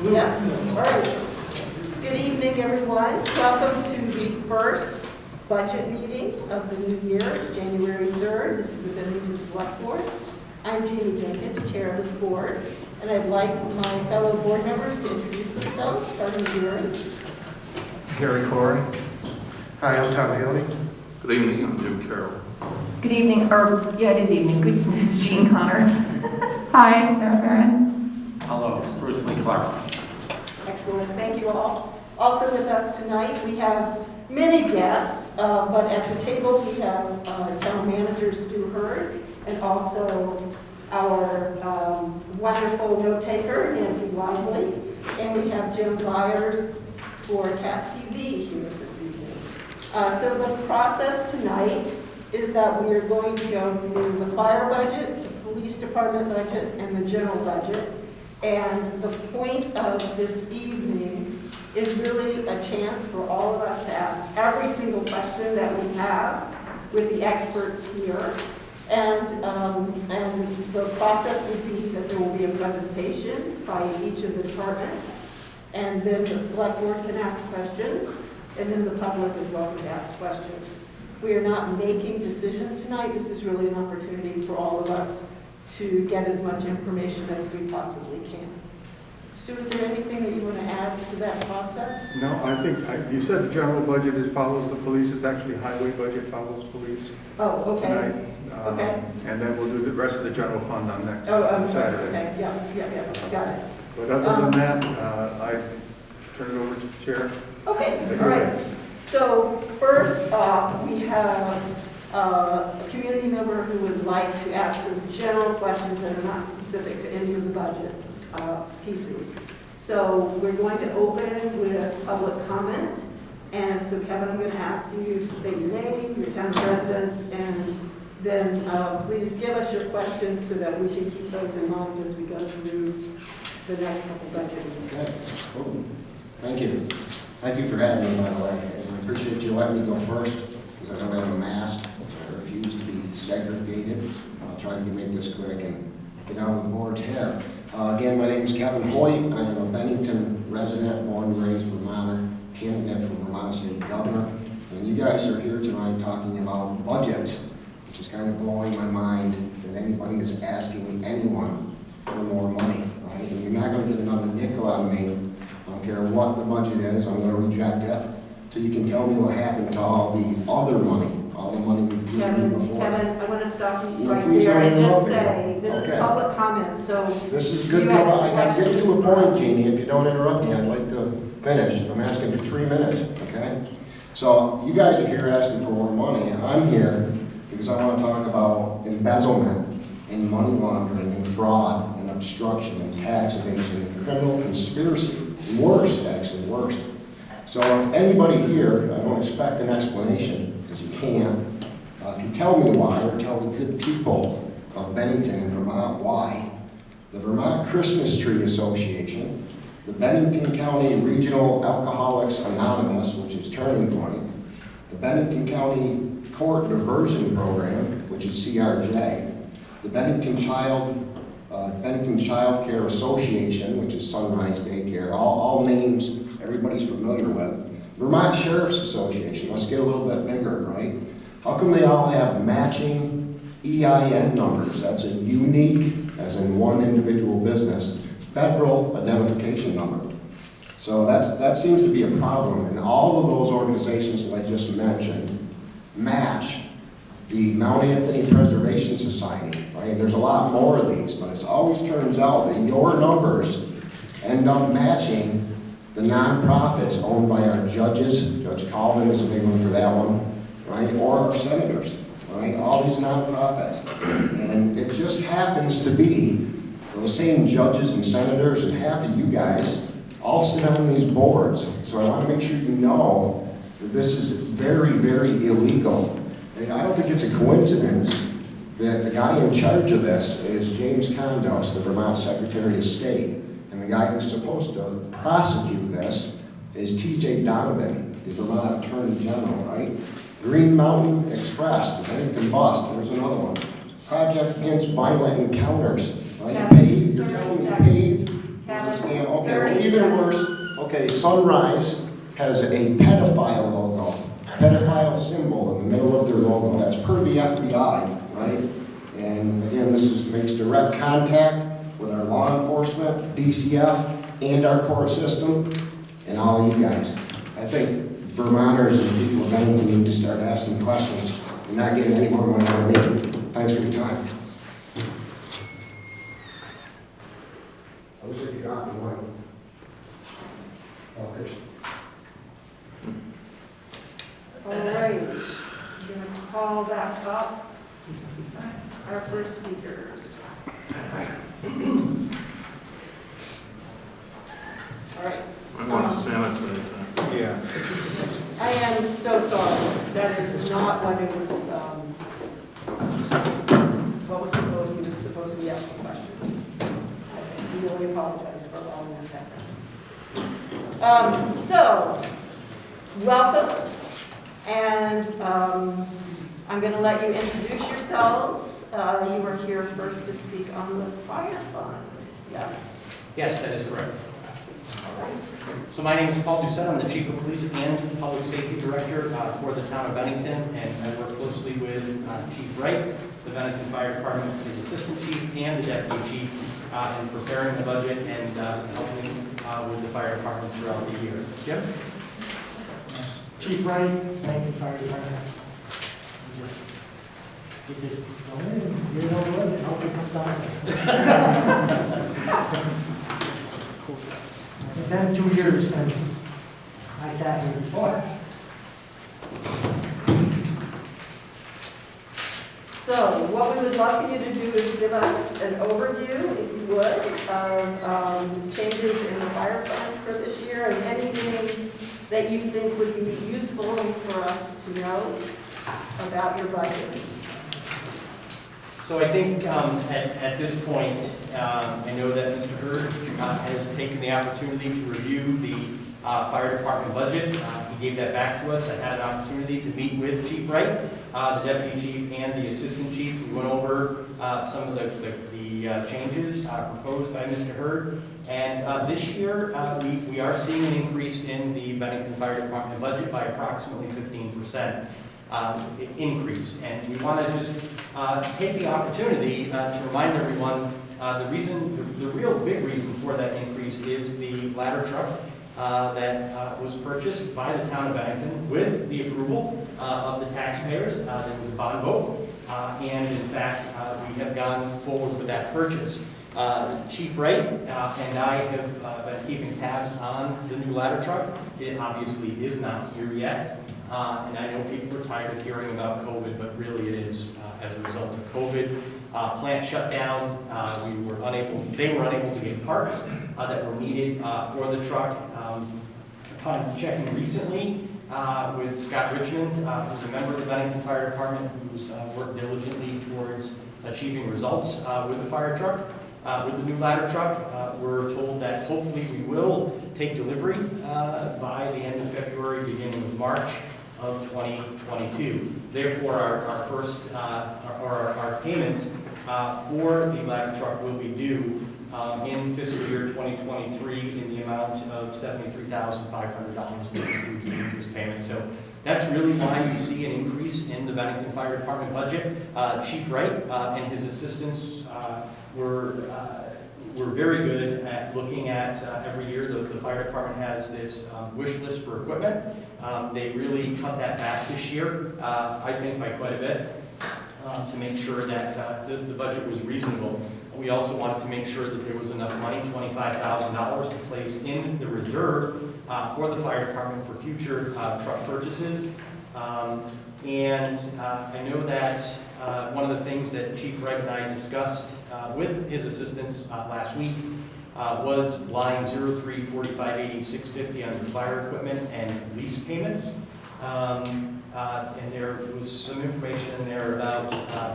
Yes, all right. Good evening, everyone. Welcome to the first budget meeting of the new year. It's January 3rd. This is the Bennington Select Board. I'm Jeannie Jenkins, Chair of this board, and I'd like my fellow board members to introduce themselves, starting with Gary. Gary Corey. Hi, I'm Tom Haley. Good evening, I'm Jim Carroll. Good evening, it is evening. Good, this is Jean Connor. Hi, Sarah Farron. Hello, Bruce Lee Clark. Excellent, thank you all. Also with us tonight, we have many guests, but at the table we have Town Manager Stu Hurd, and also our wonderful note taker, Nancy Lively, and we have Jim Byers for Cat TV here this evening. So the process tonight is that we are going to go through the fire budget, the police department budget, and the general budget. And the point of this evening is really a chance for all of us to ask every single question that we have with the experts here. And the process would be that there will be a presentation by each of the departments, and then the select board can ask questions, and then the public is welcome to ask questions. We are not making decisions tonight. This is really an opportunity for all of us to get as much information as we possibly can. Stu, is there anything that you want to add to that process? No, I think, you said the general budget follows the police, it's actually highway budget follows police Oh, okay. tonight. Okay. And then we'll do the rest of the general fund on next Oh, Saturday. okay, yeah, got it. But other than that, I turn it over to the chair. Okay, all right. So first off, we have a community member who would like to ask some general questions that are not specific to any of the budget pieces. So we're going to open with public comment. And so Kevin, I'm going to ask you to state your name, your town residence, and then please give us your questions so that we can keep those in mind as we go through the next couple budget meetings. Okay, cool. Thank you. Thank you for having me, by the way. And I appreciate you letting me go first, because I don't have a mask. I refuse to be segregated. I'll try to make this quick and get out of the board's hair. Again, my name is Kevin Hoyt. I am a Bennington resident, born and raised Vermonter, candidate for Vermont State Governor. And you guys are here tonight talking about budget, which is kind of blowing my mind that anybody is asking anyone for more money, right? And you're not going to get another nickel out of me. I don't care what the budget is, I'm going to reject it. So you can tell me what happened to all the other money, all the money we've given you before. Kevin, I want to stop you No, right please there don't and just interrupt me. say, this is Okay. public comment, so. This is good, You have I got to get to a questions? point, Jeannie, if you don't interrupt me, I'd like to finish. I'm asking for 3 minutes, okay? So you guys are here asking for more money, and I'm here because I want to talk about embezzlement and money laundering and fraud and obstruction and tax evasion and criminal conspiracy. Worse, actually, worse. So if anybody here, I don't expect an explanation, because you can't, can tell me why, or tell the good people of Bennington and Vermont why the Vermont Christmas Tree Association, the Bennington County Regional Alcoholics Anonymous, which is Turning Point, the Bennington County Court Diversion Program, which is CRJ, the Bennington Child Care Association, which is Sunrise Daycare, all names everybody's familiar with. Vermont Sheriff's Association, let's get a little bit bigger, right? How come they all have matching EIN numbers? That's a unique, as in one individual business, federal identification number. So that seems to be a problem, and all of those organizations that I just mentioned match the Mount Anthony Preservation Society, right? There's a lot more of these, but it always turns out that your numbers end up matching the nonprofits owned by our judges. Judge Colvin is a big one for that one, right? Or our senators, right? All these nonprofits. And it just happens to be those same judges and senators and half of you guys all sit on these boards. So I want to make sure you know that this is very, very illegal. And I don't think it's a coincidence that the guy in charge of this is James Condos, the Vermont Secretary of State. And the guy who's supposed to prosecute this is T.J. Donovan, the Vermont Attorney General, right? Green Mountain Express, the Bennington bus, there's another one. Project Against Violent Encounters, right? Kevin, You're telling me paved, was scam, okay, well, even worse, okay, Sunrise has a pedophile logo, pedophile symbol in the middle of their logo. That's per the FBI, right? And again, makes direct contact with our law enforcement, DCF, and our court system, and all you guys. I think Vermonters and people of Bennington need to start asking questions and not getting any more money out of me. Thanks for your time. I wish I could got me one. Oh, there's. All right, I'm going to call back up our first speakers. All right. I want to sanitize that. Yeah. I am so sorry. That is not what it was, what was supposed, he was supposed to be asking questions. I really apologize for allowing that to happen. So, welcome. And I'm going to let you introduce yourselves. You were here first to speak on the fire fund. Yes. Yes, that is correct. All right. So my name is Paul Doucette. I'm the Chief of Police and Public Safety Director for the town of Bennington, and I work closely with Chief Wright, the Bennington Fire Department, his Assistant Chief, and the Deputy Chief in preparing the budget and helping with the fire department throughout the year. Jim? Chief Wright, Bennington Fire Department. Get this going, get it over with, and hope it comes down. It's been 2 years since I sat here before. So what we would love for you to do is give us an overview, if you would, of changes in the fire fund for this year and anything that you think would be useful for us to know about your budget. So I think at this point, I know that Mr. Hurd has taken the opportunity to review the fire department budget. He gave that back to us. I had an opportunity to meet with Chief Wright, the Deputy Chief, and the Assistant Chief. We went over some of the changes proposed by Mr. Hurd. And this year, we are seeing an increase in the Bennington Fire Department budget by approximately 15%. Increase. And we want to just take the opportunity to remind everyone the real big reason for that increase is the ladder truck that was purchased by the town of Bennington with the approval of the taxpayers. There was a bond vote, and in fact, we have gone forward with that purchase. Chief Wright and I have been keeping tabs on the new ladder truck. It obviously is not here yet. And I know people are tired of hearing about COVID, but really it is as a result of COVID. Plant shut down. They were unable to get parts that were needed for the truck. Upon checking recently with Scott Richmond, who's a member of the Bennington Fire Department, who's worked diligently towards achieving results with the fire truck. With the new ladder truck, we're told that hopefully we will take delivery by the end of February, beginning of March of 2022. Therefore, our first, our payment for the ladder truck will be due in fiscal year 2023 in the amount of $73,500, which includes the interest payment. So that's really why you see an increase in the Bennington Fire Department budget. Chief Wright and his assistants were very good at looking at every year the fire department has this wish list for equipment. They really cut that back this year, I think by quite a bit, to make sure that the budget was reasonable. We also wanted to make sure that there was enough money, $25,000, to place in the reserve for the fire department for future truck purchases. And I know that one of the things that Chief Wright and I discussed with his assistants last week was line 03-4580-650 under fire equipment and lease payments. And there was some information in there about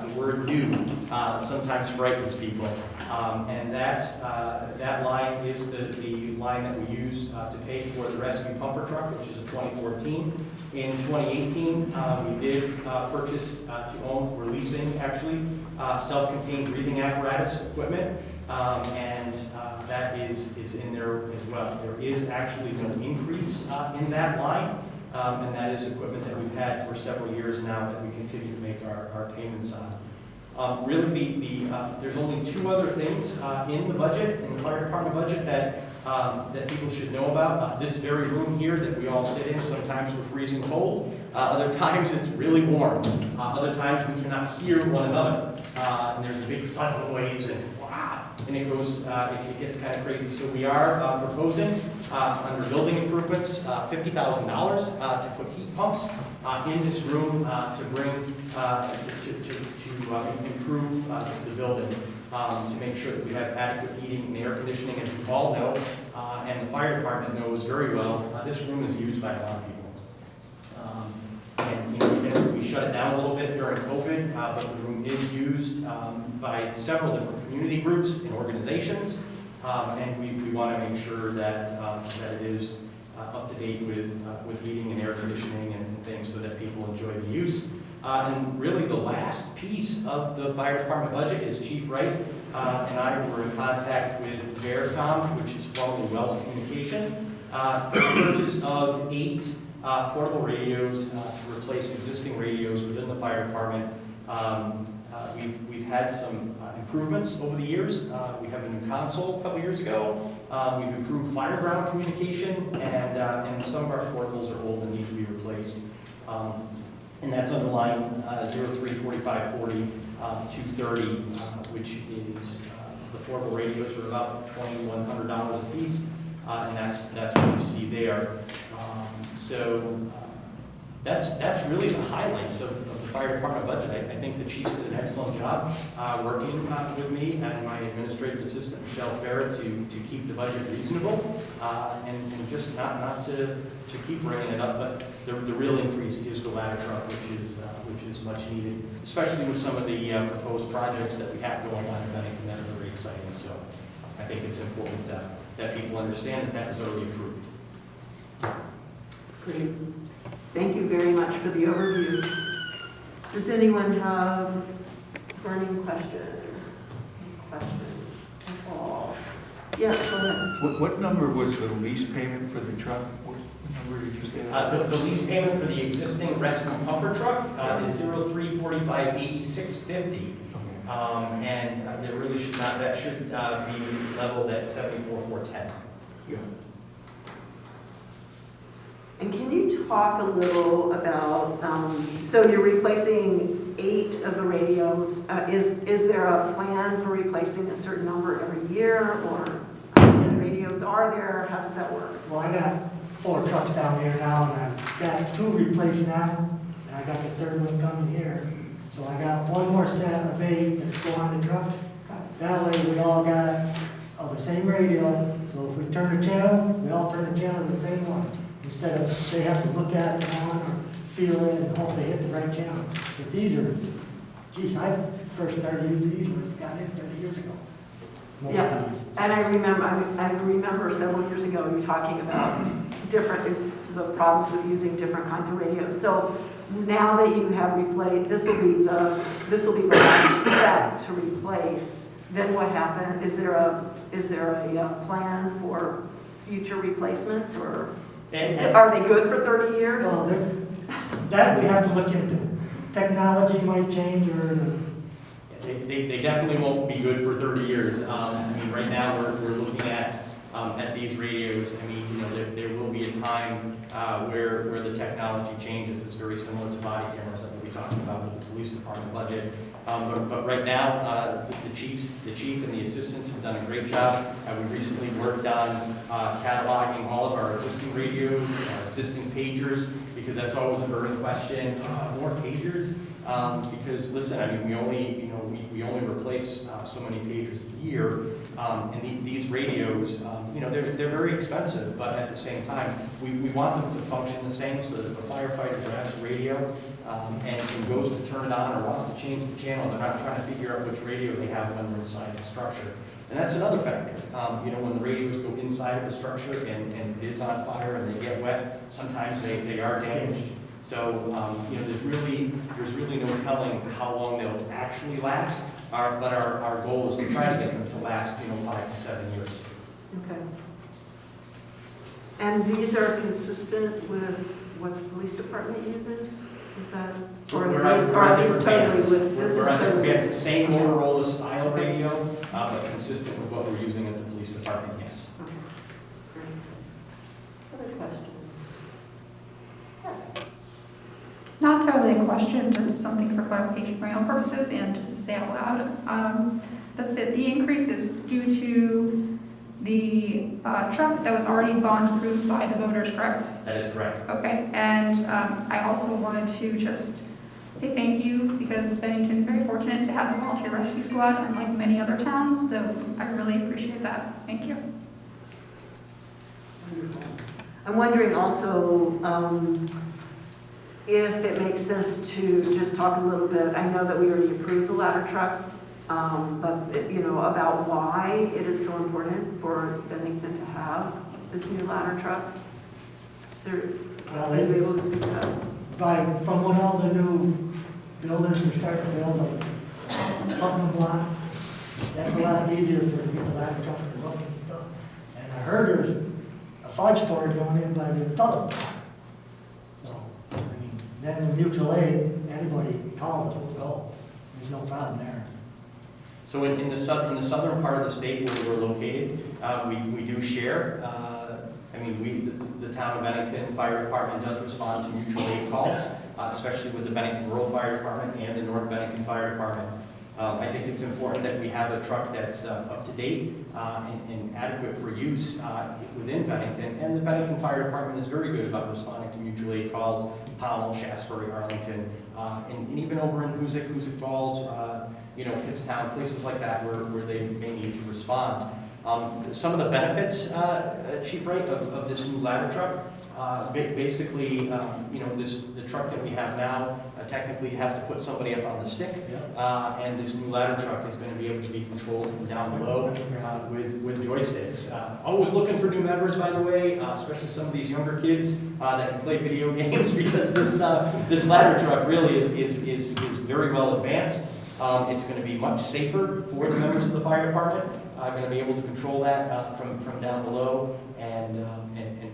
the word due sometimes frightens people. And that line is the line that we use to pay for the rescue pumper truck, which is a 2014. In 2018, we did purchase to own, we're leasing actually, self-contained breathing apparatus equipment. And that is in there as well. There is actually no increase in that line, and that is equipment that we've had for several years now that we continue to make our payments on. Really, there's only two other things in the budget, in the fire department budget, that people should know about. This very room here that we all sit in, sometimes we're freezing cold, other times it's really warm, other times we cannot hear one another, and there's a big fun noise, and and it goes, it gets kind of crazy. So we are proposing, under building improvements, $50,000 to put heat pumps in this room to bring, to improve the building, to make sure that we have adequate heating and air conditioning. As you all know, and the fire department knows very well, this room is used by a lot of people. And we shut it down a little bit during COVID, but the room is used by several different community groups and organizations, and we want to make sure that that it is up to date with heating and air conditioning and things, so that people enjoy the use. And really, the last piece of the fire department budget is Chief Wright and I were in contact with Vericom, which is formerly Wells Communication, purchase of 8 portable radios to replace existing radios within the fire department. We've had some improvements over the years. We have a new console a couple years ago. We've improved fireground communication, and some of our portables are old and need to be replaced. And that's under line 034540 230, which is the portable radios are about $2,100 a piece, and that's what you see there. So that's really the highlights of the fire department budget. I think the chiefs did an excellent job working with me and my administrative assistant, Michelle Farrah, to keep the budget reasonable and just not to keep bringing it up. But the real increase is the ladder truck, which is much needed, especially with some of the proposed projects that we have going on in Bennington that are very exciting. So I think it's important that people understand that was already approved. Great. Thank you very much for the overview. Does anyone have a burning question? At all? Yes, go ahead. What number was the lease payment for the truck? What number did you say? The lease payment for the existing rescue pumper truck is 03458650, and it really should not. That should be leveled at 74410. Yeah. And can you talk a little about, so you're replacing 8 of the radios. Is there a plan for replacing a certain number every year, or how many radios are there? How does that work? Well, I got 4 trucks down here now, and I've got 2 replaced now, and I got the 3rd one coming here. So I got 1 more set of 8 that go on the trucks. That way we all got the same radio, so if we turn the channel, we all turn the channel to the same one. Instead of they have to look at it on or feel it and hope they hit the right channel. But these are, geez, I first started using these when I got in 30 years ago. Yeah, and I remember several years ago you talking about the problems with using different kinds of radios. So now that you have replaced, this will be the last set to replace. Then what happened? Is there a plan for future replacements, or are they good for 30 years? Well, that we have to look into. Technology might change, or They definitely won't be good for 30 years. I mean, right now we're looking at these radios. I mean, you know, there will be a time where the technology changes. It's very similar to body cameras that we'll be talking about with the police department budget. But right now, the chief and the assistants have done a great job. We recently worked on cataloging all of our existing radios, our existing pagers, because that's always a burning question. More pagers, because listen, I mean, we only replace so many pagers a year, and these radios, you know, they're very expensive, but at the same time, we want them to function the same, so that if a firefighter grabs a radio and goes to turn it on or wants to change the channel, they're not trying to figure out which radio they have when they're inside the structure. And that's another factor. You know, when the radios go inside of a structure and it is on fire and they get wet, sometimes they are damaged. So, you know, there's really no telling how long they'll actually last. But our goal is to try to get them to last, you know, 5 to 7 years. Okay. And these are consistent with what the police department uses? Is that, or We're are these different totally bands. with, this is We're on different totally? bands. Same Motorola style radio, but consistent with what we're using at the police department, yes. Okay, great. Other questions? Yes. Not totally a question, just something for clarification for my own purposes and just to say out loud. The increase is due to the truck that was already bond approved by the voters, correct? That is correct. Okay, and I also wanted to just say thank you because Bennington's very fortunate to have a volunteer rescue squad unlike many other towns, so I really appreciate that. Thank you. Wonderful. I'm wondering also if it makes sense to just talk a little bit, I know that we already approved the ladder truck, but you know, about why it is so important for Bennington to have this new ladder truck. Is there, Well, are you able to speak to that? From when all the new buildings are starting to build a Putnam block, that's a lot easier for the ladder truck to look and stuff. And I heard there's a 5-story going in by the tunnel. So, I mean, then mutual aid, anybody call us, we'll go. There's no problem there. So in the southern part of the state where we're located, we do share. I mean, the town of Bennington Fire Department does respond to mutual aid calls, especially with the Bennington Rural Fire Department and the North Bennington Fire Department. I think it's important that we have a truck that's up to date and adequate for use within Bennington. And the Bennington Fire Department is very good about responding to mutual aid calls, Pownell, Shasbury, Arlington, and even over in Hoosick Falls, you know, Pittstown, places like that where they may need to respond. Some of the benefits, Chief Wright, of this new ladder truck, basically, you know, the truck that we have now, technically you have to put somebody up on the stick, and this new ladder truck is going to be able to be controlled from down below with joysticks. Always looking for new members, by the way, especially some of these younger kids that can play video games, because this ladder truck really is very well advanced. It's going to be much safer for the members of the fire department. Going to be able to control that from down below and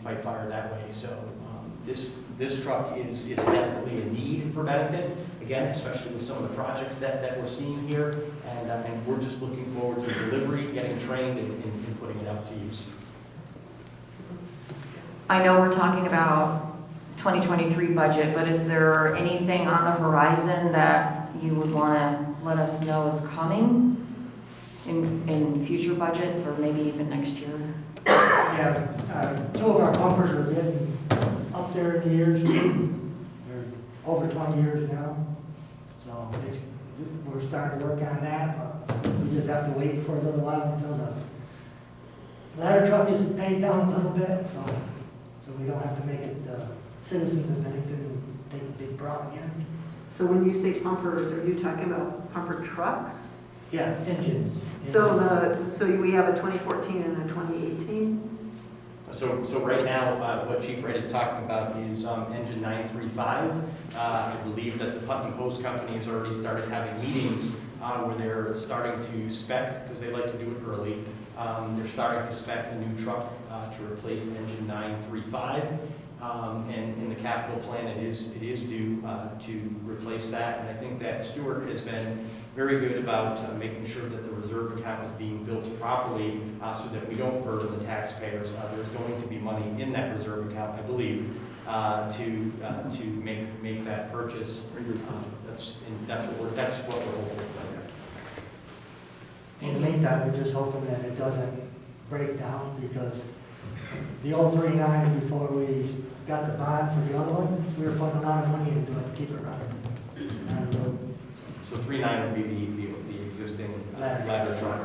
fight fire that way. So this truck is definitely a need for Bennington. Again, especially with some of the projects that we're seeing here, and we're just looking forward to delivery, getting trained, and putting it out to use. I know we're talking about 2023 budget, but is there anything on the horizon that you would want to let us know is coming in future budgets or maybe even next year? Yeah, 2 of our pumpers are getting up there in the years. They're over 20 years now. So we're starting to work on that, but we just have to wait for a little while until the ladder truck is paid down a little bit, so we don't have to make it citizens of Bennington take a big problem again. So when you say pumpers, are you talking about pumper trucks? Yeah, engines. So we have a 2014 and a 2018? So right now, what Chief Wright is talking about is engine 935. I believe that the Putnam Hose Company has already started having meetings where they're starting to spec, because they like to do it early, they're starting to spec a new truck to replace engine 935. And in the capital plan, it is due to replace that. And I think that Stuart has been very good about making sure that the reserve account is being built properly so that we don't burden the taxpayers. There's going to be money in that reserve account, I believe, to make that purchase. That's what we're hoping for. In the meantime, we're just hoping that it doesn't break down, because the old 39, before we got the bond for the other one, we were putting a lot of money into it to keep it running. So 39 would be the existing ladder truck,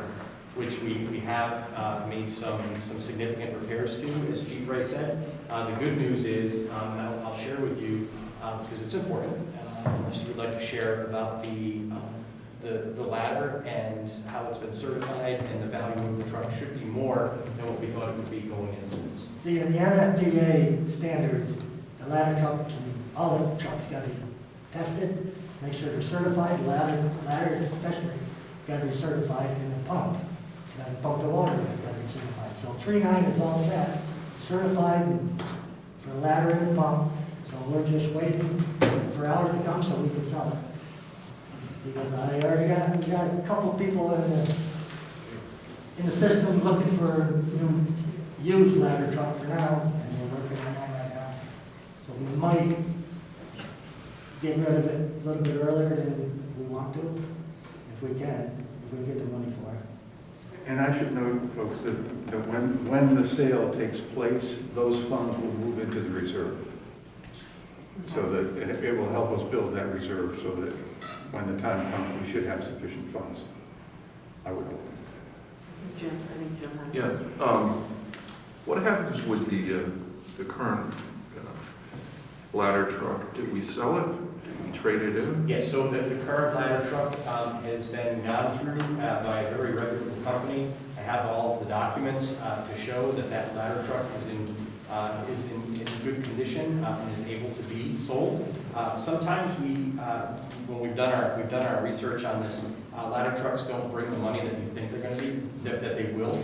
which we have made some significant repairs to, as Chief Wright said. The good news is, and I'll share with you, because it's important, unless you would like to share about the ladder and how it's been certified, and the value of the truck should be more than what we thought it would be going into this. See, in the NFPA standards, the ladder truck, all the trucks got to be tested, make sure they're certified. The ladder especially got to be certified, and the pump, got to pump the water, it's got to be certified. So 3.9 is all set, certified for ladder and pump, so we're just waiting for hours to come so we can sell it. Because I already got a couple people in the system looking for, used ladder truck for now, and we're working on that right now. So we might get rid of it a little bit earlier than we want to, if we can get the money for it. And I should note, folks, that when the sale takes place, those funds will move into the reserve. So that it will help us build that reserve so that when the time comes, we should have sufficient funds. I would hope. Jim, I think Jim had. Yes. What happens with the current ladder truck? Did we sell it? Did we trade it in? Yes, so the current ladder truck has been gone through by a very reputable company. I have all of the documents to show that that ladder truck is in good condition and is able to be sold. Sometimes when we've done our research on this, ladder trucks don't bring the money that you think they're going to be, that they will.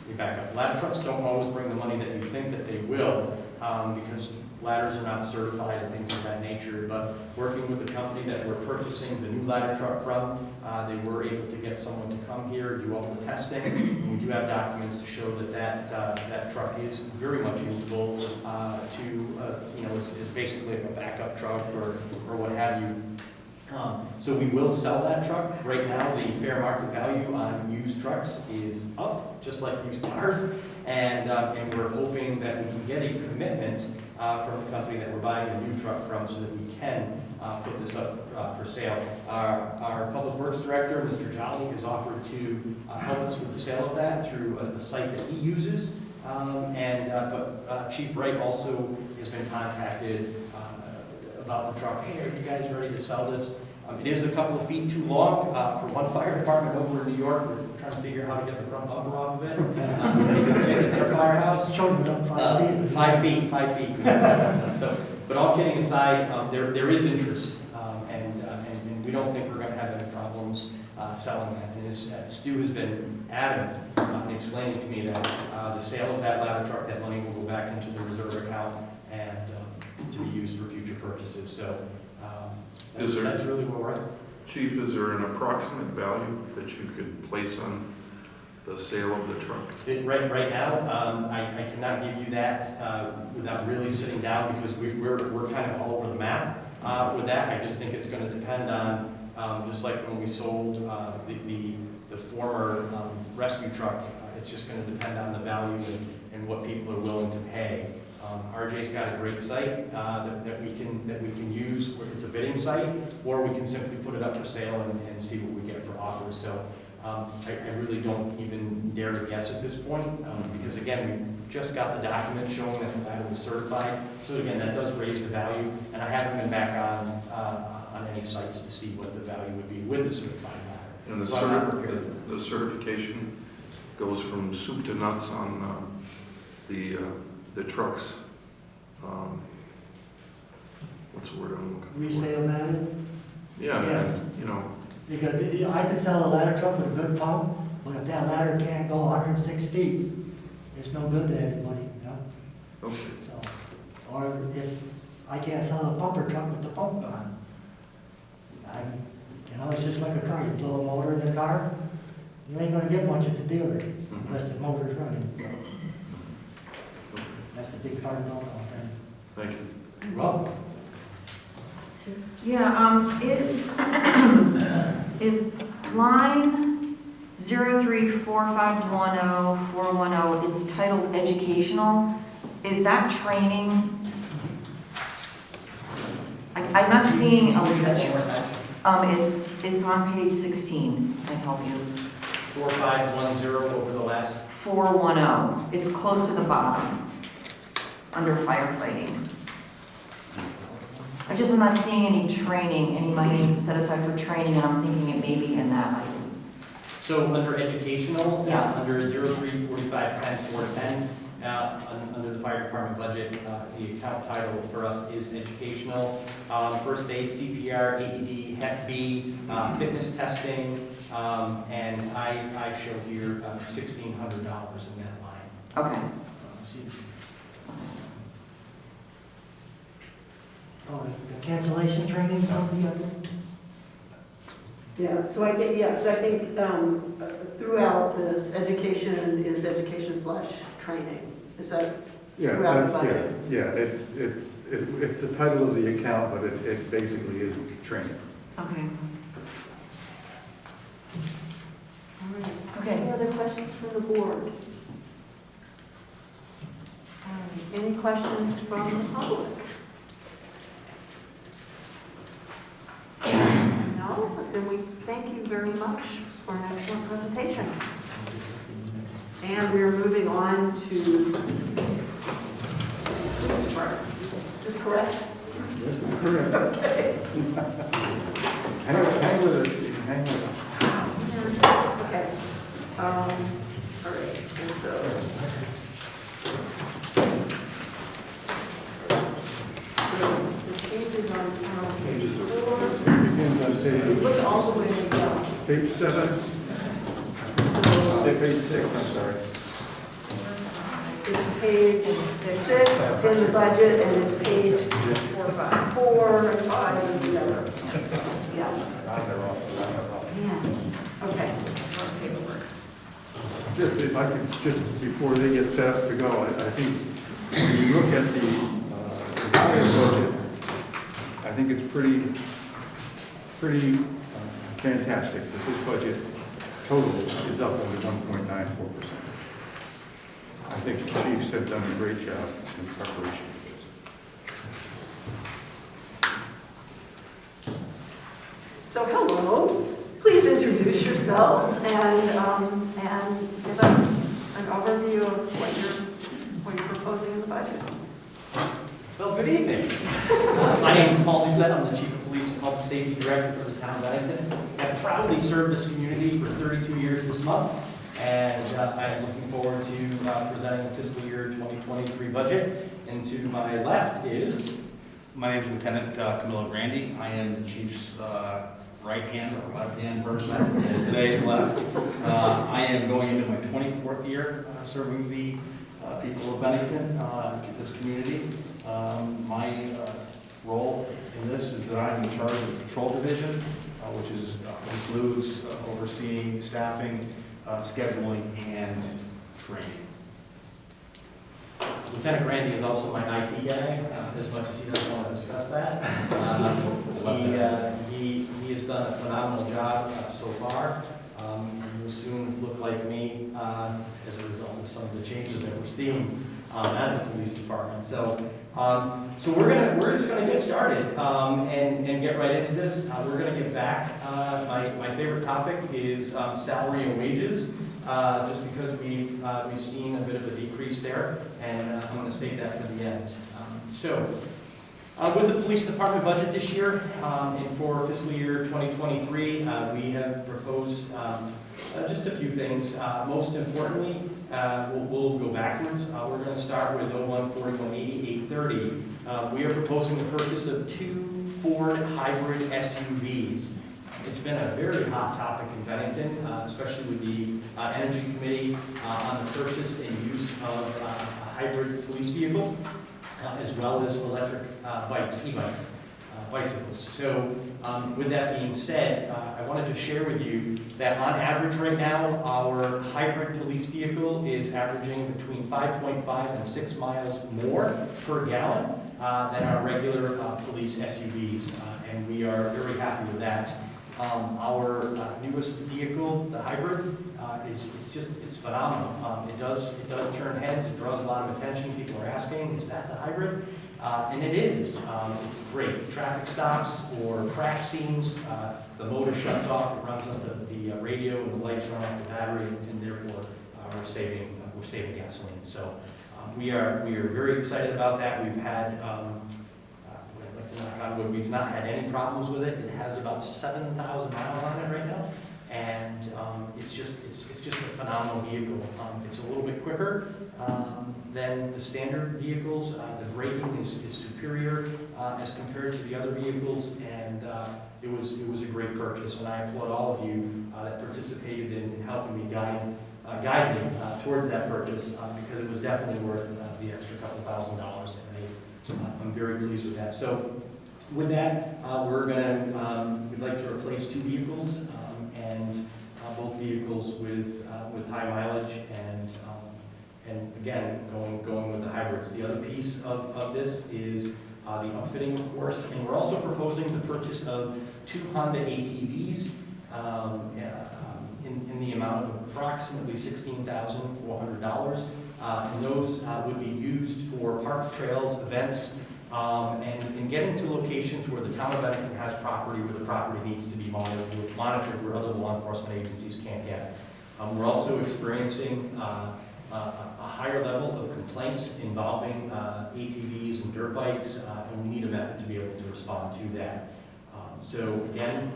We back up. Ladder trucks don't always bring the money that you think that they will, because ladders are not certified and things of that nature. But working with the company that we're purchasing the new ladder truck from, they were able to get someone to come here, do all the testing. And we do have documents to show that truck is very much usable is basically like a backup truck or what have you. So we will sell that truck. Right now, the fair market value on used trucks is up, just like used cars. And we're hoping that we can get a commitment from the company that we're buying the new truck from so that we can put this up for sale. Our Public Works Director, Mr. Jolly, has offered to help us with the sale of that through the site that he uses. But Chief Wright also has been contacted about the truck. Hey, are you guys ready to sell this? It is a couple of feet too long for one fire department over in New York. We're trying to figure out how to get the front bumper off of it. They can fit in their firehouse. Showed it up 5 feet. 5 feet. So, but all kidding aside, there is interest, and we don't think we're going to have any problems selling that. And Stu has been adamant in explaining to me that the sale of that ladder truck, that money will go back into the reserve account and to be used for future purchases. So that's really where we're at. Chief, is there an approximate value that you could place on the sale of the truck? Right now, I cannot give you that without really sitting down because we're kind of all over the map with that. I just think it's going to depend on, just like when we sold the former rescue truck, it's just going to depend on the value and what people are willing to pay. RJ's got a great site that we can use. It's a bidding site, or we can simply put it up for sale and see what we get for offers. So I really don't even dare to guess at this point because again we just got the document showing that the ladder was certified. So again, that does raise the value, and I haven't been back on any sites to see what the value would be with the certified ladder. And So the certification goes from soup to nuts on the trucks. What's the word I'm looking for? Resale value. Yeah, Yeah. and, Because I can sell a ladder truck with a good pump, but if that ladder can't go 106 feet, it's no good to anybody, okay. So, or if I can't sell a pumper truck with the pump gone, it's just like a car. You blow a motor in the car, you ain't gonna get much at the dealer unless the motor's running. So that's the big part of all that. Thank you. Well, Yeah, is line 034510410, it's titled educational, is that training? I'm not seeing it's on page 16, I can help you. 4510 over the last. 410, it's close to the bottom, under firefighting. I'm not seeing any training, any money set aside for training, and I'm thinking it may be in that item. So under educational, Yeah. under 034510 under the fire department budget, the account title for us is educational. First aid, CPR, AED, Hep B, fitness testing, and I show here $1,600 in that line. Okay. Oh, the cancellation training, probably, Yeah, so I think, yes, I think throughout this, education is education/training. Is that Yeah, throughout the that's, yeah, budget? yeah, it's the title of the account, but it basically is training. Okay. All right. Okay. Any other questions from the board? All right. Any questions from the public? No? Then we thank you very much for an excellent presentation. And we are moving on to police department. Is this correct? This is correct. Okay. Hang with it, you can hang with it. Okay. All right, and so the pages on Pages page are- 4. Begins on page- Look all the way down. Page 7, So page 6, I'm sorry. it's page 6 in the budget, and it's page 4 and 5 and whatever. Yeah, okay. Just, if I could, just before they get set up to go, I think when you look at the entire budget, I think it's pretty fantastic that this budget total is up only 1.94%. I think the chiefs have done a great job in preparation for this. So hello, please introduce yourselves and give us an overview of what you're proposing in the budget. Well, good evening. My name is Paul Doucette. I'm the Chief of Police and Public Safety Director for the town of Bennington. I've proudly served this community for 32 years this month, and I am looking forward to presenting the fiscal year 2023 budget. And to my left is... My name is Lieutenant Camilo Grandi. I am the chief's right-hand or left-hand person. Today's left. I am going into my 24th year serving the people of Bennington, this community. My role in this is that I'm in charge of the patrol division, which includes overseeing staffing, scheduling, and training. Lieutenant Grandi is also my IT guy, as much as he doesn't want to discuss that. He has done a phenomenal job so far. He will soon look like me as a result of some of the changes that we're seeing at the police department. So we're just gonna get started and get right into this. We're gonna get back. My favorite topic is salary and wages. Just because we've seen a bit of a decrease there, and I'm going to state that for the end. With the police department budget this year, and for fiscal year 2023, we have proposed just a few things. Most importantly, we'll go backwards. We're going to start with 01-41-80-830. We are proposing the purchase of 2 Ford hybrid SUVs. It's been a very hot topic in Bennington, especially with the Energy Committee on the purchase and use of a hybrid police vehicle, as well as electric bikes, e-bikes, bicycles. So with that being said, I wanted to share with you that on average right now, our hybrid police vehicle is averaging between 5.5 and 6 miles more per gallon than our regular police SUVs, and we are very happy with that. Our newest vehicle, the hybrid, it's phenomenal. It does turn heads. It draws a lot of attention. People are asking, is that the hybrid? And it is. It's great. Traffic stops or crash scenes, the motor shuts off. It runs on the radio, and the lights run off the battery, and therefore we're saving gasoline. So we are very excited about that. We've had. We've not had any problems with it. It has about 7,000 miles on it right now, and it's just a phenomenal vehicle. It's a little bit quicker than the standard vehicles. The braking is superior as compared to the other vehicles, and it was a great purchase. And I applaud all of you that participated in helping me guide guide me towards that purchase because it was definitely worth the extra couple $1,000s. And I'm very pleased with that. So with that, we'd like to replace 2 vehicles and both vehicles with high mileage and again, going with the hybrids. The other piece of this is the upfitting, of course, and we're also proposing the purchase of 2 Honda ATVs in the amount of approximately $16,400. And those would be used for parks, trails, events, and getting to locations where the town of Bennington has property, where the property needs to be monitored where other law enforcement agencies can't get. We're also experiencing a higher level of complaints involving ATVs and dirt bikes, and we need a method to be able to respond to that. So again,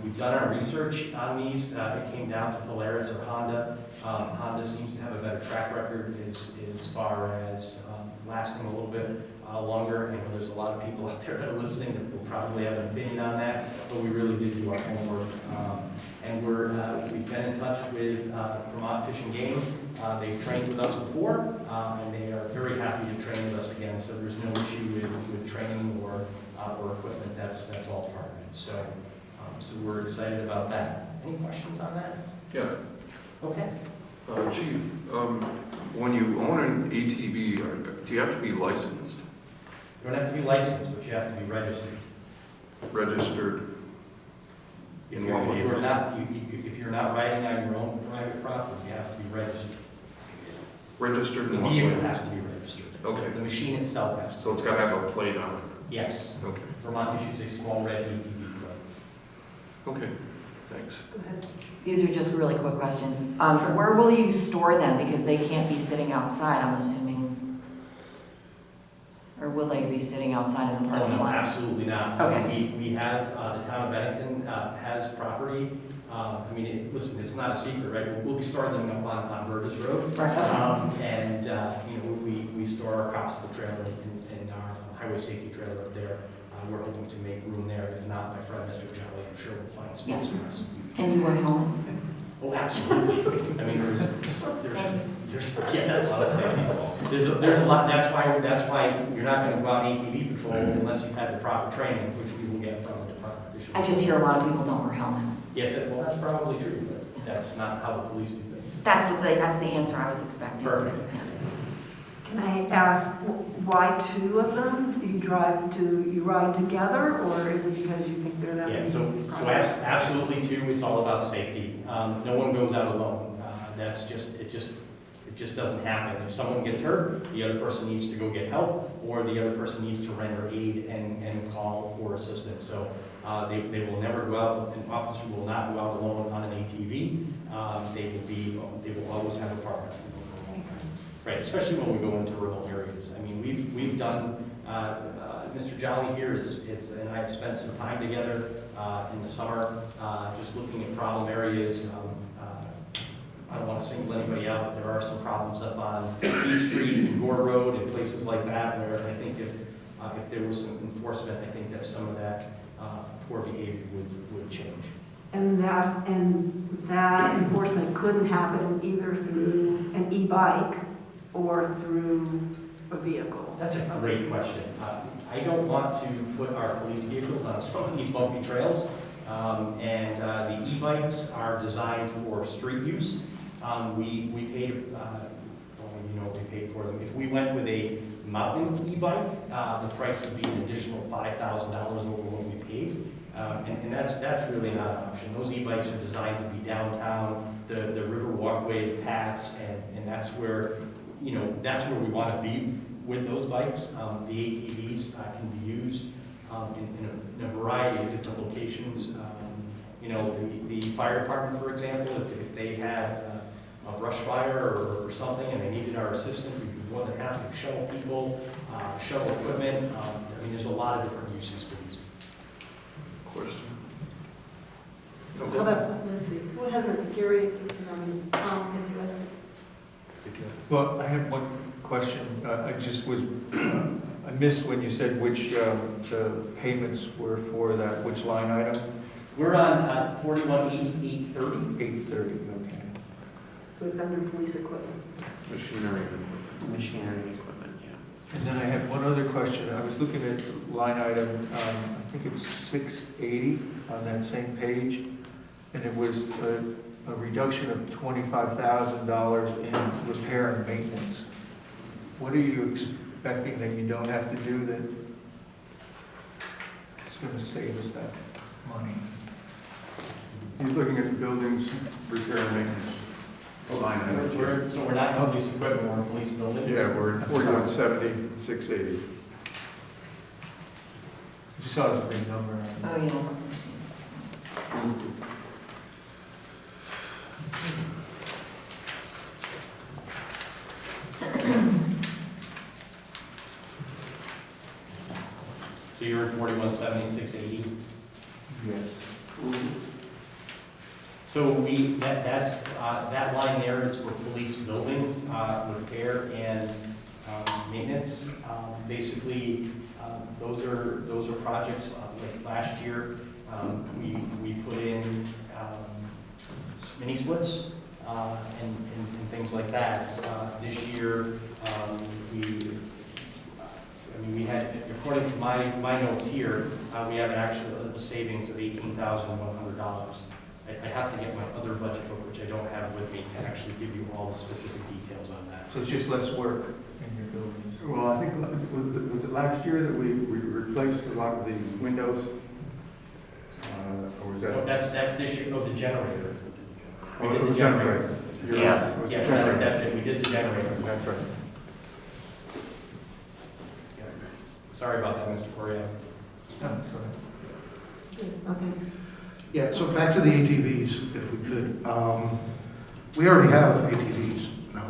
we've done our research on these. It came down to Polaris or Honda. Honda seems to have a better track record as far as lasting a little bit longer. I know there's a lot of people out there that are listening that will probably have an opinion on that, but we really did do our homework. And we've been in touch with Vermont Fish and Game. They've trained with us before, and they are very happy to train with us again. So there's no issue with training or equipment. That's all part of it. So we're excited about that. Any questions on that? Yeah. Okay. Chief, when you own an ATV, do you have to be licensed? You don't have to be licensed, but you have to be registered. Registered? If you're not riding on your own private property, you have to be registered. Registered The in what vehicle way? has to be registered. Okay. The machine itself has to. So it's got to have a plate on it? Yes. Okay. Vermont issues a small red ATV plate. Okay, thanks. Go ahead. These are just really quick questions. Where will you store them? Because they can't be sitting outside, I'm assuming. Or will they be sitting outside in the Oh, parking no, lot? absolutely not. Okay. We have, the town of Bennington has property. Listen, it's not a secret, right? We'll be storing them up on Burgess Road. Right. We store our Copsicle trailer and our highway safety trailer up there. We're hoping to make room there. If not, my friend, Mr. Jolly, I'm sure will find space for us. And you wear helmets? Oh, absolutely. There's a lot. That's why you're not going to go out ATV patrol unless you've had the proper training, which we will get from the department officials. I just hear a lot of people don't wear helmets. Yes, that's probably true, but that's not how the police do things. That's the answer I was expecting. Perfect. Yeah. Can I ask, why 2 of them? Do you ride together, or is it because you think they're that? Yeah, so absolutely 2. It's all about safety. No one goes out alone. It just doesn't happen. If someone gets hurt, the other person needs to go get help, or the other person needs to render aid and call for assistance. So they will never go out. An officer will not go out alone on an ATV. They will always have a partner. Right, especially when we go into rural areas. We've done, Mr. Jolly here and I have spent some time together in the summer, just looking at problem areas. I don't want to single anybody out, but there are some problems up on East Street and Gore Road and places like that, where I think if there was some enforcement, I think that some of that poor behavior would change. And that enforcement couldn't happen either through an e-bike or through a vehicle? That's a great question. I don't want to put our police vehicles on some of these bumpy trails, and the e-bikes are designed for street use. We paid, we paid for them. If we went with a mountain e-bike, the price would be an additional $5,000 over what we paid, and that's really not an option. Those e-bikes are designed to be downtown, the river walkway, the paths, and that's where we want to be with those bikes. The ATVs can be used in a variety of different locations. The fire department, for example, if they had a brush fire or something and they needed our assistance, we'd be more than happy to shuttle people, shuttle equipment. There's a lot of different uses for these. Question? How about, let's see, who hasn't, Gary, Tom, have you guys? Well, I have one question. I missed when you said which the payments were for that, which line item? We're on 418830. 830, okay. So it's under police equipment. Machinery and equipment. Machinery and equipment, yeah. And then I had one other question. I was looking at line item, I think it's 680 on that same page, and it was a reduction of $25,000 in repair and maintenance. What are you expecting that you don't have to do that it's going to save us that money? He's looking at the buildings, repair and maintenance. Line item. So we're not in police equipment, we're in police buildings? Yeah, we're at 4170, 680. I just saw it was a big number. Oh, yeah. So you're in 4170, 680? Yes. So that line there is for police buildings, repair and maintenance. Basically, those are projects, like last year, we put in mini splits and things like that. This year, we had, according to my notes here, we have a savings of $18,100. I have to get my other budget book, which I don't have with me, to actually give you all the specific details on that. So it's just less work in your buildings? Well, I think, was it last year that we replaced a lot of the windows? Or was No, that? that's this year, the generator. Oh, it was generator. You're Yes. right, it was the Yes, generator. that's it, we did the generator. That's right. Yeah. Sorry about that, Mr. Correa. No, sorry. Okay. Yeah, so back to the ATVs, if we could. We already have ATVs, no?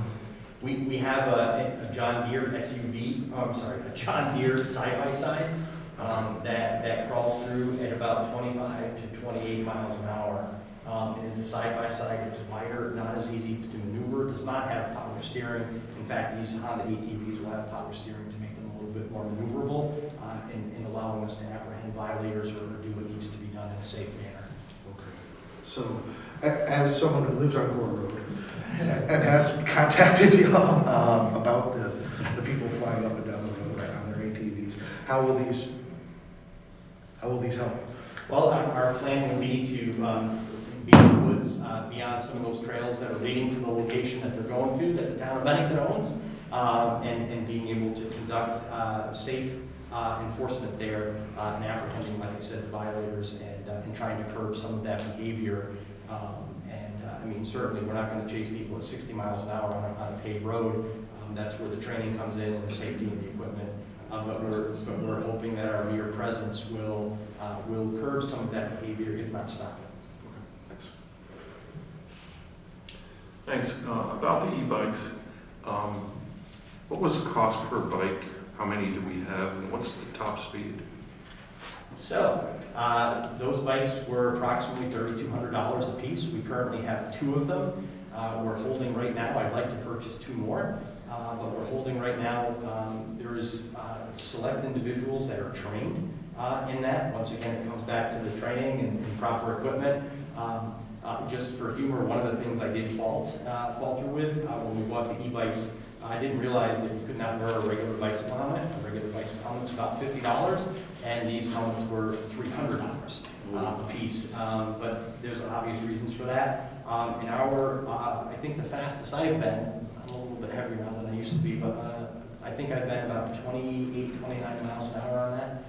We have a John Deere SUV, a John Deere side-by-side that crawls through at about 25 to 28 miles an hour. It is a side-by-side, it's wider, not as easy to maneuver, does not have power steering. In fact, these Honda ATVs will have power steering to make them a little bit more maneuverable in allowing us to apprehend violators or do what needs to be done in a safe manner. So, as someone who lives on Gore Road and has contacted you about the people flying up and down the road on their ATVs, how will these help? Well, our plan would be to be in the woods beyond some of those trails that are leading to the location that they're going to, that the town of Bennington owns, and being able to conduct safe enforcement there and apprehending, like I said, the violators and trying to curb some of that behavior. Certainly we're not going to chase people at 60 miles an hour on a paved road. That's where the training comes in and the safety and the equipment. But we're hoping that our mere presence will curb some of that behavior, if not stop it. Thanks. About the e-bikes, what was the cost per bike? How many do we have, and what's the top speed? So, those bikes were approximately $3,200 a piece. We currently have 2 of them. We're holding right now, I'd like to purchase 2 more, but we're holding right now. There is select individuals that are trained in that. Once again, it comes back to the training and proper equipment. Just for humor, one of the things I did falter with when we bought the e-bikes, I didn't realize that you could not wear a regular bicycle helmet. A regular bicycle helmet's about $50, and these helmets were $300 a piece. But there's obvious reasons for that. I think the fastest I've been, I'm a little bit heavier now than I used to be, but I think I've been about 28, 29 miles an hour on that.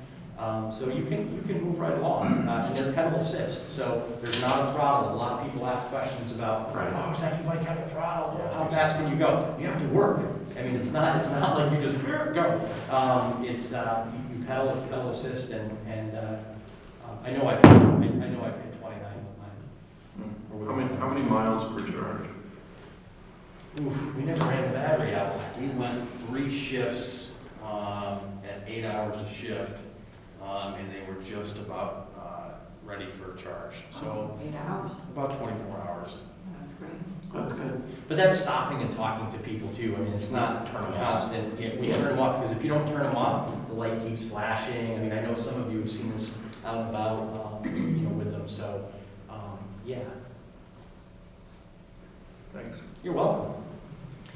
So you can move right along, and they're pedal assist, so there's not a throttle. A lot of people ask questions about, oh, is that e-bike have a throttle? How fast can you go? You have to work. I mean, it's not like you just go. You pedal, it's pedal assist, and I know I've hit 29 with mine. How many miles per charge? Oof, we never ran the battery out. We went 3 shifts at 8 hours a shift, and they were just about ready for a charge. So 8 hours. about 24 hours. That's great. That's good. But that's stopping and talking to people too. I mean, it's not constant. We turn them off because if you don't turn them off, the light keeps flashing. I mean, I know some of you have seen this out and about, with them. So, yeah. Thanks. You're welcome.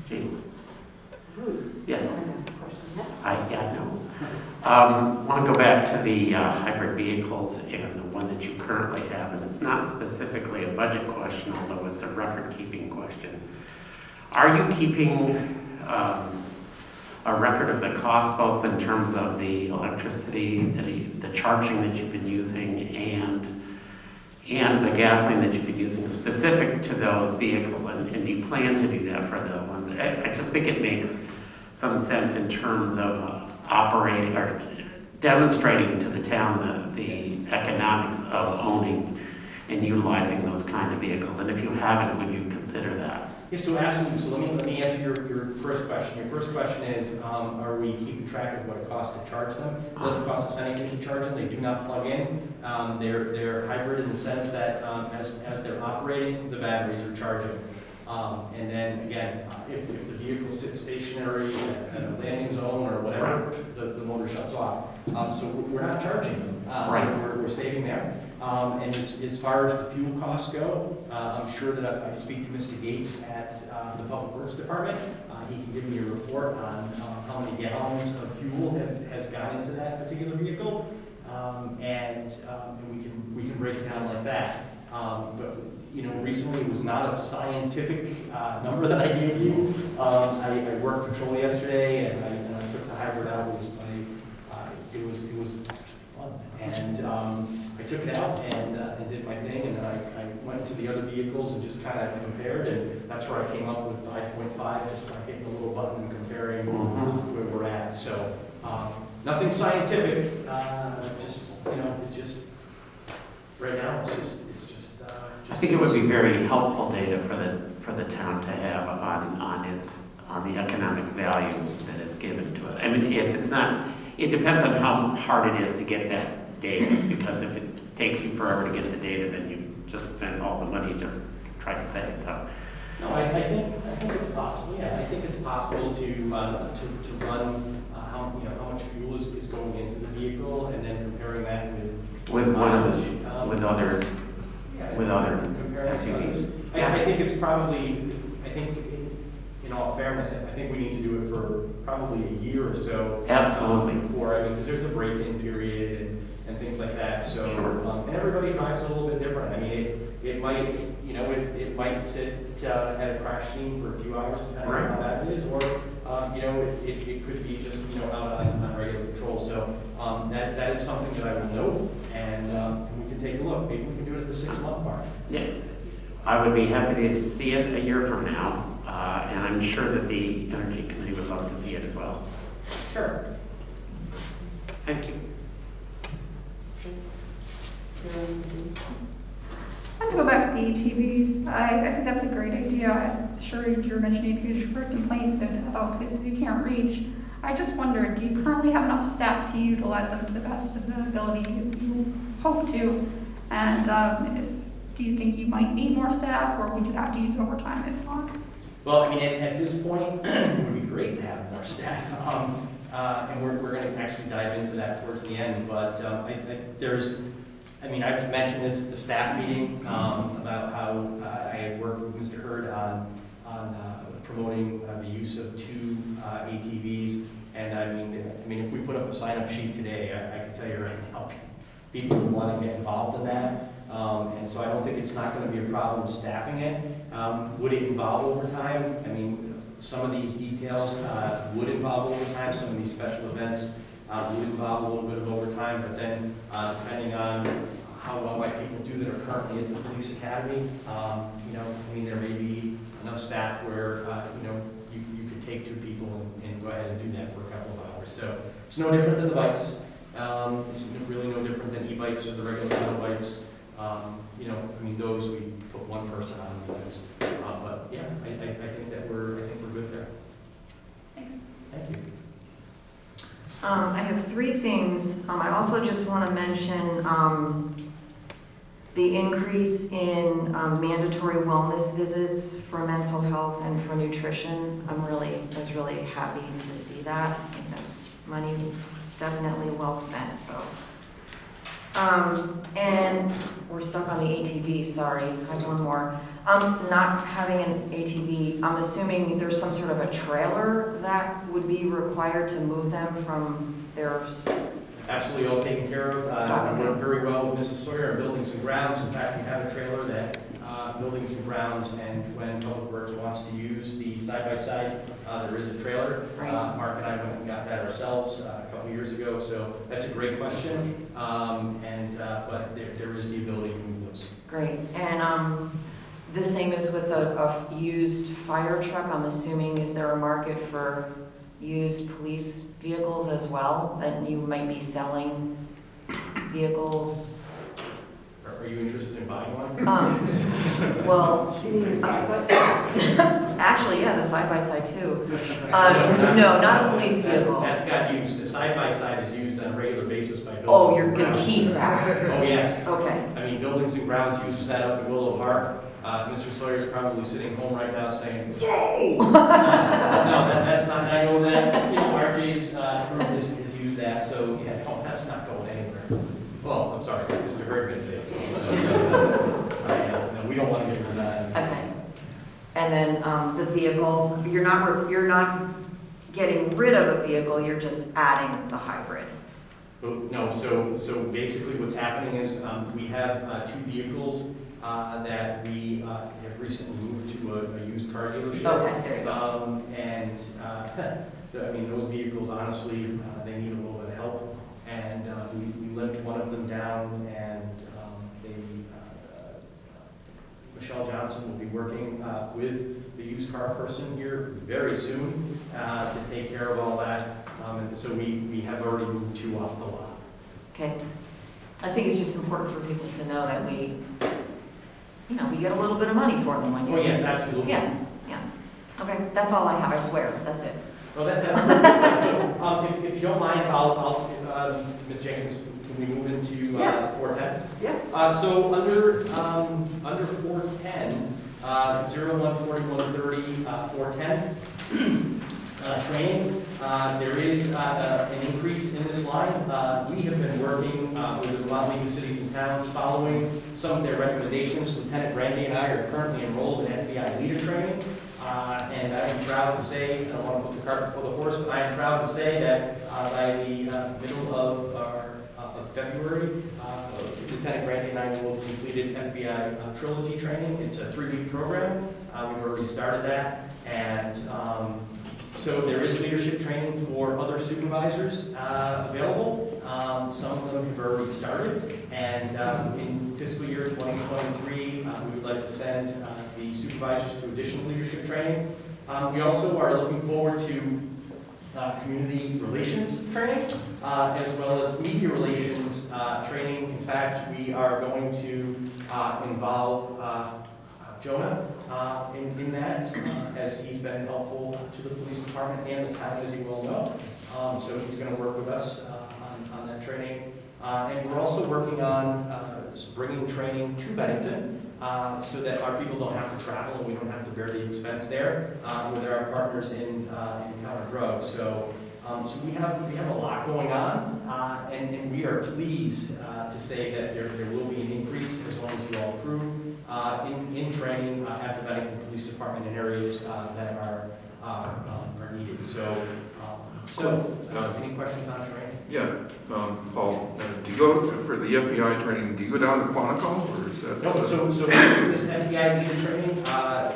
Gene? Bruce? Yes. You want to ask a question? Yeah. Yeah, no. Want to go back to the hybrid vehicles and the one that you currently have, and it's not specifically a budget question, although it's a record-keeping question. Are you keeping a record of the cost, both in terms of the electricity, the charging that you've been using, and the gasoline that you've been using specific to those vehicles, and do you plan to do that for the ones? I just think it makes some sense in terms of operating or demonstrating to the town the economics of owning and utilizing those kind of vehicles. And if you haven't, would you consider that? Yeah, so absolutely. So let me answer your first question. Your first question is, are we keeping track of what it costs to charge them? It doesn't cost us anything to charge them. They do not plug in. They're hybrid in the sense that as they're operating, the batteries are charging. And then again, if the vehicle sits stationary at a landing zone or whatever, the motor shuts off. So we're not charging them. So we're saving there. And as far as the fuel costs go, I'm sure that I speak to Mr. Gates at the Public Works Department. He can give me a report on how many gallons of fuel has gone into that particular vehicle, and we can break it down like that. But recently it was not a scientific number that I gave you. I worked patrol yesterday, and I took the hybrid out. It was fun, and I took it out and did my thing, and then I went to the other vehicles and just kind of compared, and that's where I came up with 5.5, just by hitting the little button and comparing where we're at. So nothing scientific, it's just right now. It's just. I think it would be very helpful data for the town to have on the economic value that is given to it. I mean, if it's not, it depends on how hard it is to get that data, because if it takes you forever to get the data, then you've just spent all the money just trying to save. So. No, I think it's possible. Yeah, I think it's possible to run how much fuel is going into the vehicle, and then comparing that with other SUVs. I think it's probably, in all fairness, I think we need to do it for probably a year or so. Absolutely. Because there's a break-in period and things like that. So, sure. And everybody drives a little bit different. I mean, it might, it might sit at a crash scene for a few hours, depending on how that is, or it could be just out on regular patrol. So that is something that I will note, and we can take a look. Maybe we can do it at the 6-month mark. Yeah, I would be happy to see it a year from now, and I'm sure that the Energy Committee would love to see it as well. Sure. Thank you. I want to go back to the ATVs. I think that's a great idea. I'm sure if you're mentioning future complaints about places you can't reach. I just wondered, do you currently have enough staff to utilize them to the best of the ability you hope to? And do you think you might need more staff, or would you have to use overtime if not? Well, I mean, at this point, it would be great to have more staff. And we're going to actually dive into that towards the end. But I've mentioned this at the staff meeting about how I had worked with Mr. Hurd on promoting the use of 2 ATVs. And I mean, if we put up a sign-up sheet today, I can tell you right now, people would want to get involved in that. And so I don't think it's not going to be a problem staffing it. Would it involve overtime? I mean, some of these details would involve overtime. Some of these special events would involve a little bit of overtime. But then, depending on how well my people do that are currently at the police academy, there may be enough staff where you could take 2 people and go ahead and do that for a couple of hours. So it's no different than the bikes. It's really no different than e-bikes or the regular pedal bikes. Those we put 1 person on those. But yeah, I think that we're good there. Thanks. Thank you. I have 3 things. I also just want to mention the increase in mandatory wellness visits for mental health and for nutrition. I was really happy to see that. I think that's money definitely well spent. So And we're stuck on the ATV, sorry, I have one more. Not having an ATV, I'm assuming there's some sort of a trailer that would be required to move them from their, Absolutely all taken care of. Okay. We work very well with Mrs. Sawyer and Buildings and Grounds. In fact, we have a trailer that Buildings and Grounds, and when Public Works wants to use the side-by-side, there is a trailer. Right. Mark and I went and got that ourselves a couple years ago, so that's a great question. But there is the ability to move those. great. And the same as with a used fire truck, I'm assuming, is there a market for used police vehicles as well, that you might be selling vehicles? Are you interested in buying one? Well, You mean a side-by-side? actually, yeah, the side-by-side too. No, not a police vehicle. That's got used. The side-by-side is used on a regular basis by Buildings Oh, you're and gonna Grounds. keep that? Oh, yes. Okay. I mean, Buildings and Grounds uses that up at Willow Park. Mr. Sawyer's probably sitting home right now saying, "Yay!" No, that's not, I know that, RJ's group has used that, so, yeah, no, that's not going anywhere. Well, I'm sorry, Mr. Hurd can say it. No, we don't want to get rid of that. Okay. And then the vehicle, you're not getting rid of a vehicle, you're just adding the hybrid. No, so basically what's happening is we have two vehicles that we have recently moved to a used car dealership. Okay, there you go. I mean, those vehicles, honestly, they need a little bit of help. And we limped one of them down, and Michelle Johnson will be working with the used car person here very soon to take care of all that. And so we have already moved two off the lot. Okay. I think it's just important for people to know that we get a little bit of money for them when you. Oh, yes, absolutely. Yeah. Okay, that's all I have, I swear, that's it. Well, that's so, if you don't mind, I'll Ms. Jenkins, can we move into Yes. 410? Yes. So under 410, 014130, 410, training, there is an increase in this line. We have been working with the Vermont League of Cities and Towns following some of their recommendations. Lieutenant Randy and I are currently enrolled in FBI leader training. And I am proud to say, I don't want to put the cart before the horse, but I am proud to say that by the middle of February, Lieutenant Randy and I will have completed FBI trilogy training. It's a 3-week program. We've already started that. And so there is leadership training for other supervisors available. Some of them have already started. And in fiscal year 2023, we would like to send the supervisors to additional leadership training. We also are looking forward to community relations training, as well as media relations training. In fact, we are going to involve Jonah in that, as he's been helpful to the police department and the town, as you well know. So he's going to work with us on that training. And we're also working on bringing training to Bennington so that our people don't have to travel and we don't have to bear the expense there with our partners in counter drugs. So we have a lot going on, and we are pleased to say that there will be an increase, as long as you all approve, in training at the Bennington Police Department in areas that are needed. So any questions on training? Yeah, Paul, do you go for the FBI training, do you go down to Quantico, or is that? No, so this FBI leader training,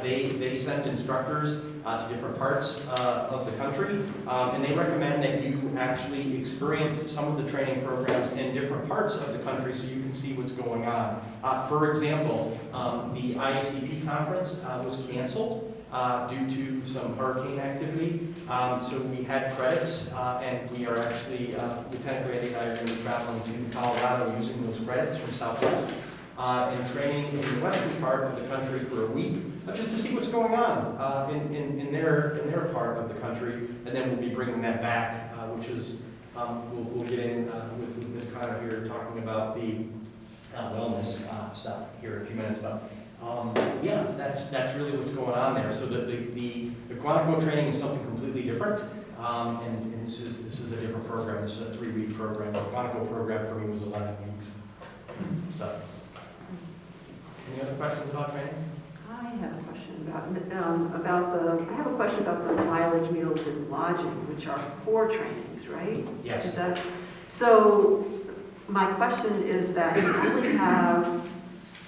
they send instructors to different parts of the country, and they recommend that you actually experience some of the training programs in different parts of the country so you can see what's going on. For example, the IACP conference was canceled due to some hurricane activity. So we had credits, and we are actually, Lieutenant Randy and I are going to be traveling to Colorado using those credits from Southwest and training in the western part of the country for a week, just to see what's going on in their part of the country. And then we'll be bringing that back, which is, we'll get in with Ms. Connor here talking about the wellness stuff here in a few minutes. But yeah, that's really what's going on there. So the Quantico training is something completely different, and this is a different program. This is a 3-week program. The Quantico program for me was 11 weeks. So, any other questions about training? I have a question I have a question about the mileage, meals, and lodging, which are 4 trainings, right? Yes. Is that, so my question is that you only have, am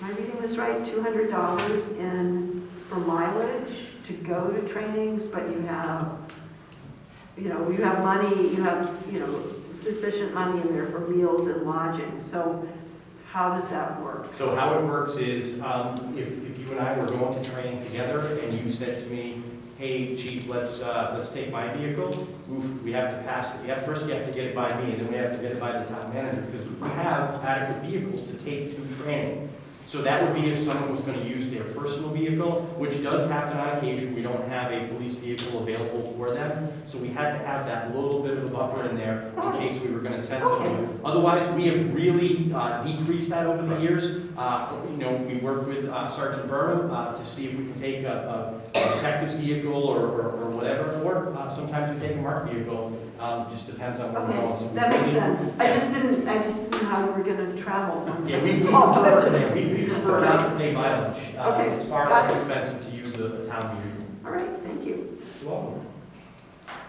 I reading this right, $200 in for mileage to go to trainings, but you have money, you have, sufficient money in there for meals and lodging. So how does that work? So how it works is, if you and I were going to training together and you said to me, hey, chief, let's take my vehicle, we have to pass it. First you have to get it by me, and then we have to get it by the town manager, because we have adequate vehicles to take to training. So that would be if someone was going to use their personal vehicle, which does happen on occasion. We don't have a police vehicle available for them. So we had to have that little bit of a buffer in there in case we were going to send somebody. Otherwise, we have really decreased that over the years. We work with Sergeant Burnham to see if we can take a detective's vehicle or whatever, or sometimes we take a marked vehicle. Just depends on where we're going. So That makes sense. I just didn't know how we were going to travel. Yeah, we prefer not to pay mileage. Okay. It's far less expensive to use a town vehicle. All right, thank you. You're welcome.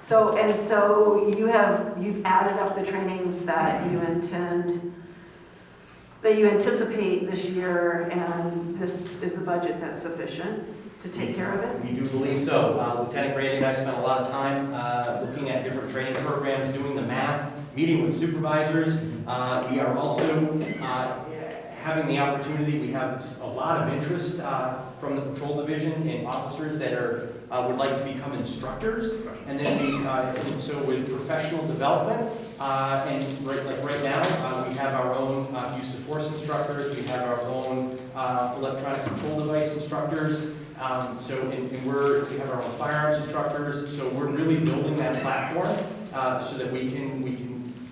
So you've added up the trainings that you anticipate this year, and this is a budget that's sufficient to take care of it? We do believe so. Lieutenant Grady and I spent a lot of time looking at different training programs, doing the math, meeting with supervisors. We are also having the opportunity, we have a lot of interest from the patrol division and officers that would like to become instructors. And then so with professional development, and right now, we have our own use of force instructors, we have our own electronic control device instructors, we have our own firearms instructors, so we're really building that platform so that we can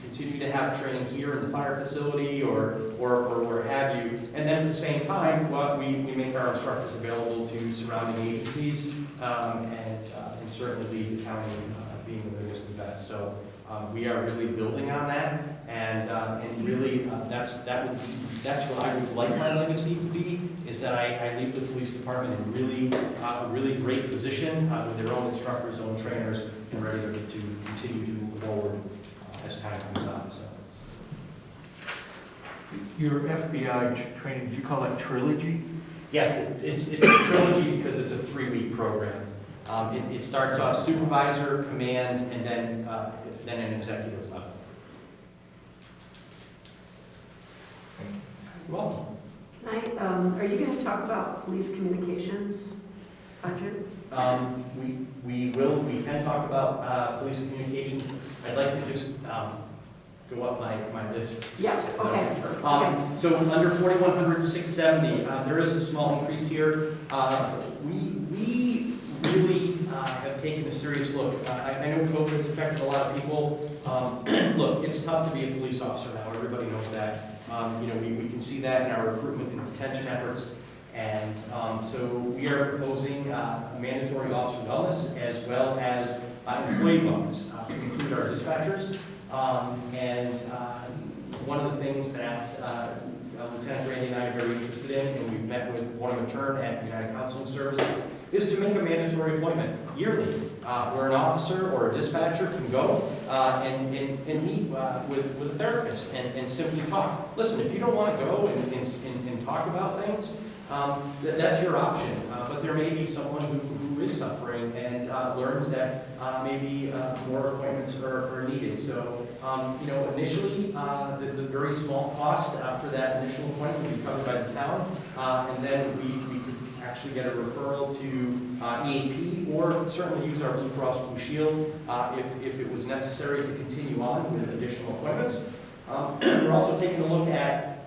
continue to have training here in the fire facility or where have you. And then at the same time, we make our instructors available to surrounding agencies and certainly the county being the biggest and best. So we are really building on that, and really that's what I would like my legacy to be, is that I leave the police department in a really great position with their own instructors, own trainers, and ready to continue to move forward as time comes on. So. Your FBI training, do you call that trilogy? Yes, it's a trilogy because it's a 3-week program. It starts off supervisor, command, and then an executive level. You're welcome. Are you going to talk about police communications budget? We can talk about police communications. I'd like to just go up my list. Yeah, okay. So under 4100-670, there is a small increase here. We really have taken a serious look. I know COVID's affected a lot of people. Look, it's tough to be a police officer now. Everybody knows that. We can see that in our recruitment and detention efforts. And so we are proposing mandatory officer wellness as well as employee wellness to include our dispatchers. One of the things that Lieutenant Randy and I are very interested in, and we've met with Warren Matern at United Counseling Service, is to make a mandatory appointment yearly where an officer or a dispatcher can go and meet with a therapist and simply talk. Listen, if you don't want to go and talk about things, that's your option. But there may be someone who is suffering and learns that maybe more appointments are needed. So, initially, the very small cost for that initial appointment will be covered by the town, and then we could actually get a referral to EAP, or certainly use our Blue Cross Blue Shield if it was necessary to continue on with additional appointments. We're also taking a look at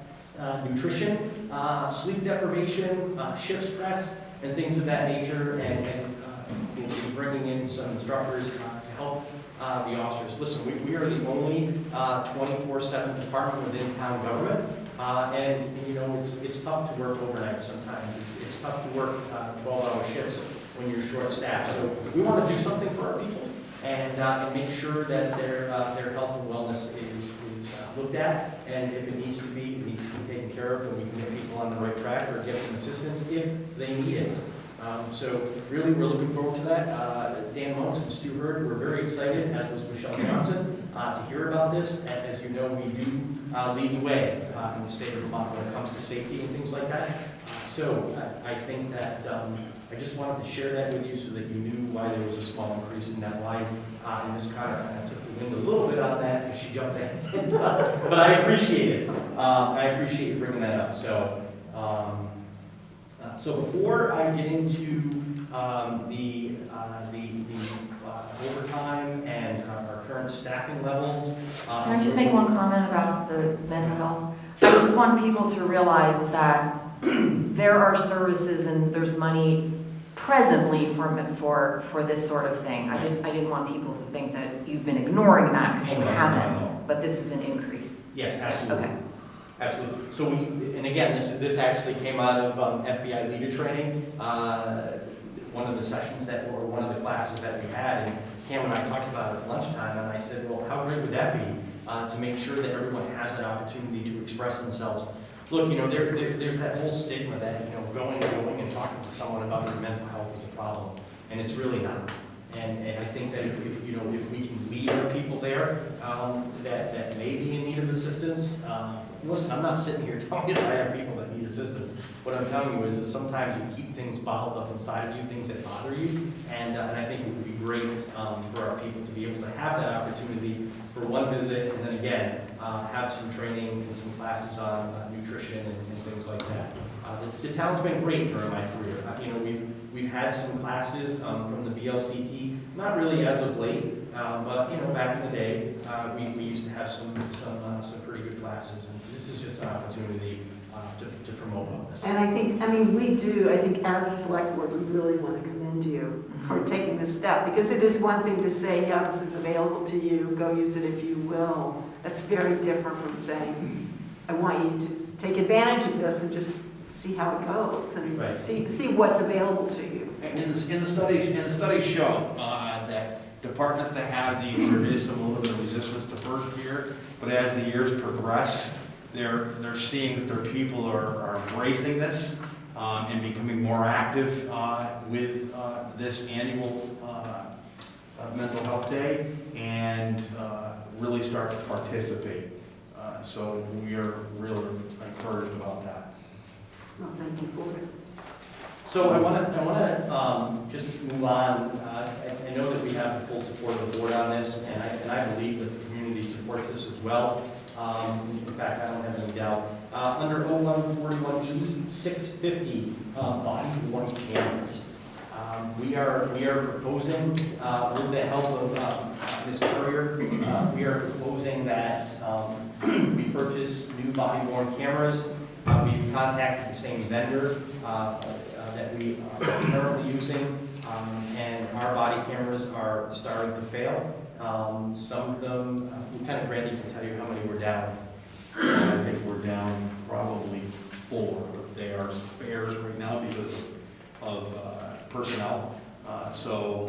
nutrition, sleep deprivation, shift stress, and things of that nature, and we'll be bringing in some instructors to help the officers. Listen, we are the only 24/7 department within town government, and it's tough to work overnight sometimes. It's tough to work 12-hour shifts when you're short-staffed. So we want to do something for our people and make sure that their health and wellness is looked at, and if it needs to be, it needs to be taken care of, and we can get people on the right track or get some assistance if they need it. So really, we're looking forward to that. Dan Monks and Stu Hurd were very excited, as was Michelle Johnson, to hear about this. And as you know, we do lead the way in the state of Vermont when it comes to safety and things like that. So I think that I just wanted to share that with you so that you knew why there was a small increase in that line. And Ms. Carter kind of took the wind a little bit on that because she jumped in. But I appreciate it. I appreciate you bringing that up. So before I get into the overtime and our current staffing levels. Can I just make one comment about the mental health? I just want people to realize that there are services and there's money presently for this sort of thing. I didn't want people to think that you've been ignoring that because you haven't, but this is an increase. Yes, absolutely. Okay. Absolutely. So and again, this actually came out of FBI leader training. One of the sessions or one of the classes that we had, and Cam and I talked about it at lunchtime, and I said, well, how great would that be to make sure that everyone has that opportunity to express themselves? Look, there's that whole stigma that, going and talking to someone about their mental health is a problem, and it's really not. And I think that if we can lead our people there that may be in need of assistance, listen, I'm not sitting here telling you that I have people that need assistance. What I'm telling you is that sometimes you keep things bottled up inside of you, things that bother you, and I think it would be great for our people to be able to have that opportunity for one visit, and then again, have some training and some classes on nutrition and things like that. The town's been great during my career. We've had some classes from the BLCT, not really as of late, but back in the day, we used to have some pretty good classes, and this is just an opportunity to promote all this. And I think as a select board, we really want to commend you for taking this step, because it is one thing to say, yeah, this is available to you, go use it if you will. That's very different from saying, I want you to take advantage of this and just see how it goes and right. see what's available to you. And the studies show that departments that have these, there is a little bit of resistance the first year, but as the years progress, they're seeing that their people are embracing this and becoming more active with this annual mental health day and really start to participate. So we are really encouraged about that. Well, thank you for it. So I want to just move on. I know that we have the full support of the board on this, and I believe that the community supports this as well. In fact, I don't have any doubt. Under 0141E 650 body-worn cameras, we are proposing, with the help of Ms. Courier, we are proposing that we purchase new body-worn cameras. We've contacted the same vendor that we are currently using, and our body cameras are starting to fail. Some of them, Lieutenant Brandy can tell you how many we're down. I think we're down probably 4. They are spares right now because of personnel. So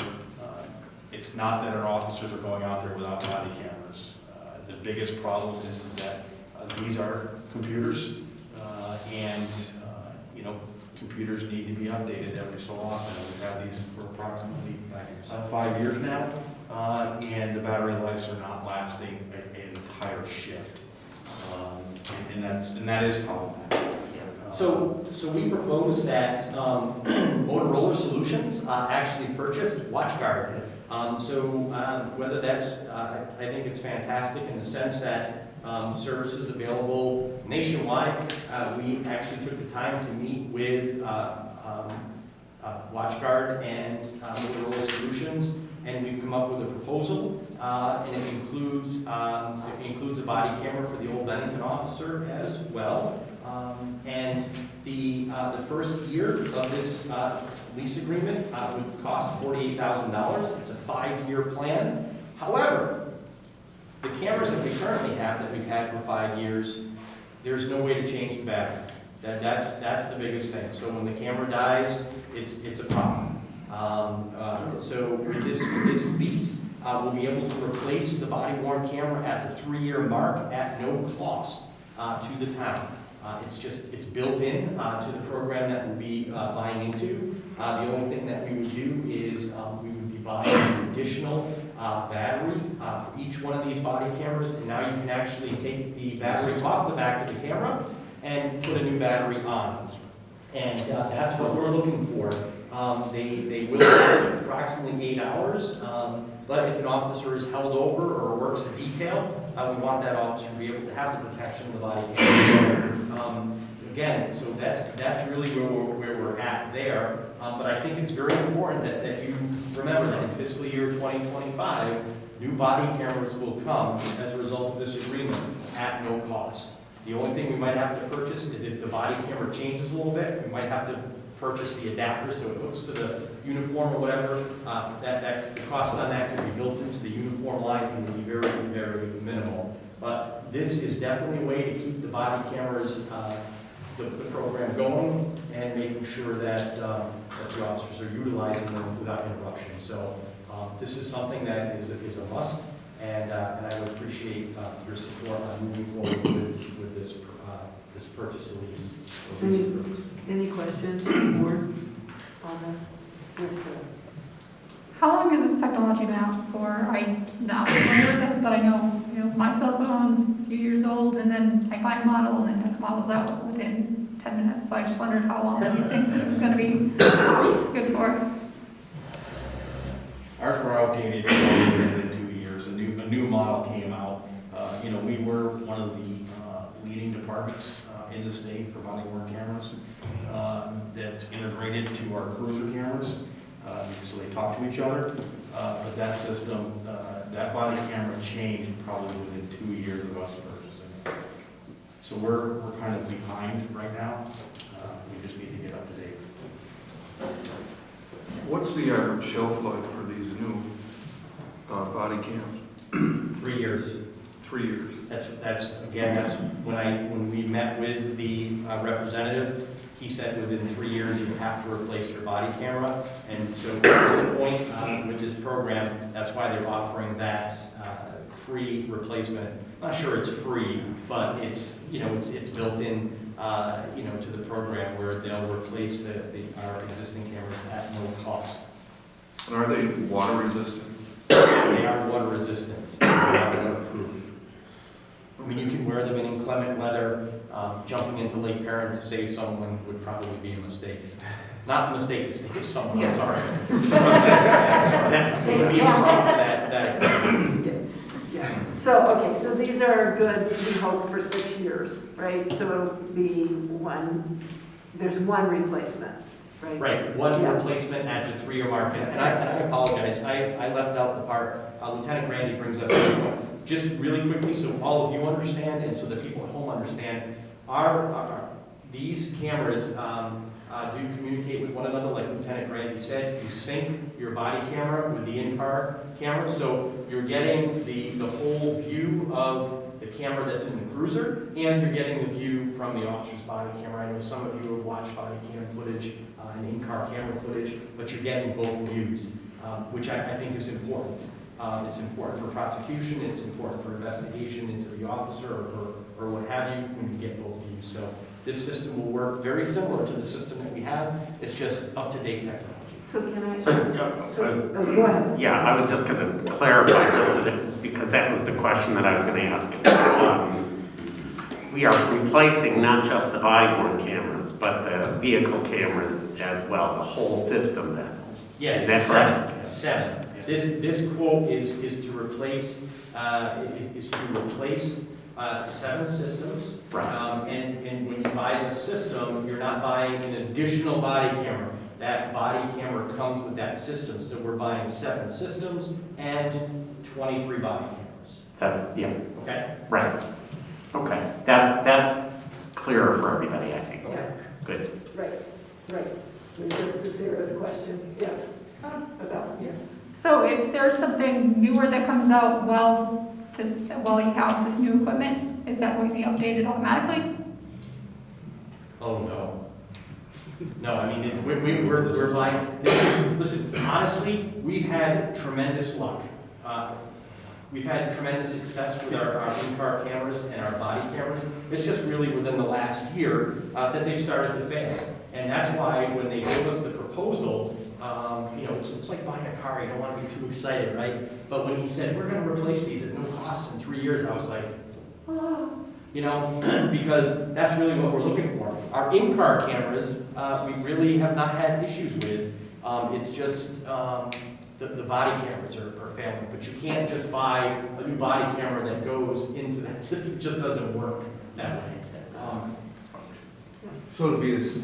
it's not that our officers are going out there without body cameras. The biggest problem is that these are computers, and computers need to be updated every so often. We've had these for approximately 5 years now, and the battery lives are not lasting an entire shift, and that is problematic. So we propose that Motorola Solutions actually purchase WatchGuard. Whether that's, I think it's fantastic in the sense that services available nationwide. We actually took the time to meet with WatchGuard and Motorola Solutions, and we've come up with a proposal, and it includes a body camera for the old Bennington officer as well. And the first year of this lease agreement would cost $48,000. It's a 5-year plan. However, the cameras that we currently have, that we've had for 5 years, there's no way to change the battery. That's the biggest thing. So when the camera dies, it's a problem. So with this lease, will be able to replace the body-worn camera at the 3-year mark at no cost to the town. It's built in to the program that we'll be buying into. The only thing that we would do is we would be buying an additional battery for each one of these body cameras, and now you can actually take the battery off the back of the camera and put a new battery on. And that's what we're looking for. They will last approximately 8 hours, but if an officer is held over or works a detail, we want that officer to be able to have the protection of the body camera. Again, so that's really where we're at there. But I think it's very important that you remember that in fiscal year 2025, new body cameras will come as a result of this agreement at no cost. The only thing we might have to purchase is if the body camera changes a little bit, we might have to purchase the adapter so it hooks to the uniform or whatever. The cost on that could be built into the uniform line and would be very, very minimal. But this is definitely a way to keep the body cameras, the program going and making sure that the officers are utilizing them without interruption. So this is something that is a must, and I would appreciate your support on moving forward with this purchase of these. Any questions from the board on this? Yes, sir. How long has this technology been out for? I'm not familiar with this, but I know, my cell phone's a few years old, and then I buy a model, and the next model's out within 10 minutes. So I just wondered how long you think this is going to be good for. Ours were outdated within 2 years. A new model came out. We were one of the leading departments in the state for body-worn cameras that integrated to our cruiser cameras, so they talk to each other. But that system, that body camera changed probably within 2 years of us purchasing it. So we're kind of behind right now. We just need to get up to date. What's the average shelf life for these new body cams? 3 years. 3 years. That's when we met with the representative, he said within 3 years you have to replace your body camera. And so at this point with this program, that's why they're offering that free replacement. I'm not sure it's free, but it's built in to the program where they'll replace our existing cameras at no cost. And are they water resistant? They are water resistant. They are waterproof. I mean, you can wear them in inclement weather. Jumping into Lake Perrin to save someone would probably be a mistake. Not the mistake to save someone, I'm sorry. It would be a mistake for that. So these are good, we hope, for 6 years, right? So it'll be there's one replacement, right? Right, one replacement at the 3-year mark. And I apologize, I left out the part, Lieutenant Grandy brings up the point. Just really quickly, so all of you understand, and so the people at home understand, these cameras do communicate with one another, like Lieutenant Grandy said. You sync your body camera with the in-car camera, so you're getting the whole view of the camera that's in the cruiser, and you're getting the view from the officer's body camera. I know some of you have watched body cam footage and in-car camera footage, but you're getting both views, which I think is important. It's important for prosecution, it's important for investigation into the officer or what have you when you get both views. So this system will work very similar to the system that we have. It's just up-to-date technology. So can I? Go ahead. Yeah, I was just going to clarify just so that, because that was the question that I was going to ask. We are replacing not just the body-worn cameras, but the vehicle cameras as well, the whole system then. Yes, is that correct? Seven. This quote is to replace 7 systems. Right. And when you buy the system, you're not buying an additional body camera. That body camera comes with that system. So we're buying 7 systems and 23 body cameras. Okay. Right. Okay. That's clearer for everybody, I think. Okay. Good. Right. That's to Sarah's question. Yes. Yes. So if there's something newer that comes out while you have this new equipment, is that going to be updated automatically? Oh, no. No, I mean, we're buying, listen, honestly, we've had tremendous luck we've had tremendous success with our in-car cameras and our body cameras. It's just really within the last year that they've started to fail. And that's why when they gave us the proposal, it's like buying a car, you don't want to be too excited, right? But when he said, we're going to replace these at no cost in 3 years, I was like, because that's really what we're looking for. Our in-car cameras, we really have not had issues with. It's just the body cameras are failing. But you can't just buy a new body camera that goes into that system. It just doesn't work that way. So it'll be this, I'm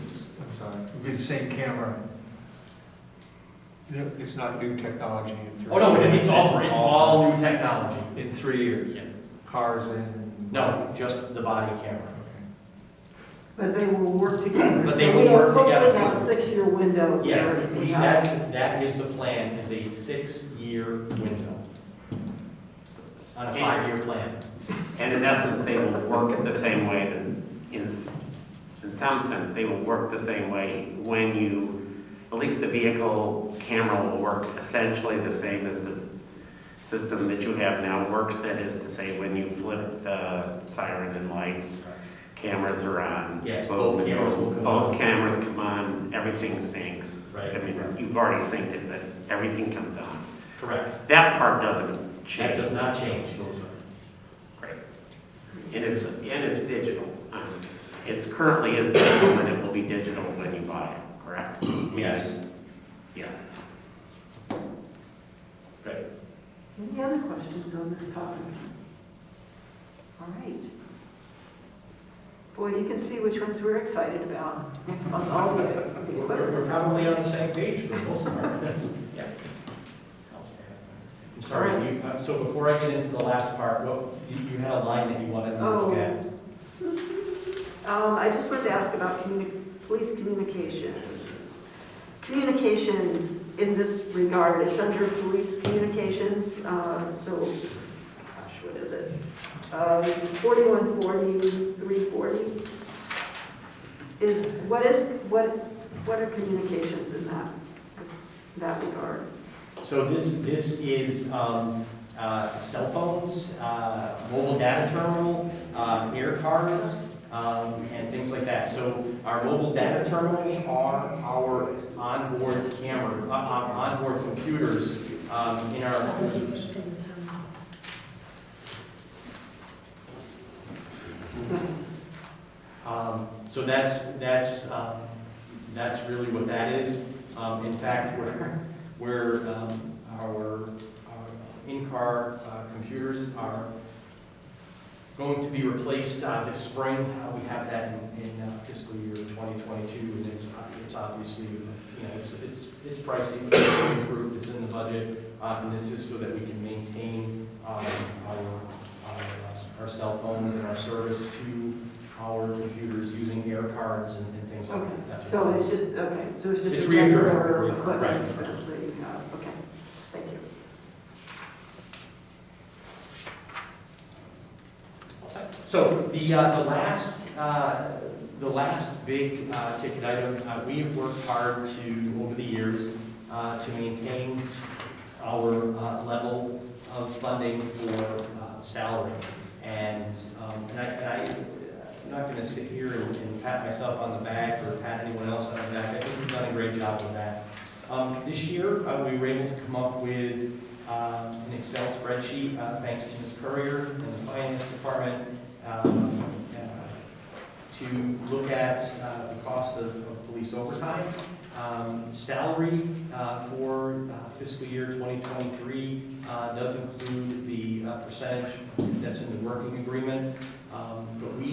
sorry, it'll be the same camera. It's not new technology in 3 years. Oh, no, it's all new technology. In 3 years? Yeah. Cars and? No, just the body camera. But they will work together. But they will work together. So we have a 6-year window. Yes, that is the plan, is a 6-year window on a 5-year plan. And in essence, they will work the same way, in some sense, they will work the same way when you, at least the vehicle camera will work essentially the same as the system that you have now works. That is to say, when you flip the siren and lights, cameras are on. Yes, both cameras will come on. Both cameras come on, everything syncs. Right. I mean, you've already synced it, but everything comes on. Correct. That part doesn't change. That does not change. Great. And it's digital. It's currently is digital, and it will be digital when you buy it, correct? Yes. Yes. Right. Any other questions on this topic? All right. Boy, you can see which ones we're excited about. On all the We're equipment. probably on the same page for the most part. Yeah. I'm sorry, so before I get into the last part, you had a line that you wanted to look at. I just wanted to ask about police communications. Communications in this regard, it's under police communications, so, gosh, what is it? 4140, 340 what are communications in that regard? So this is cell phones, mobile data terminal, air cards, and things like that. So our mobile data terminals are our onboard camera, onboard computers in our cruisers. So that's really what that is. In fact, where our in-car computers are going to be replaced this spring. We have that in fiscal year 2022, and it's obviously, it's pricey, but it's improved, it's in the budget, and this is so that we can maintain our cell phones and our service to our computers using air cards and things like that. That's So what it's just, It's a regular reoccurring, equipment right. expense that you have, okay, thank you. So the last big ticket item, we have worked hard to, over the years, to maintain our level of funding for salary. And I'm not going to sit here and pat myself on the back or pat anyone else on the back. I think we've done a great job with that. This year, we were able to come up with an Excel spreadsheet, thanks to Ms. Courier and the finance department, to look at the cost of police overtime. Salary for fiscal year 2023 does include the percentage that's in the working agreement. But we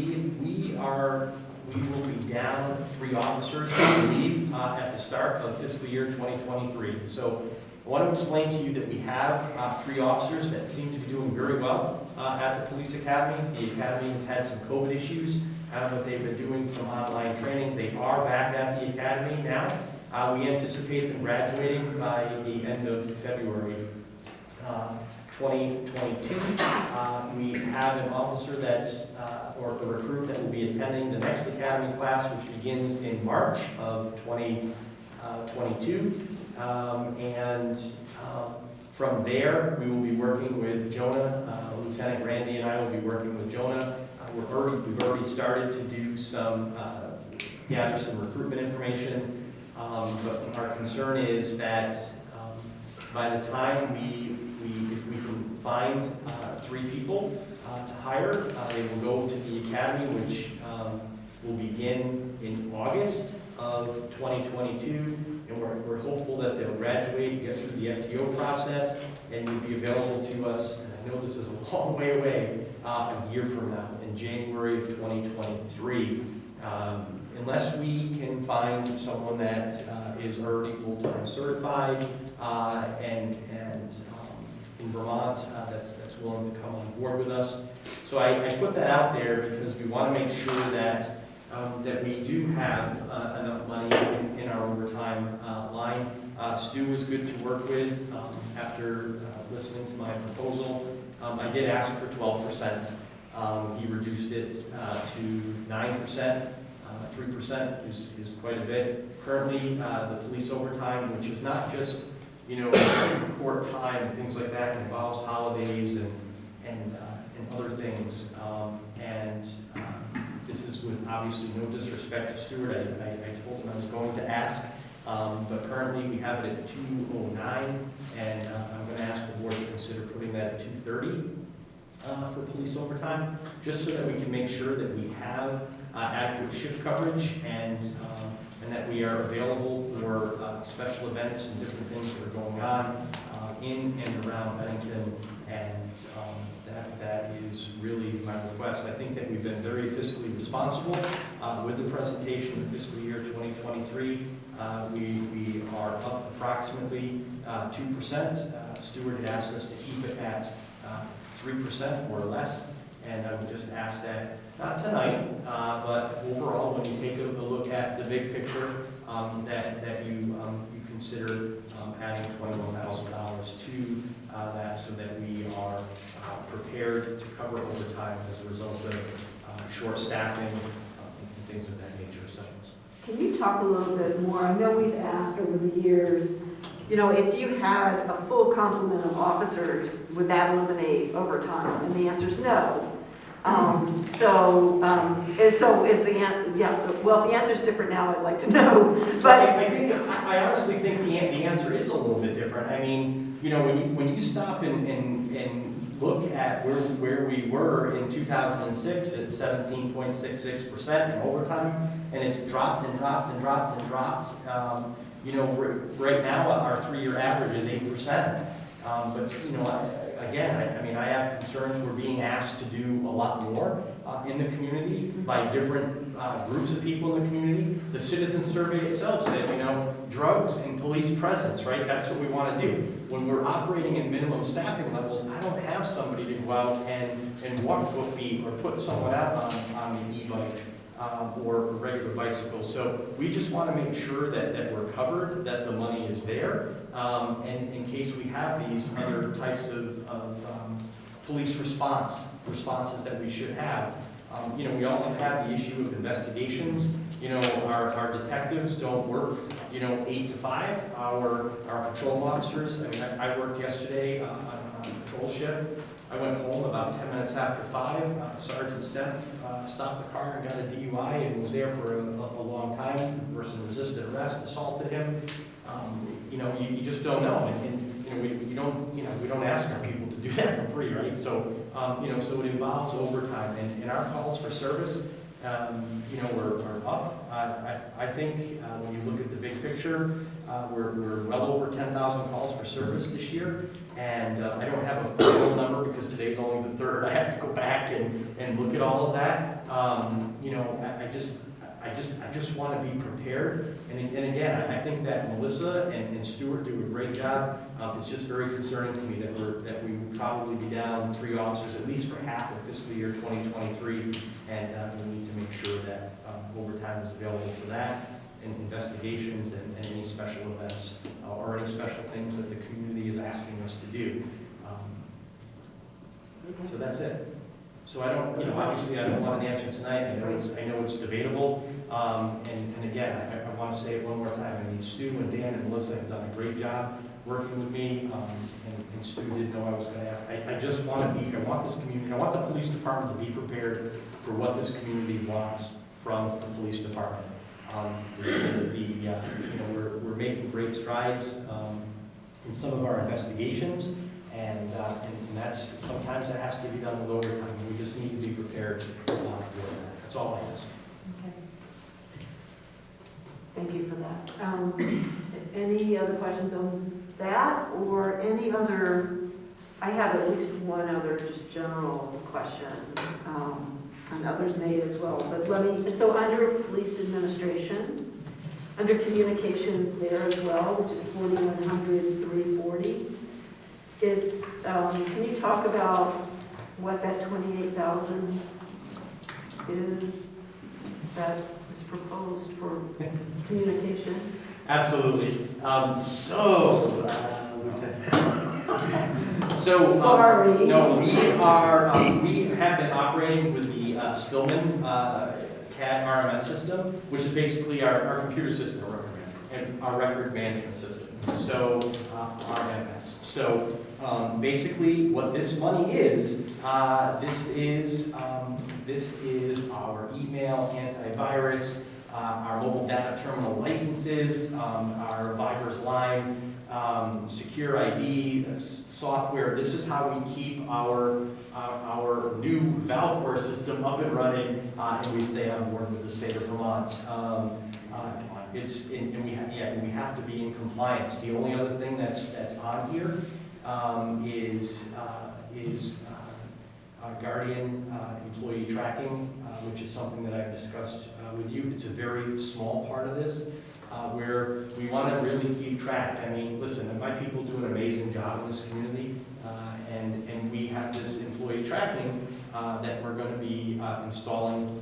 will be down 3 officers, I believe, at the start of fiscal year 2023. So I want to explain to you that we have 3 officers that seem to be doing very well at the police academy. The academy has had some COVID issues, but they've been doing some online training. They are back at the academy now. We anticipate them graduating by the end of February 2022. We have an officer that's, or a recruit that will be attending the next academy class, which begins in March of 2022. From there, we will be working with Jonah, Lieutenant Randy and I will be working with Jonah. We've already started to do gather some recruitment information, but our concern is that by the time if we can find 3 people to hire, they will go to the academy, which will begin in August of 2022, and we're hopeful that they'll graduate, get through the FTO process, and will be available to us, and I know this is a long way away, a year from now, in January of 2023. Unless we can find someone that is already full-time certified and in Vermont that's willing to come on board with us. So I put that out there because we want to make sure that we do have enough money in our overtime line. Stu was good to work with after listening to my proposal. I did ask for 12%. He reduced it to 9%. 3% is quite a bit. Currently, the police overtime, which is not just court time and things like that, involves holidays and other things. This is with obviously no disrespect to Stuart. I told him I was going to ask, but currently we have it at 209, and I'm going to ask the board to consider putting that at 230 for police overtime, just so that we can make sure that we have adequate shift coverage and that we are available for special events and different things that are going on in and around Bennington, and that is really my request. I think that we've been very fiscally responsible with the presentation of fiscal year 2023. We are up approximately 2%. Stuart had asked us to keep it at 3% or less, and I would just ask that, not tonight, but overall, when you take a look at the big picture, that you consider adding $21,000 to that, so that we are prepared to cover overtime as a result of short staffing and things of that nature. So, can you talk a little bit more? I know we've asked over the years, if you had a full complement of officers, would that eliminate overtime? And the answer is no. So is the well, if the answer is different now, I'd like to know. But I honestly think the answer is a little bit different. I mean, when you stop and look at where we were in 2006 at 17.66% in overtime, and it's dropped and dropped and dropped and dropped. Right now our 3-year average is 8%. But again, I have concerns. We're being asked to do a lot more in the community by different groups of people in the community. The citizen survey itself said, drugs and police presence, right? That's what we want to do. When we're operating at minimum staffing levels, I don't have somebody to go out and walk foot feet or put someone out on the e-bike or a regular bicycle. So we just want to make sure that we're covered, that the money is there, and in case we have these other types of police responses that we should have. We also have the issue of investigations. Our detectives don't work, 8 to 5. Our patrol officers, I worked yesterday on patrol shift. I went home about 10 minutes after 5. Sergeant Steph stopped the car and got a DUI and was there for a long time. The person resisted arrest, assaulted him. You just don't know. And we don't ask our people to do that for free, right? So, so it involves overtime. And our calls for service, we're up. I think when you look at the big picture, we're well over 10,000 calls for service this year. And I don't have a final number because today's only the 3rd. I have to go back and look at all of that. I just want to be prepared. And again, I think that Melissa and Stuart do a great job. It's just very concerning to me that we will probably be down 3 officers at least for half of fiscal year 2023, and we need to make sure that overtime is available for that, and investigations and any special events or any special things that the community is asking us to do. So that's it. So I don't, obviously I don't want an answer tonight. I know it's debatable. And again, I want to say it one more time. Stu and Dan and Melissa have done a great job. working with me, and Stu did know I was gonna ask. I just want this community, I want the police department to be prepared for what this community wants from the police department. We're making great strides in some of our investigations, and that's, sometimes that has to be done with overtime. We just need to be prepared for that. That's all I ask. Okay. Thank you for that. Any other questions on that, or any other? I have at least one other just general question, and others may as well, but so under police administration, under communications there as well, which is 4,100, 340, it's, can you talk about what that 28,000 is that is proposed for communication? Absolutely. Sorry. No, we have been operating with the Spillman CAD RMS system, which is basically our computer system and our record management system. So RMS. So basically, what this money is, this is our email antivirus, our mobile data terminal licenses, our Vibers line, secure ID software. This is how we keep our new Valcor system up and running, and we stay on board with the state of Vermont. We have to be in compliance. The only other thing that's on here is Guardian employee tracking, which is something that I've discussed with you. It's a very small part of this, where we want to really keep track. I mean, listen, my people do an amazing job in this community, and we have this employee tracking that we're going to be installing,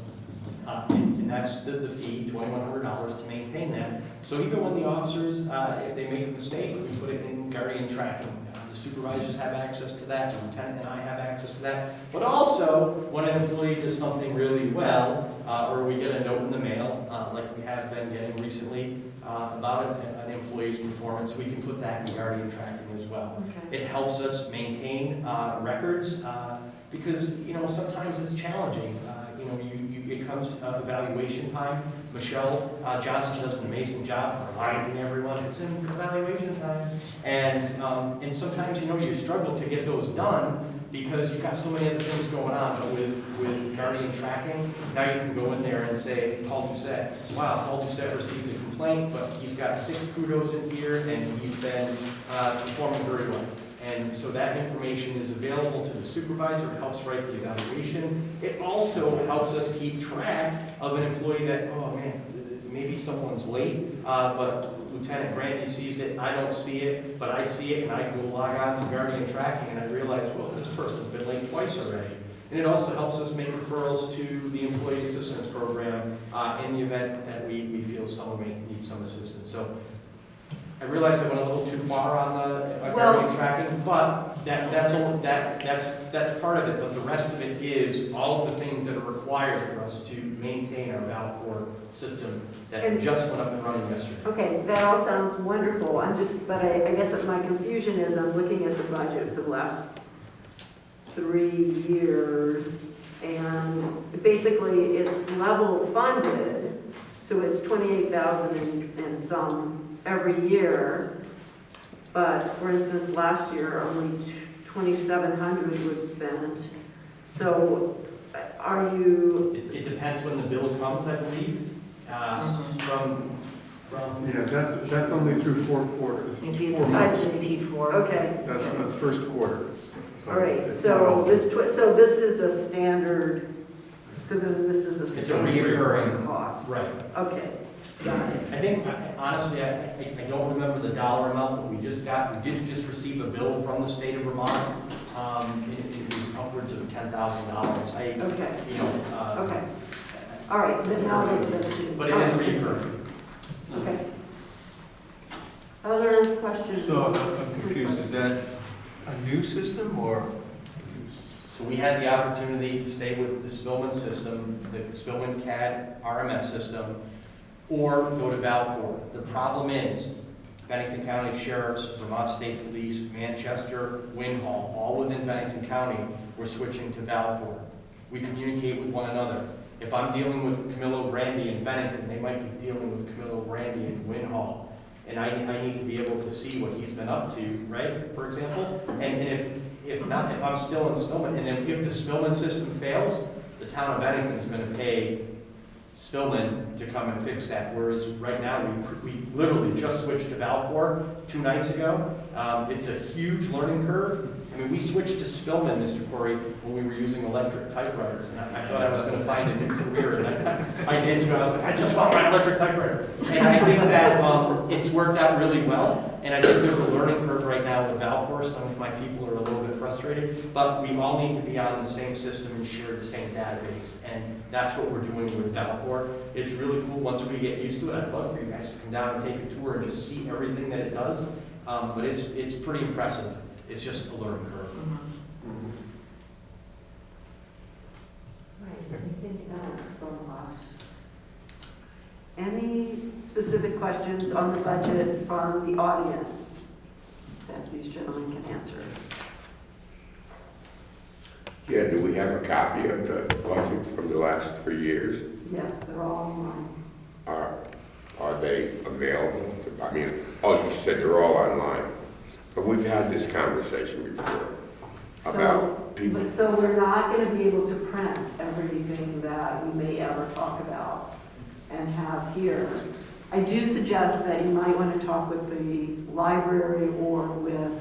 and that's the fee, $2,100 to maintain that. So even when the officers, if they make a mistake, we put it in Guardian tracking. The supervisors have access to that, the lieutenant and I have access to that. But also, when an employee does something really well, or we get a note in the mail, like we have been getting recently, about an employee's performance, we can put that in Guardian tracking as well. Okay. It helps us maintain records, because, sometimes it's challenging. It comes evaluation time. Michelle Johnson does an amazing job reminding everyone it's in evaluation time. And sometimes, you struggle to get those done because you've got so many other things going on. But with Guardian tracking, now you can go in there and say, Paul Doucette, wow, Paul Doucette received a complaint, but he's got 6 kudos in here, and he's been performing very well. And so that information is available to the supervisor. It helps write the evaluation. It also helps us keep track of an employee that, oh man, maybe someone's late, but Lieutenant Brandy sees it, I don't see it, but I see it, and I go log on to Guardian tracking, and I realize, well, this person's been late twice already. And it also helps us make referrals to the Employee Assistance Program in the event that we feel someone may need some assistance. So I realize I went a little too far on the Guardian tracking, but that's part of it. But the rest of it is all of the things that are required for us to maintain our Valcor system that just went up and running yesterday. Okay, that all sounds wonderful. But I guess my confusion is I'm looking at the budget for the last 3 years, and basically it's level funded, so it's 28,000 and some every year. But for instance, last year only 2,700 was spent. So are you? It depends when the bill comes, I believe. Yeah, that's only through 4 quarters. You see, 4 the months. text is P4. Okay. That's first quarter. All right. it's not all- So this is a standard. So then this is a It's a standard reoccurring cost. Right. Okay. Got it. I think, honestly, I don't remember the dollar amount that we did just receive a bill from the state of Vermont. It was upwards of $10,000. Okay. Okay. All right. Then now it makes sense to me. But it is reoccurring. Okay. Other questions? So I'm confused, is that a new system or? So we had the opportunity to stay with the Spillman system, the Spillman CAD RMS system, or go to Valcor. The problem is, Bennington County Sheriff's, Vermont State Police, Manchester, Winhall, all within Bennington County, we're switching to Valcor. We communicate with one another. If I'm dealing with Camillo Grandi in Bennington, they might be dealing with Camillo Grandi in Winhall. And I need to be able to see what he's been up to, right, for example? And if not, if I'm still in Spillman, and then if the Spillman system fails, the town of Bennington is going to pay Spillman to come and fix that, whereas right now, we literally just switched to Valcor 2 nights ago. It's a huge learning curve. I mean, we switched to Spillman, Mr. Corey, when we were using electric typewriters, and I thought I was going to find a new career, and I did too. I was like, I just found my electric typewriter. And I think that it's worked out really well, and I think there's a learning curve right now with Valcor. Some of my people are a little bit frustrated, but we all need to be on the same system and share the same database, and that's what we're doing with Valcor. It's really cool once we get used to it. I'd love for you guys to come down and take a tour and just see everything that it does, but it's pretty impressive. It's just a learning curve. Right, anything else from us? Any specific questions on the budget from the audience that these gentlemen can answer? Yeah, do we have a copy of the budget from the last 3 years? Yes, they're all online. Are they available? I mean, oh, you said they're all online. But we've had this conversation before about people. So we're not going to be able to print everything that we may ever talk about and have here. I do suggest that you might want to talk with the library or with,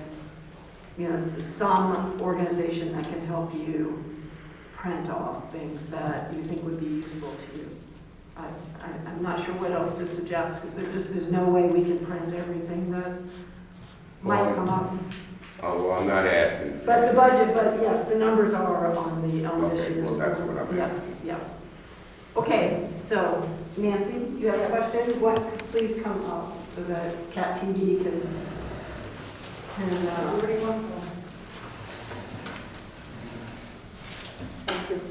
some organization that can help you print off things that you think would be useful to you. I'm not sure what else to suggest, because there just is no way we can print everything that might come up. Oh, well, I'm not asking. But the budget, yes, the numbers are on this Okay, year's. well, that's what I'm Yeah, asking. yeah. Okay, so Nancy, you have a question? Please come up so that Cat TV can Thank you.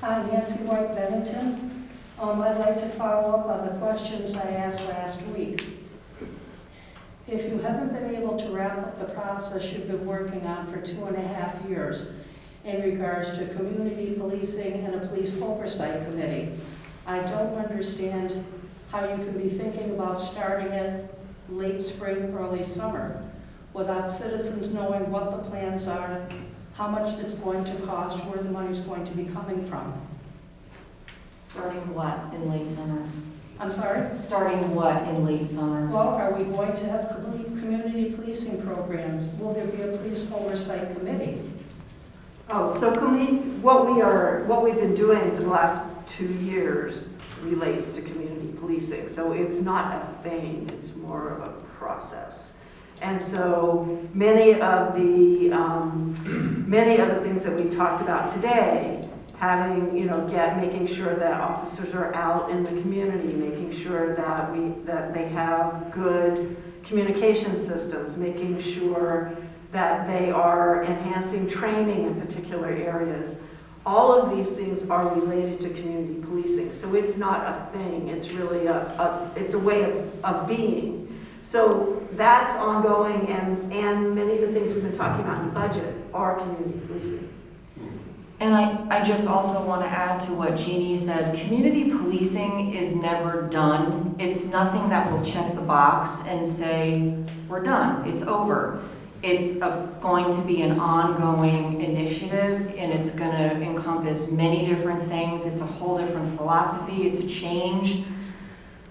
Hi, Nancy White, Bennington. I'd like to follow up on the questions I asked last week. If you haven't been able to wrap up the process you've been working on for 2.5 years in regards to community policing and a police oversight committee, I don't understand how you can be thinking about starting it late spring, early summer, without citizens knowing what the plans are, how much it's going to cost, where the money's going to be coming from. Starting what in late summer? I'm sorry? Starting what in late summer? Well, are we going to have community policing programs? Will there be a police oversight committee? Oh, so what we've been doing for the last 2 years relates to community policing. So it's not a thing, it's more of a process. And so many of the things that we've talked about today, making sure that officers are out in the community, making sure that they have good communication systems, making sure that they are enhancing training in particular areas. All of these things are related to community policing. So it's not a thing, it's really it's a way of being. So that's ongoing, and many of the things we've been talking about in the budget are community policing. And I just also want to add to what Jeannie said. Community policing is never done. It's nothing that will check the box and say, we're done, it's over. It's going to be an ongoing initiative, and it's going to encompass many different things. It's a whole different philosophy. It's a change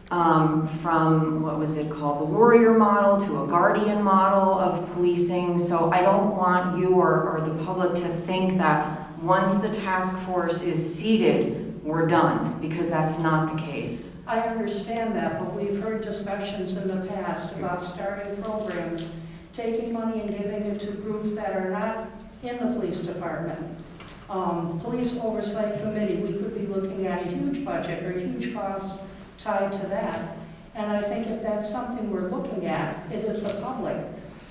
from, what was it called, the warrior model to a guardian model of policing. So I don't want you or the public to think that once the task force is seated, we're done, because that's not the case. I understand that, but we've heard discussions in the past about starting programs, taking money and giving it to groups that are not in the police department. Police oversight committee, we could be looking at a huge budget or huge costs tied to that. And I think if that's something we're looking at, it is the public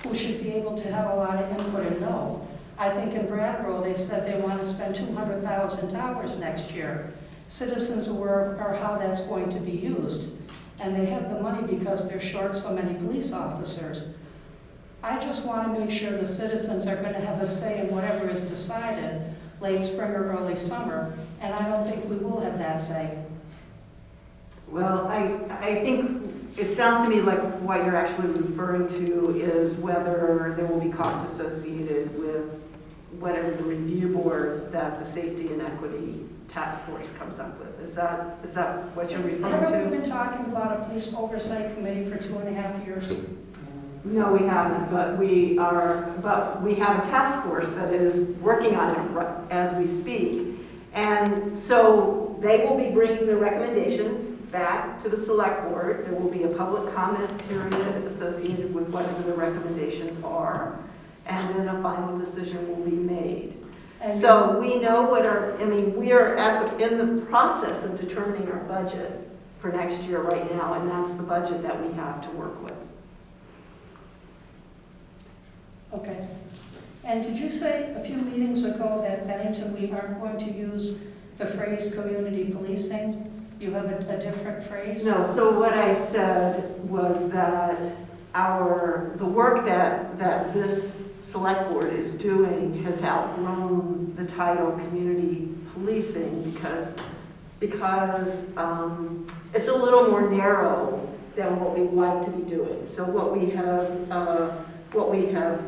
who should be able to have a lot of input and know. I think in Brattleboro, they said they want to spend $200,000 next year citizens aware of how that's going to be used. And they have the money because they're short so many police officers. I just want to make sure the citizens are going to have a say in whatever is decided late spring or early summer, and I don't think we will have that say. Well, I think it sounds to me like what you're actually referring to is whether there will be costs associated with whatever the review board that the Safety and Equity Task Force comes up with. Is that what you're referring Haven't we to? been talking about a police oversight committee for 2.5 years? No, we haven't, but we have a task force that is working on it as we speak. And so they will be bringing the recommendations back to the select board. There will be a public comment period associated with whatever the recommendations are, and then a final decision will be made. And So we know we are in the process of determining our budget for next year right now, and that's the budget that we have to work with. Okay. And did you say a few meetings ago that Bennington, we aren't going to use the phrase community policing? You have a different phrase? No, so what I said was that the work that this select board is doing has outgrown the title community policing because it's a little more narrow than what we'd like to be doing. So what we have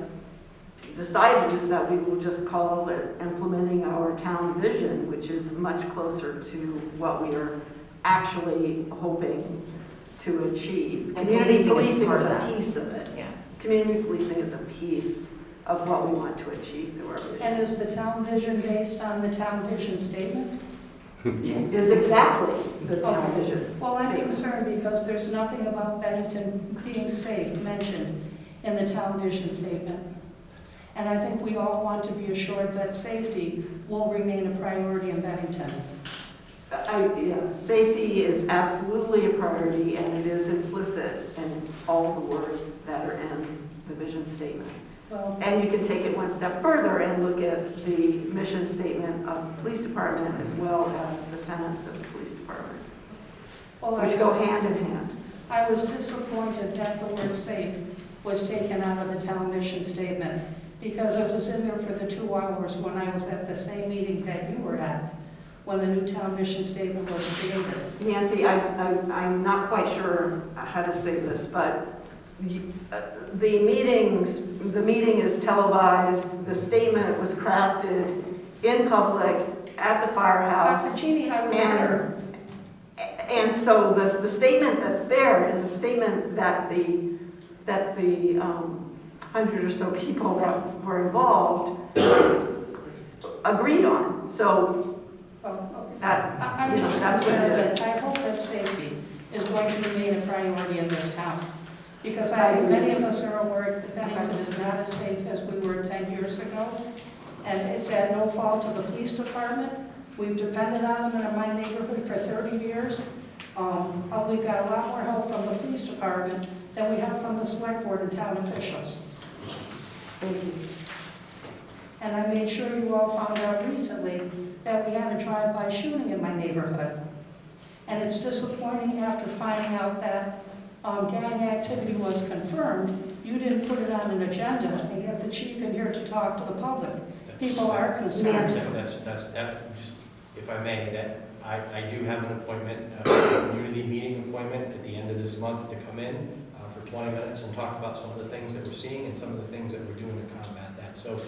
decided is that we will just call it implementing our town vision, which is much closer to what we are actually hoping to achieve. And Community policing is policing part is of a that. piece of it. Yeah. Community policing is a piece of what we want to achieve through our vision. And is the town vision based on the town vision statement? Is exactly the town Okay. vision. Well, I'm statement. concerned because there's nothing about Bennington being safe mentioned in the town vision statement. And I think we all want to be assured that safety will remain a priority in Bennington. Yes, safety is absolutely a priority, and it is implicit in all the words that are in the vision statement. Well, And you can take it one step further and look at the mission statement of the police department as well as the tenets of the police department, which go hand in hand. I was disappointed that the word safe was taken out of the town mission statement because it was in there for the 2 hours when I was at the same meeting that you were at, when the new town mission statement was created. Nancy, I'm not quite sure how to say this, but the meeting is televised, the statement was crafted in public at the firehouse. Dr. Cheney, I was there. And so the statement that's there is a statement that the 100 or so people that were involved agreed on. So I'm just that's what it concerned is. that I hope that safety is going to remain a priority in this town. Because many of us are aware that Bennington is not as safe as we were 10 years ago. And it's at no fault of the police department. We've depended on them in my neighborhood for 30 years. We've got a lot more help from the police department than we have from the select board and town officials. Thank you. And I made sure you all found out recently that we had a drive-by shooting in my neighborhood. And it's disappointing after finding out that gang activity was confirmed, you didn't put it on an agenda and get the chief in here to talk to the public. People are concerned. Just, if I may, that I do have an appointment, a community meeting appointment at the end of this month to come in for 20 minutes and talk about some of the things that we're seeing and some of the things that we're doing to combat that. So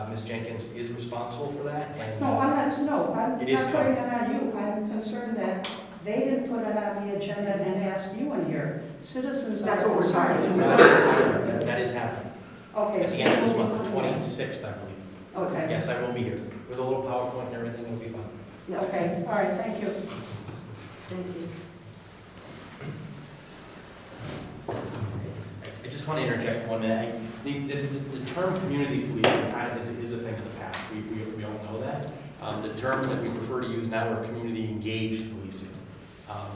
Ms. Jenkins is responsible for that. And, I'm not putting it coming. on you. I'm concerned that they didn't put it on the agenda and ask you in here. Citizens are That's what we're concerned. talking about. That is happening. Okay. At the end of this month, the 26th, I believe. Okay. Yes, I will be here. With a little PowerPoint and everything, it'll be fun. Yeah. Okay, all right, thank you. Thank you. I just want to interject 1 minute. The term community policing kind of is a thing of the past. We all know that. The terms that we prefer to use now are community engaged policing.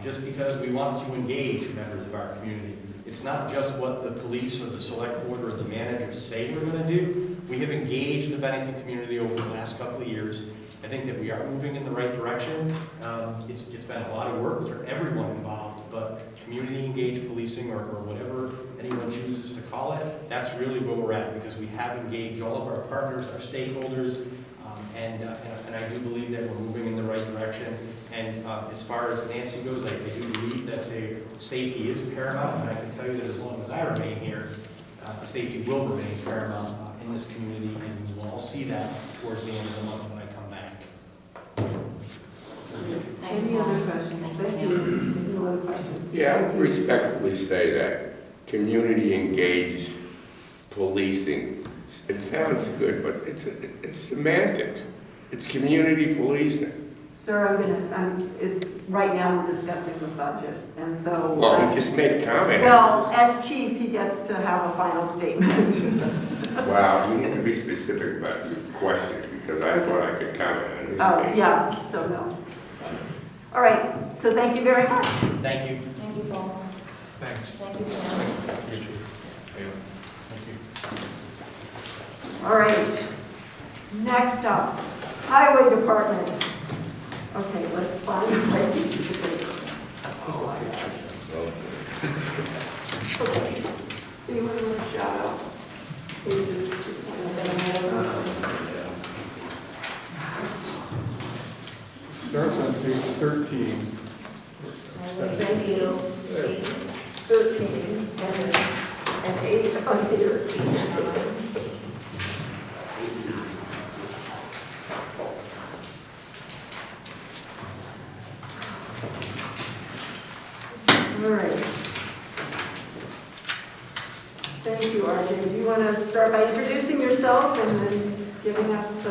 Just because we want to engage members of our community. It's not just what the police or the select board or the manager say we're going to do. We have engaged the Bennington community over the last couple of years. I think that we are moving in the right direction. It's been a lot of work for everyone involved, but community engaged policing, or whatever anyone chooses to call it, that's really where we're at, because we have engaged all of our partners, our stakeholders, and I do believe that we're moving in the right direction. And as far as Nancy goes, I do believe that the safety is paramount, and I can tell you that as long as I remain here, safety will remain paramount in this community, and we will all see that towards the end of the month when I come back. Any other questions? Thank you. No other questions? Yeah, I would respectfully say that community engaged policing, it sounds good, but it's semantics. It's community policing. Sir, right now we're discussing the budget, and so. Well, he just made a comment. Well, as chief, he gets to have a final statement. Wow, you need to be specific about your questions, because I thought I could comment on his Oh, statement. yeah, so no. All right, so thank you very much. Thank you. Thank you, Paul. Thanks. Thank you, Paul. Thank you. All right, next up, Highway Department. Okay, let's find the right pieces of paper. Oh, my gosh. Okay. Anyone want to shout out? Pages, just one of them. Starts on page 13. Thank you. 13, and 8 on here. All right. Thank you, RJ. Do you want to start by introducing yourself and then giving us the...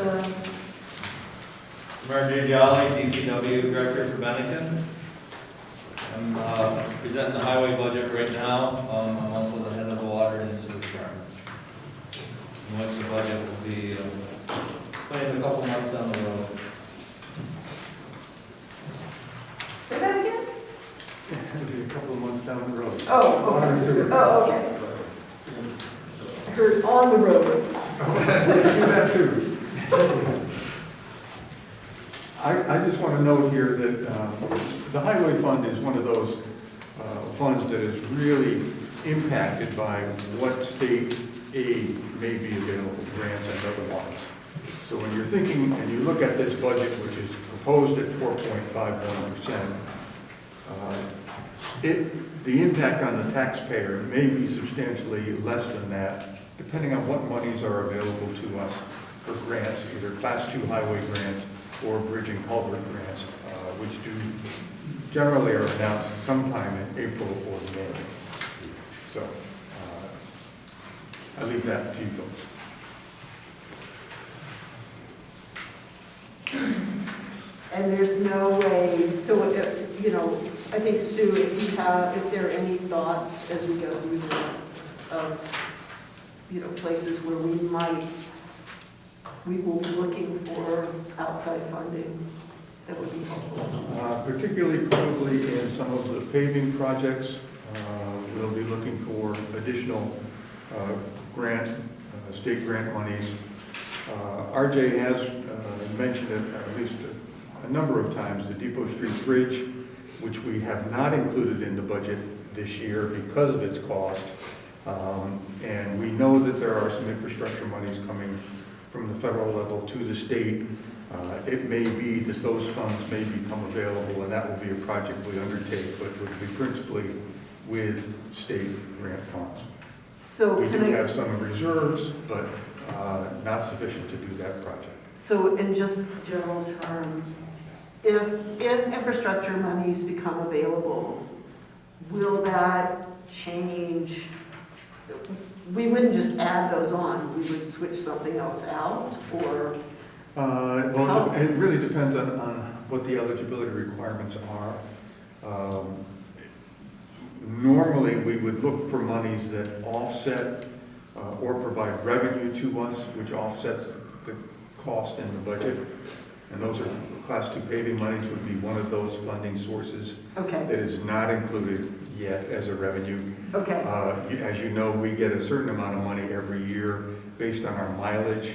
RJ Jolly, DPW Director for Bennington. I'm presenting the highway budget right now. I'm also the head of the water and sewer departments. And once the budget will be planned a couple months down the road. Say that again? It'll be a couple of months down the road. Oh, okay. Oh, okay. I heard on the road. That too. I just want to note here that the highway fund is one of those funds that is really impacted by what state aid may be available, grants and otherwise. So when you're thinking, and you look at this budget, which is proposed at 4.51%, the impact on the taxpayer may be substantially less than that, depending on what monies are available to us for grants, either Class 2 highway grants or bridge and culvert grants, which generally are announced sometime in April or May. So I leave that to you folks. And there's no way, so, I think, Stu, if there are any thoughts as we go through this of, places where we will be looking for outside funding, that would be helpful. Particularly probably in some of the paving projects, we'll be looking for additional state grant monies. RJ has mentioned it at least a number of times, the Depot Street Bridge, which we have not included in the budget this year because of its cost. And we know that there are some infrastructure monies coming from the federal level to the state. It may be that those funds may become available, and that will be a project we undertake, but would be principally with state grant funds. So we do have some reserves, but not sufficient to do that project. So in just general terms, if infrastructure monies become available, will that change? We wouldn't just add those on, we would switch something else out, or? Well, it really depends on what the eligibility requirements are. Normally, we would look for monies that offset or provide revenue to us, which offsets the cost in the budget. And those are Class 2 paving monies would be one of those funding sources that is not included yet as a revenue. Okay. As you know, we get a certain amount of money every year based on our mileage,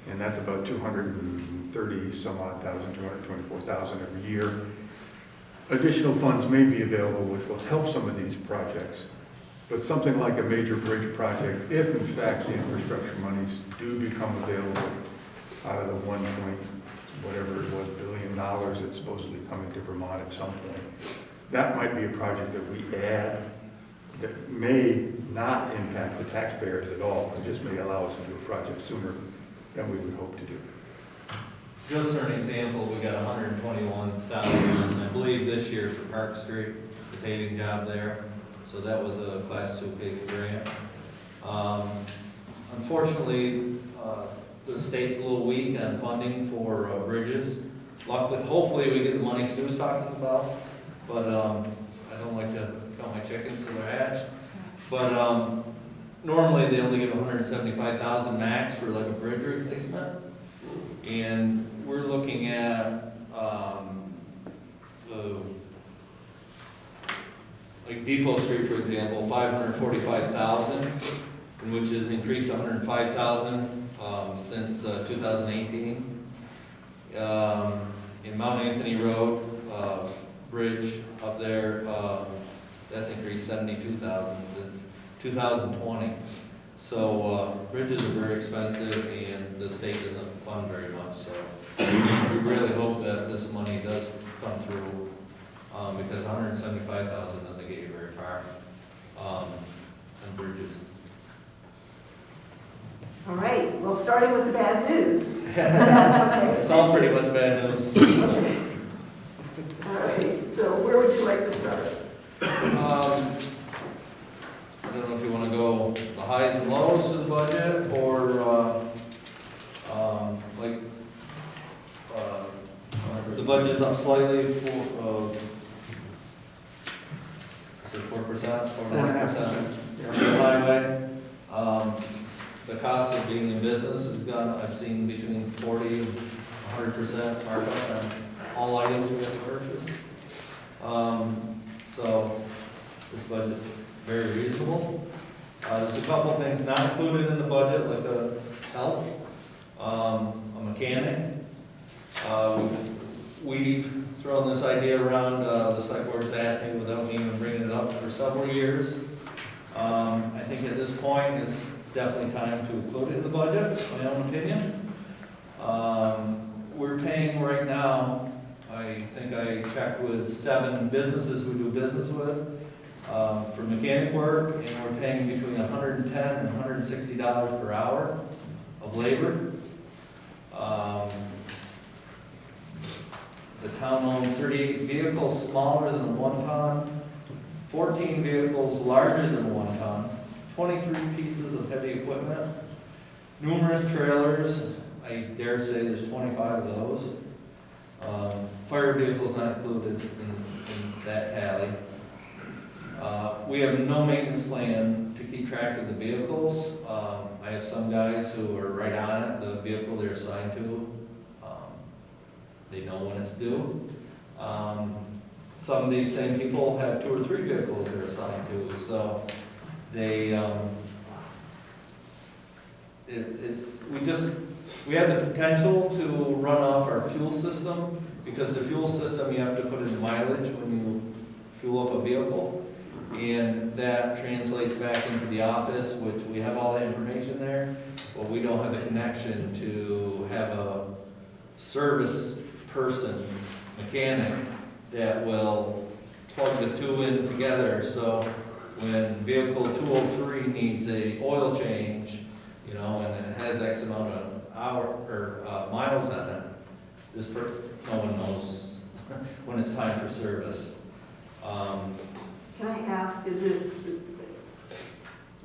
and that's about 230 some odd thousand, 224,000 every year. Additional funds may be available which will help some of these projects, but something like a major bridge project, if in fact the infrastructure monies do become available out of the whatever it was, $1 billion that's supposedly coming to Vermont at some point, that might be a project that we add that may not impact the taxpayers at all. It just may allow us to do a project sooner than we would hope to do. Just for an example, we got 121,000, I believe, this year for Park Street, the paving job there. So that was a Class 2 paving grant. Unfortunately, the state's a little weak on funding for bridges. Luckily, hopefully we get the money Sue's talking about, but I don't like to count my chickens till they're hatched. But normally they only give 175,000 max for like a bridge replacement. And we're looking at like Depot Street, for example, 545,000, which has increased 105,000 since 2018. In Mount Anthony Road bridge up there, that's increased 72,000 since 2020. So bridges are very expensive, and the state doesn't fund very much. So we really hope that this money does come through, because 175,000 doesn't get you very far on bridges. All right, well, starting with the bad news. It's all pretty much bad news. All right, so where would you like to start? I don't know if you want to go the highs and lows of the budget, or the budget's up slightly for, is it 4%, 4.5% for the highway. The cost of being in business has gone, I've seen between 40 and 100% markup on all items we have to purchase. So this budget's very reasonable. There's a couple of things not included in the budget, like a health, a mechanic. We've thrown this idea around, the select board's asked me without me even bringing it up for several years. I think at this point it's definitely time to include it in the budget, in my own opinion. We're paying right now, I think I checked with 7 businesses we do business with, for mechanic work, and we're paying between $110 and $160 per hour of labor. The town owns 38 vehicles smaller than 1 ton, 14 vehicles larger than 1 ton, 23 pieces of heavy equipment, numerous trailers. I dare say there's 25 of those. Fire vehicles not included in that tally. We have no maintenance plan to keep track of the vehicles. I have some guys who are right on it, the vehicle they're assigned to. They know when it's due. Some of these same people have 2 or 3 vehicles they're assigned to, so they, we have the potential to run off our fuel system, because the fuel system, you have to put in mileage when you fuel up a vehicle, and that translates back into the office, which we have all the information there, but we don't have the connection to have a service person, mechanic, that will plug the 2 in together. So when vehicle 203 needs a oil change, you know, and it has X amount of miles on it, no one knows when it's time for service. Can I ask, is it,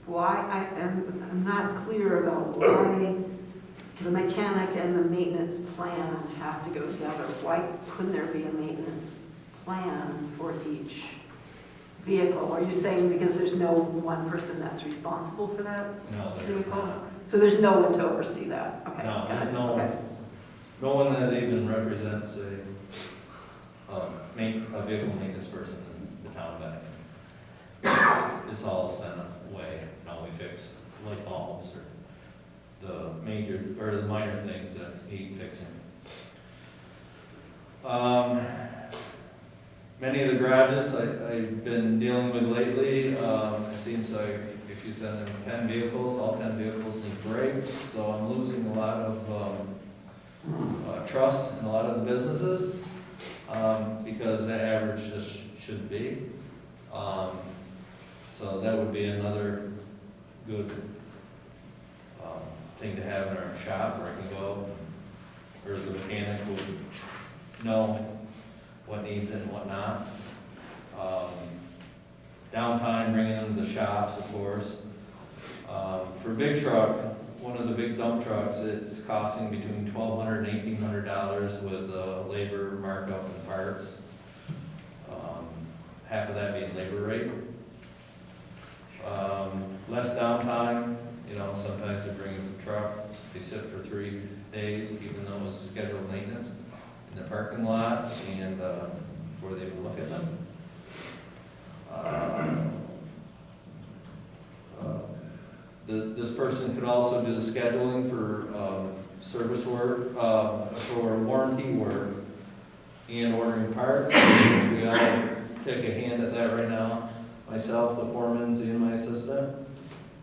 why, I'm not clear about why the mechanic and the maintenance plan have to go together. Why couldn't there be a maintenance plan for each vehicle? Are you saying because there's no one person that's responsible for that No, there's vehicle? not. So there's no one to oversee that? Okay. No, got it. there's no, Okay. no one that even represents a vehicle maintenance person in the town of Bennington. It's all sent away, now we fix light bulbs or the major, or the minor things that need fixing. Many of the garages I've been dealing with lately, it seems like if you send them 10 vehicles, all 10 vehicles need brakes, so I'm losing a lot of trust in a lot of the businesses, because the average just shouldn't be. So that would be another good thing to have in our shop where I can go, or the mechanic would know what needs it and what not. Downtime, bringing them to the shops, of course. For a big truck, one of the big dump trucks, it's costing between $1,200 and $1,800 with labor markup and parts. Half of that being labor rate. Less downtime, you know, sometimes they bring in the truck, they sit for 3 days, even though it was scheduled maintenance in the parking lots and before they even look at them. This person could also do the scheduling for service work, for warranty work, and ordering parts, which we all take a hand at that right now. Myself, the foreman's, and my assistant.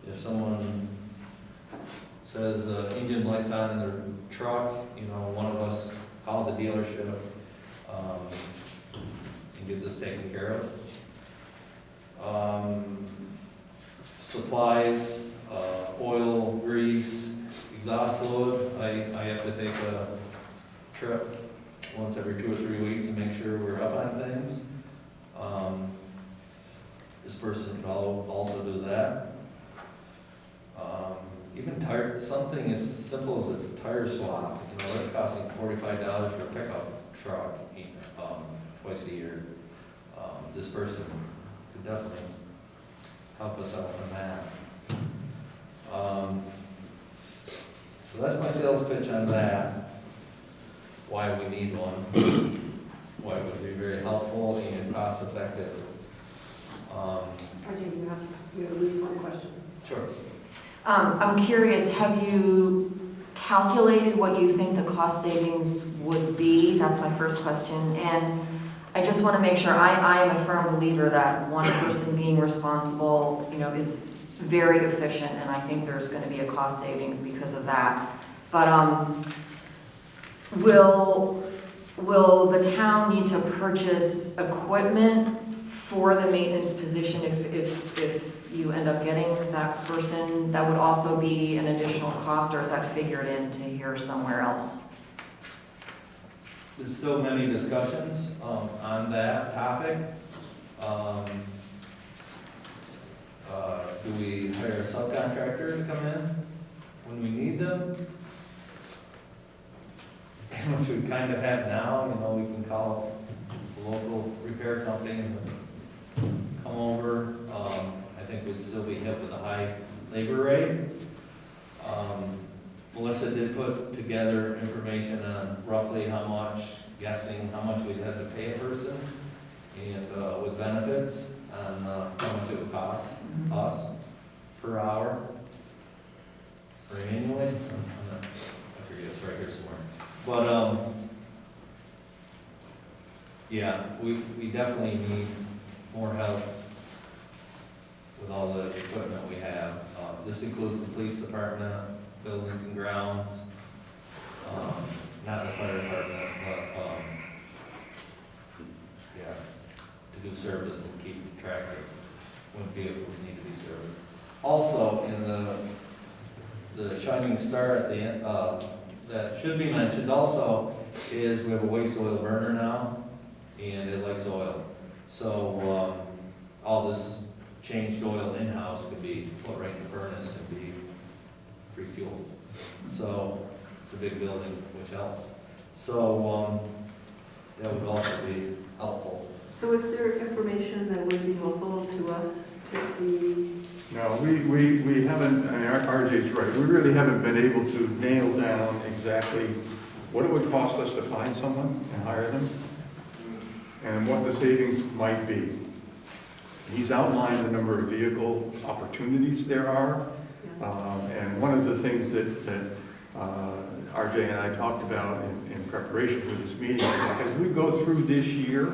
If someone says engine light's on in their truck, you know, one of us call the dealership and get this taken care of. Supplies, oil, grease, exhaust fluid. I have to take a trip once every 2 or 3 weeks to make sure we're up on things. This person could also do that. Even tire, something as simple as a tire swap, you know, that's costing $45 for a pickup truck twice a year. This person could definitely help us out on that. So that's my sales pitch on that. Why we need one. Why it would be very helpful and cost effective. You have at least one question. Sure. I'm curious, have you calculated what you think the cost savings would be? That's my first question. And I just want to make sure, I am a firm believer that one person being responsible, you know, is very efficient, and I think there's going to be a cost savings because of that. But will the town need to purchase equipment for the maintenance position if you end up getting that person? That would also be an additional cost, or is that figured into here somewhere else? There's still many discussions on that topic. Do we hire a subcontractor to come in when we need them? Which we kind of have now, you know, we can call a local repair company and come over. I think we'd still be hit with a high labor rate. Melissa did put together information on roughly how much, guessing how much we'd have to pay a person, and with benefits, and how much it would cost us per hour, or annually. I forget, it's right here somewhere. But yeah, we definitely need more help with all the equipment we have. This includes the police department, buildings and grounds, not the fire department, but yeah, to do service and keep track of when vehicles need to be serviced. Also, in the shining star at the end, that should be mentioned also is we have a waste oil burner now, and it likes oil. So all this changed oil in-house could be put right in the furnace and be free fuel. So it's a big building, which helps. So that would also be helpful. So is there information that would be helpful to us to see? No, we haven't, I mean, RJ's right, we really haven't been able to nail down exactly what it would cost us to find someone and hire them, and what the savings might be. He's outlined the number of vehicle opportunities there are, And one of the things that RJ and I talked about in preparation for this meeting, is as we go through this year,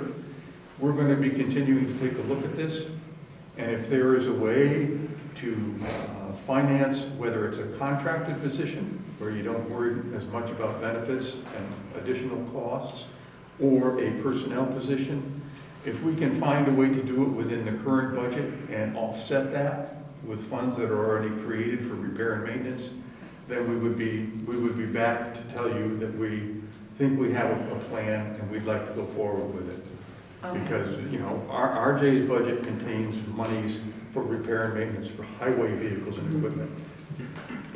we're going to be continuing to take a look at this. And if there is a way to finance, whether it's a contracted position, where you don't worry as much about benefits and additional costs, or a personnel position, if we can find a way to do it within the current budget and offset that with funds that are already created for repair and maintenance, then we would be back to tell you that we think we have a plan and we'd like to go forward with it. Okay. Because, you know, our RJ's budget contains monies for repair and maintenance for highway vehicles and equipment.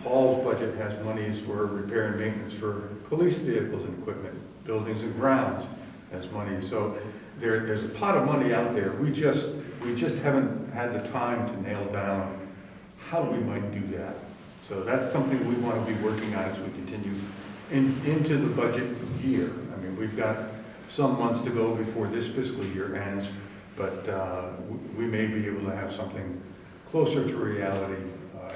Paul's budget has monies for repair and maintenance for police vehicles and equipment. Buildings and grounds has money. So there's a pot of money out there. We just haven't had the time to nail down how we might do that. So that's something we want to be working on as we continue into the budget year. I mean, we've got some months to go before this fiscal year ends, but we may be able to have something closer to reality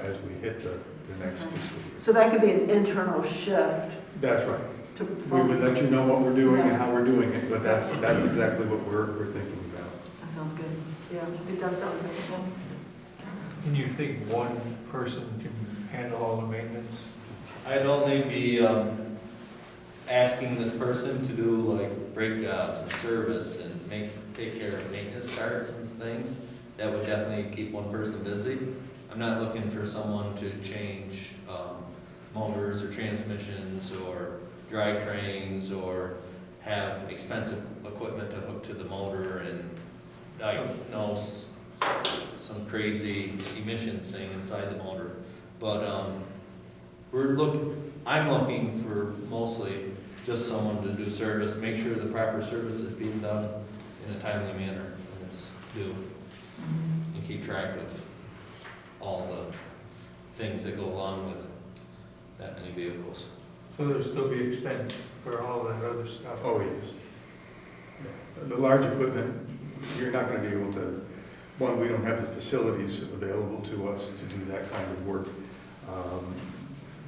as we hit the next fiscal year. So that could be an internal shift. That's right. We would let you know what we're doing and how we're doing it, but that's exactly what we're thinking about. That sounds good. Yeah, it does sound good. And you think one person can handle all the maintenance? I'd only be asking this person to do like brake jobs and service and take care of maintenance cards and things. That would definitely keep one person busy. I'm not looking for someone to change motors or transmissions or drivetrains or have expensive equipment to hook to the motor and diagnose some crazy emissions thing inside the motor. But I'm looking for mostly just someone to do service, make sure the proper service is being done in a timely manner when it's due, and keep track of all the things that go along with that many vehicles. So there'll still be expense for all that other stuff? Oh, yes. The large equipment, you're not going to be able to, one, we don't have the facilities available to us to do that kind of work.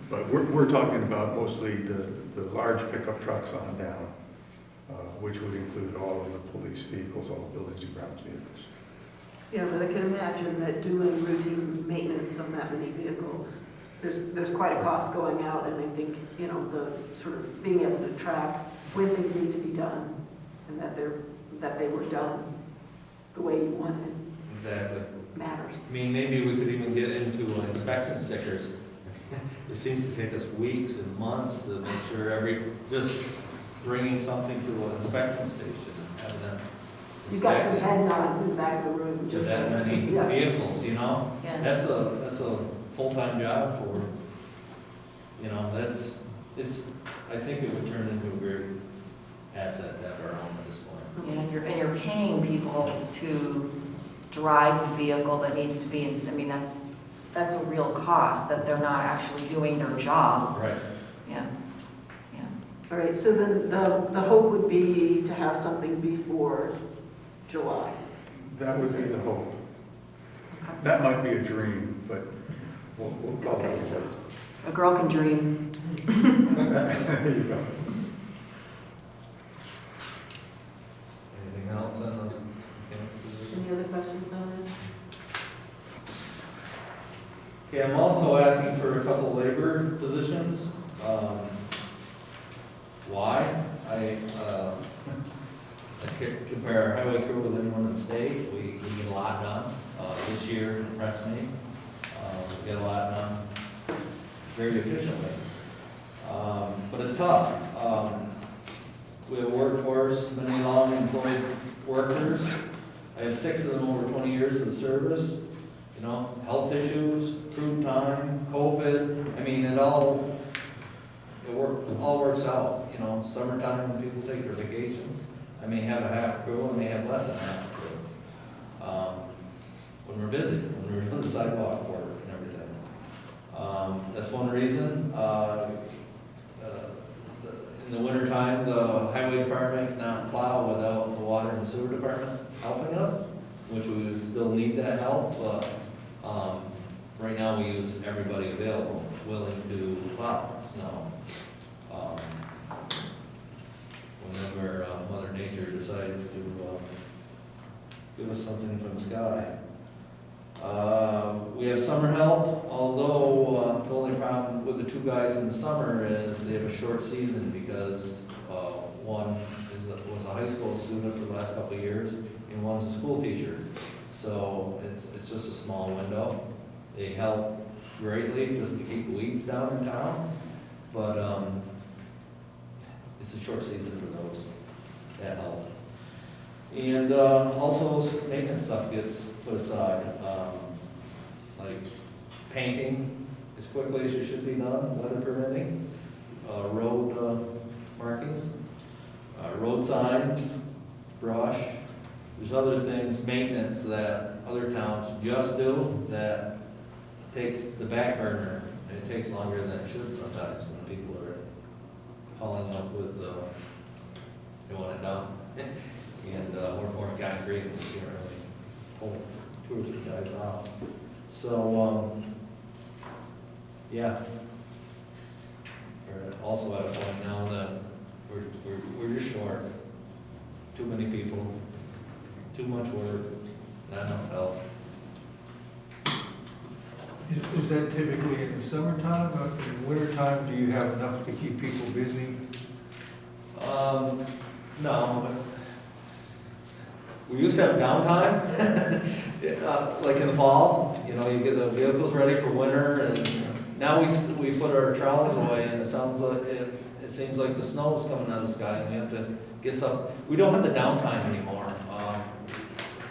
But we're talking about mostly the large pickup trucks on down, which would include all of the police vehicles, all the buildings and grounds vehicles. Yeah, but I can imagine that doing routine maintenance on that many vehicles, there's quite a cost going out, and I think, you know, the sort of being able to track when things need to be done and that they were done the way you wanted Exactly. matters. I mean, maybe we could even get into inspection stickers. It seems to take us weeks and months to make sure just bringing something to an inspection station and having them You've got some inspected head nods in the back of the room. to that many Yeah. vehicles, you know? Yeah. That's a full-time job for, you know, I think it would turn into a great asset to have our own at this point. Yeah, and you're paying people to drive the vehicle that needs to be, I mean, that's a real cost, that they're not actually doing their job. Right. Yeah, yeah. All right, so then the hope would be to have something before July. That would be the hope. That might be a dream, but we'll call it. A girl can dream. There you go. Anything else on the mechanics position? Any other questions on this? Okay, I'm also asking for a couple labor positions. Why? I compare our highway crew with anyone in the state. We get a lot done. This year impressed me. We get a lot done very efficiently. But it's tough. We have a workforce, many long employed workers. I have 6 of them over 20 years of service. You know, health issues, crew time, COVID. I mean, it all works out. You know, summertime when people take their vacations, I may have a half crew, I may have less than half a crew. When we're busy, when we're doing the sidewalk work and everything. That's one reason. In the wintertime, the highway department cannot plow without the water and the sewer department helping us, which we would still need that help, but right now we use everybody available, willing to plow snow. Whenever Mother Nature decides to give us something from the sky. We have summer help, although the only problem with the two guys in the summer is they have a short season because one was a high school student for the last couple of years and one's a school teacher. So it's just a small window. They help greatly just to keep the weeds down in town, but it's a short season for those that help. And also maintenance stuff gets put aside, like painting as quickly as it should be done, weather permitting, road markings, road signs, brush. There's other things, maintenance that other towns just do that takes the back burner, and it takes longer than it should sometimes when people are calling up with, they want it done. And we're pouring concrete, and we can't really pull 2 or 3 guys out. So, yeah. We're also at a point now that we're just short. Too many people, too much work, not enough help. Is that typically in the summertime, or in the wintertime, do you have enough to keep people busy? No. We used to have downtime, like in the fall, you know, you get the vehicles ready for winter, and now we put our trowels away, and it seems like the snow is coming out of the sky, and we have to get stuff. We don't have the downtime anymore.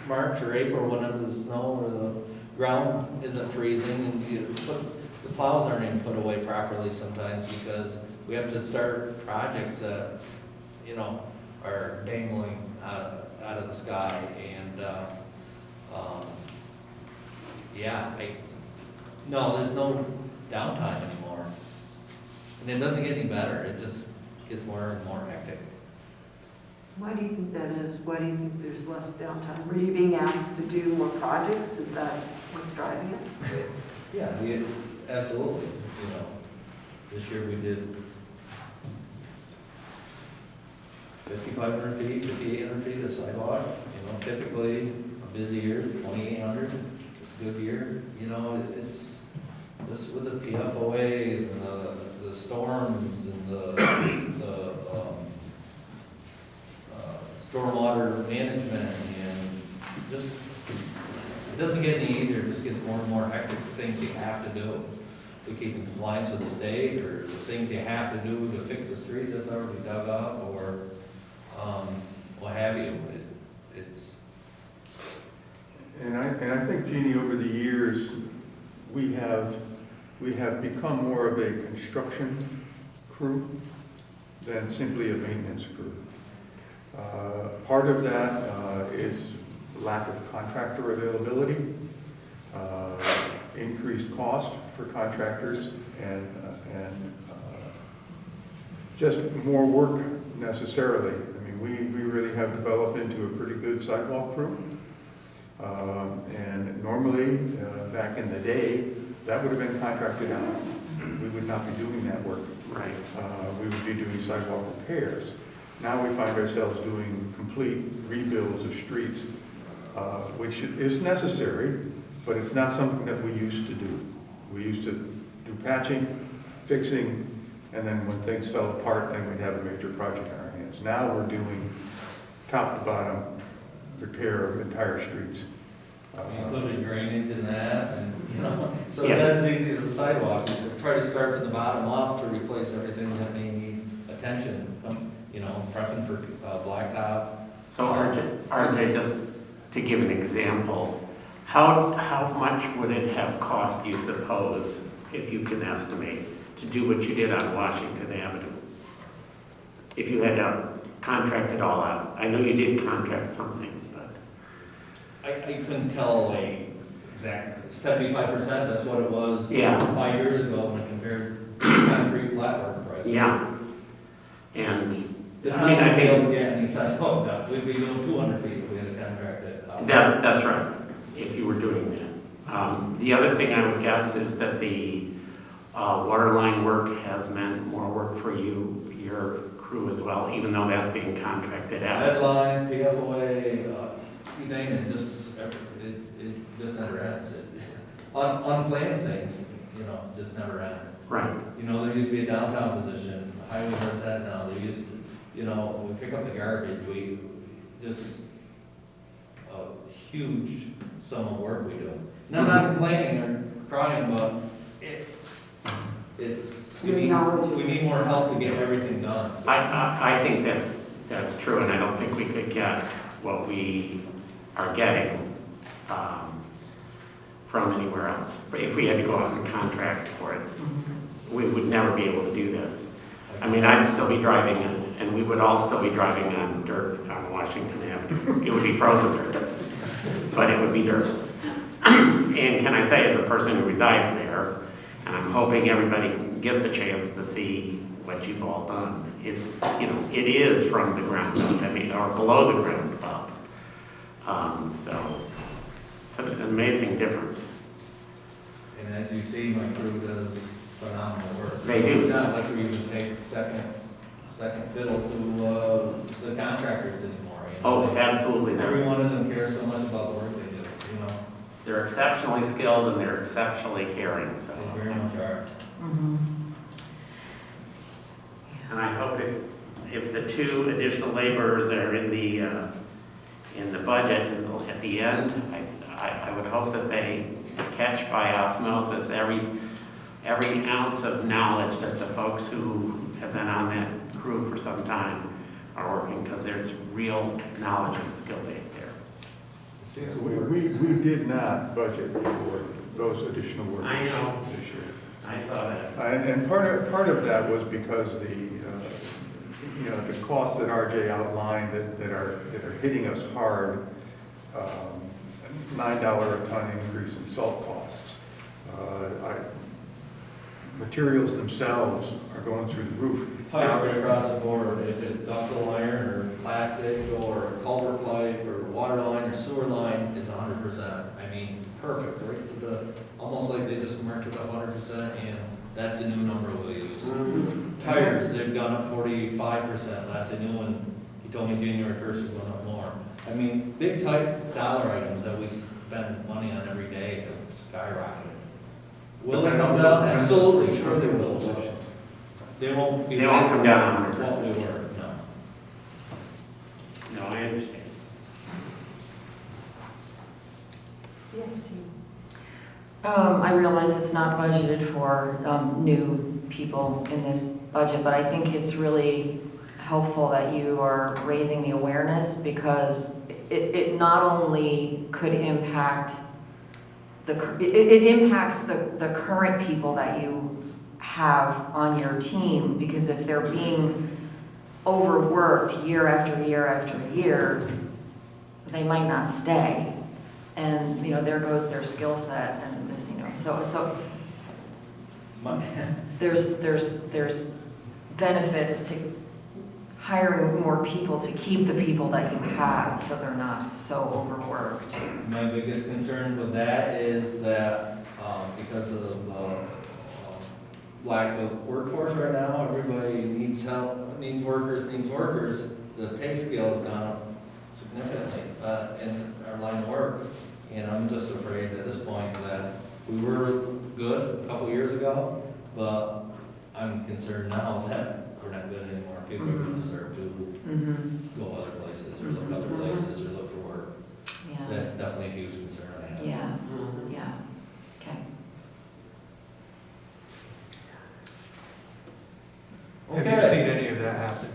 March or April, whenever the snow or the ground isn't freezing, and the plows aren't even put away properly sometimes because we have to start projects that, you know, are dangling out of the sky, and no, there's no downtime anymore, and it doesn't get any better. It just gets more and more hectic. Why do you think that is? Why do you think there's less downtime? Were you being asked to do more projects? Is that what's driving it? Yeah, absolutely. You know, this year we did 5,500 feet, 5,800 feet of sidewalk. You know, typically a busy year, 2,800. It's a good year. You know, it's just with the PFOAs and the storms and the stormwater management, and just it doesn't get any easier. It just gets more and more hectic. The things you have to do to keep in compliance with the state, or the things you have to do to fix the street that's already dug up, or what have you. And I think, Jeannie, over the years, we have become more of a construction crew than simply a maintenance crew. Part of that is lack of contractor availability, increased cost for contractors, and just more work necessarily. I mean, we really have developed into a pretty good sidewalk crew. And normally, back in the day, that would have been contracted out. We would not be doing that work. Right. We would be doing sidewalk repairs. Now we find ourselves doing complete rebuilds of streets, which is necessary, but it's not something that we used to do. We used to do patching, fixing, and then when things fell apart, then we'd have a major project in our hands. Now we're doing top to bottom repair of entire streets. Including drainage in that, and you know, so that's as easy as a sidewalk. Just try to start from the bottom up to replace everything that may need attention. You know, prepping for blacktop. So RJ, just to give an example, how much would it have cost you, suppose, if you can estimate, to do what you did on Washington Avenue? If you had to contract it all out. I know you did contract some things, but. I couldn't tell exactly. 75%, that's what it was 5 years ago when I compared concrete flat work prices. Yeah. And the time I think able to get any sidewalk done, we'd be doing 200 feet if we had to contract it. That's right, if you were doing that. The other thing I would guess is that the water line work has meant more work for you, your crew as well, even though that's being contracted out. Deadlines, PFOA, you name it, it just never ends. Unplanned things, just never end. Right. There used to be a downtown position, highway does that now, there used to, we pick up the garbage, we just, a huge sum of work we do. And I'm not complaining or crying, but we need more help to get everything done. I think that's true, and I don't think we could get what we are getting from anywhere else. If we had to go out and contract for it, we would never be able to do this. I mean, I'd still be driving, and we would all still be driving on dirt on Washington Avenue. It would be frozen dirt, but it would be dirt. And can I say, as a person who resides there, and I'm hoping everybody gets a chance to see what you've all done. It's, it is from the ground up, or below the ground up. So it's an amazing difference. And as you see, my crew does phenomenal work. They do. It's not like we even take second fiddle to the contractors anymore. Oh, absolutely not. Every one of them cares so much about the work they do, They're exceptionally skilled and they're exceptionally caring, so. They very much are. Mm-hmm. And I hope if the 2 additional laborers are in the budget and at the end, I would hope that they catch by osmosis every ounce of knowledge that the folks who have been on that crew for some time are working, because there's real knowledge and skill base there. So we did not budget for those additional workers. I know. This year. I saw that. And part of that was because the costs that RJ outlined that are hitting us hard, $9 a ton increase in salt costs. Materials themselves are going through the roof. Pipe right across the board, if it's ductile iron or plastic or culvert pipe or water line or sewer line, is 100%. I mean, perfect, right to the, almost like they just marked it up 100%, and that's the new number we'll use. Tires, they've gone up 45%. Last I knew, when he told me January 1st was going up more. I mean, big type dollar items that we spend money on every day have skyrocketed. Will they come down? Absolutely, sure they will. They won't come down 100%. What we were, no. No, I understand. Yes, Jean. I realize it's not budgeted for new people in this budget, but I think it's really helpful that you are raising the awareness, because it not only could impact it impacts the current people that you have on your team, because if they're being overworked year after year after year, they might not stay. And, there goes their skill set, and this, so there's benefits to hiring more people to keep the people that you have, so they're not so overworked. My biggest concern with that is that because of the lack of workforce right now, everybody needs help, needs workers. The pay scale has gone up significantly in our line of work. And I'm just afraid at this point that we were good a couple years ago, but I'm concerned now that we're not good anymore. People are going to start to go other places, or look other places, or look for work. Yeah. That's definitely a huge concern I have. Yeah, yeah, okay. Have you seen any of that happen?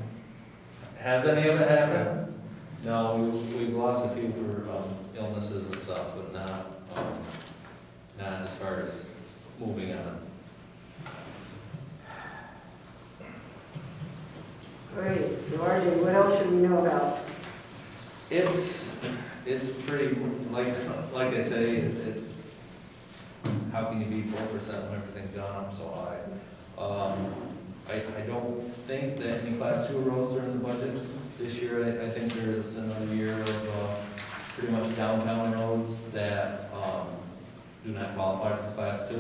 Has any of it happened? No, we've lost a few for illnesses and stuff, but not as far as moving on. Great, so RJ, what else should we know about? It's pretty, like I say, it's, how can you be 4% when everything's gone up so high? I don't think that any class 2 roads are in the budget this year. I think there is another year of pretty much downtown roads that do not qualify for class 2.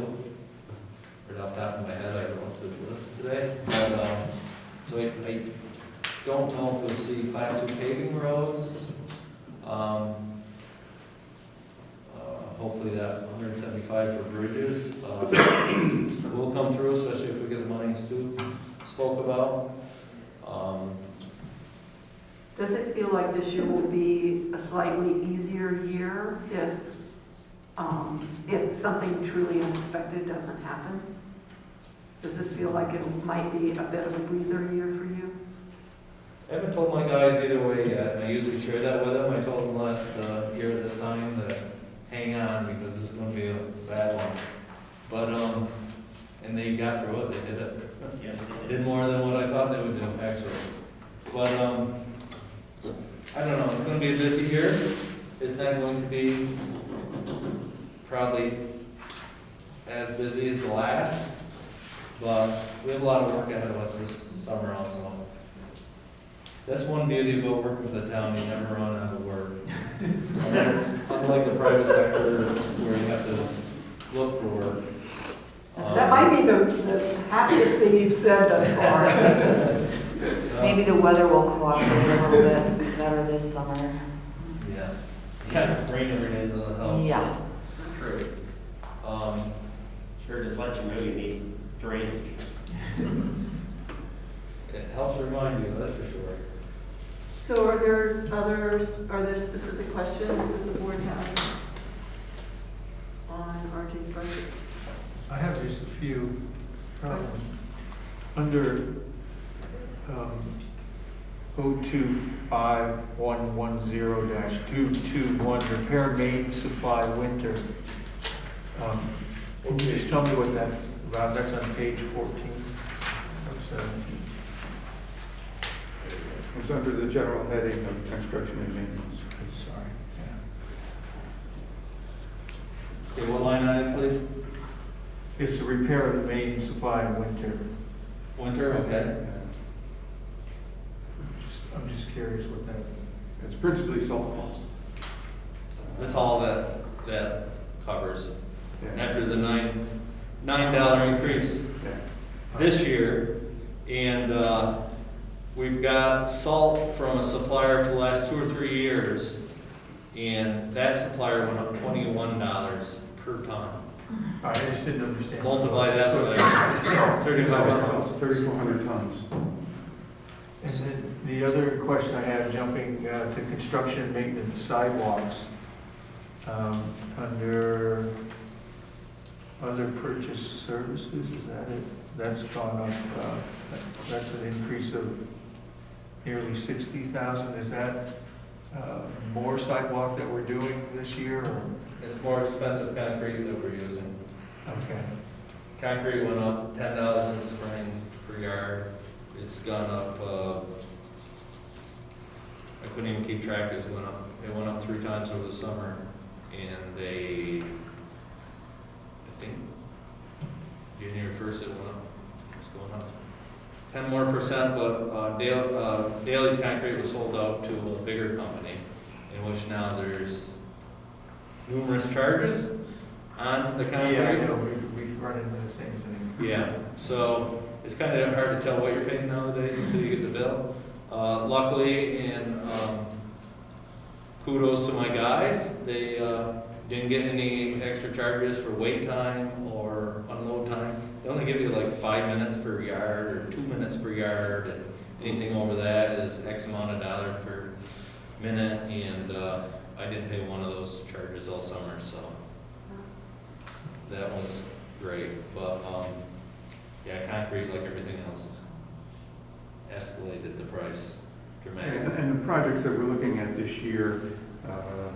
Right off the top of my head, I wrote the list today, but, so I don't know if we'll see class 2 paving roads. Hopefully that 175 for bridges will come through, especially if we get the money Stu spoke about. Does it feel like this year will be a slightly easier year if something truly unexpected doesn't happen? Does this feel like it might be a bit of a breather year for you? I haven't told my guys either way yet, and I usually share that with them. I told them last year at this time that hang on because this is going to be a bad one. But, and they got through it, they did it. Yes. They did more than what I thought they would do, actually. But, I don't know, it's going to be a busy year. It's not going to be probably as busy as the last, but we have a lot of work ahead of us this summer also. That's one beauty about working for the town, you never run out of work. Unlike the private sector where you have to look for work. That might be the happiest thing you've said thus far. Maybe the weather will cooperate a little bit better this summer. Yeah. Kind of rain every day doesn't help. Yeah. True. Sure, just let you know you need drainage. It helps remind you, that's for sure. So are there specific questions that the board has on RJ's budget? I have just a few. Under 025110-221, repair main supply winter. Can you just tell me what that's about? That's on page 14 of 17. It's under the general heading of construction and maintenance. Sorry. Okay, what line item, please? It's the repair of the main supply in winter. Winter, okay. I'm just curious what that. It's principally salt. That's all that covers. Yeah. After the $9 increase this year, and we've got salt from a supplier for the last 2 or 3 years, and that supplier went up $21 per ton. I just didn't understand. Multiply that by 3,400 tons. And then the other question I had, jumping to construction and maintenance sidewalks, under other purchase services, is that it? That's gone up, that's an increase of nearly 60,000. Is that more sidewalk that we're doing this year, or? It's more expensive concrete that we're using. Okay. Concrete went up $10 in spring per yard. It's gone up, I couldn't even keep track, it went up 3 times over the summer, and I think January 1st it went up, it's going up 10% more, but Daly's Concrete was sold out to a bigger company, in which now there's numerous charges on the concrete. Yeah, I know, we've run into the same thing. Yeah, so it's kind of hard to tell what you're paying nowadays until you get the bill. Luckily, and kudos to my guys, they didn't get any extra charges for wait time or unload time. They only give you like 5 minutes per yard or 2 minutes per yard, and anything over that is X amount of dollars per minute, and I didn't pay one of those charges all summer, so that was great. But yeah, concrete, like everything else, has escalated the price dramatically. And the projects that we're looking at this year are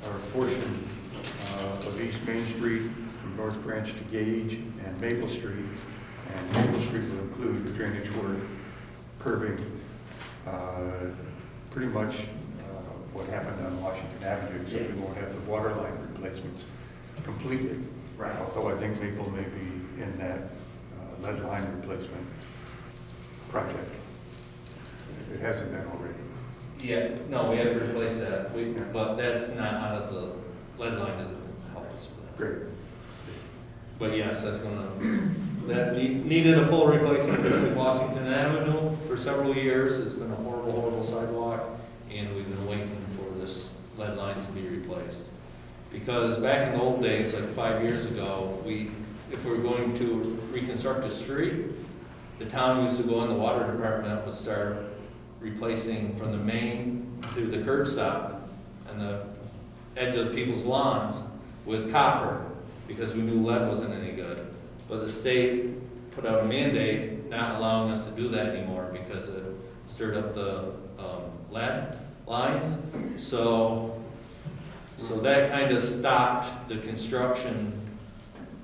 a portion of East Main Street from North Branch to Gage and Maple Street. And Maple Street will include the drainage work, curbing, pretty much what happened on Washington Avenue, so we won't have the water line replacements completely. Right. Although I think Maple may be in that lead line replacement project. It hasn't been already. Yeah, no, we had to replace that, but that's not out of the lead line, doesn't help us with Great. But yes, that's gonna, that needed a full replacement of Washington Avenue for several years. It's been a horrible, horrible sidewalk, and we've been waiting for this lead lines to be replaced. Because back in the old days, like 5 years ago, if we were going to reconstruct a street, the town used to go in, the water department would start replacing from the main to the curb stop and the edge of people's lawns with copper, because we knew lead wasn't any good. But the state put out a mandate not allowing us to do that anymore because it stirred up the lead lines. So that kind of stopped the construction,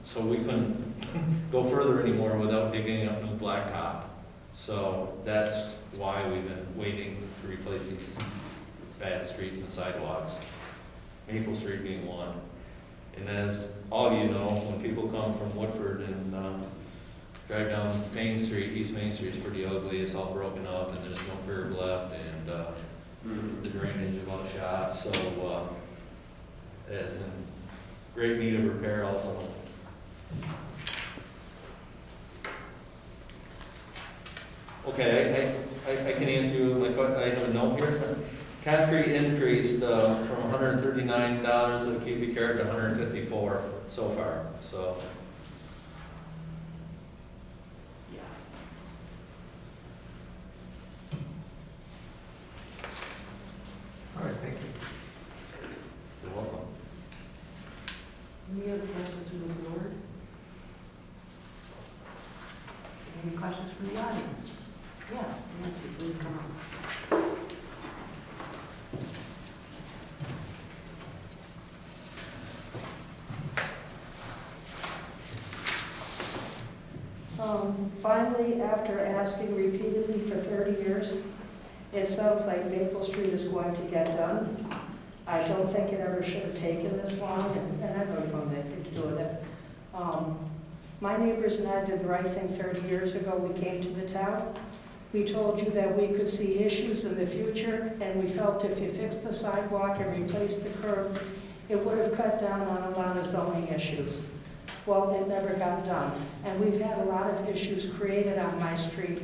so we couldn't go further anymore without digging up new blacktop. So that's why we've been waiting to replace these bad streets and sidewalks, Maple Street being one. And as all of you know, when people come from Woodford and drive down Main Street, East Main Street is pretty ugly. It's all broken up and there's no curb left, and the drainage is about shot. So it's in great need of repair also. Okay, I can answer you my question. I have a note here. Concrete increased from $139 a cubic yard to $154 so far. So, yeah. All right, thank you. You're welcome. Any other questions from the board? Any questions from the audience? Yes, Nancy, please come on. Finally, after asking repeatedly for 30 years, it sounds like Maple Street is going to get done. I don't think it ever should have taken this long, and I know you don't have anything to do with it. My neighbors and I did the right thing 30 years ago. We came to the town. We told you that we could see issues in the future, and we felt if you fixed the sidewalk and replaced the curb, it would have cut down on a lot of zoning issues. Well, it never got done. And we've had a lot of issues created on my street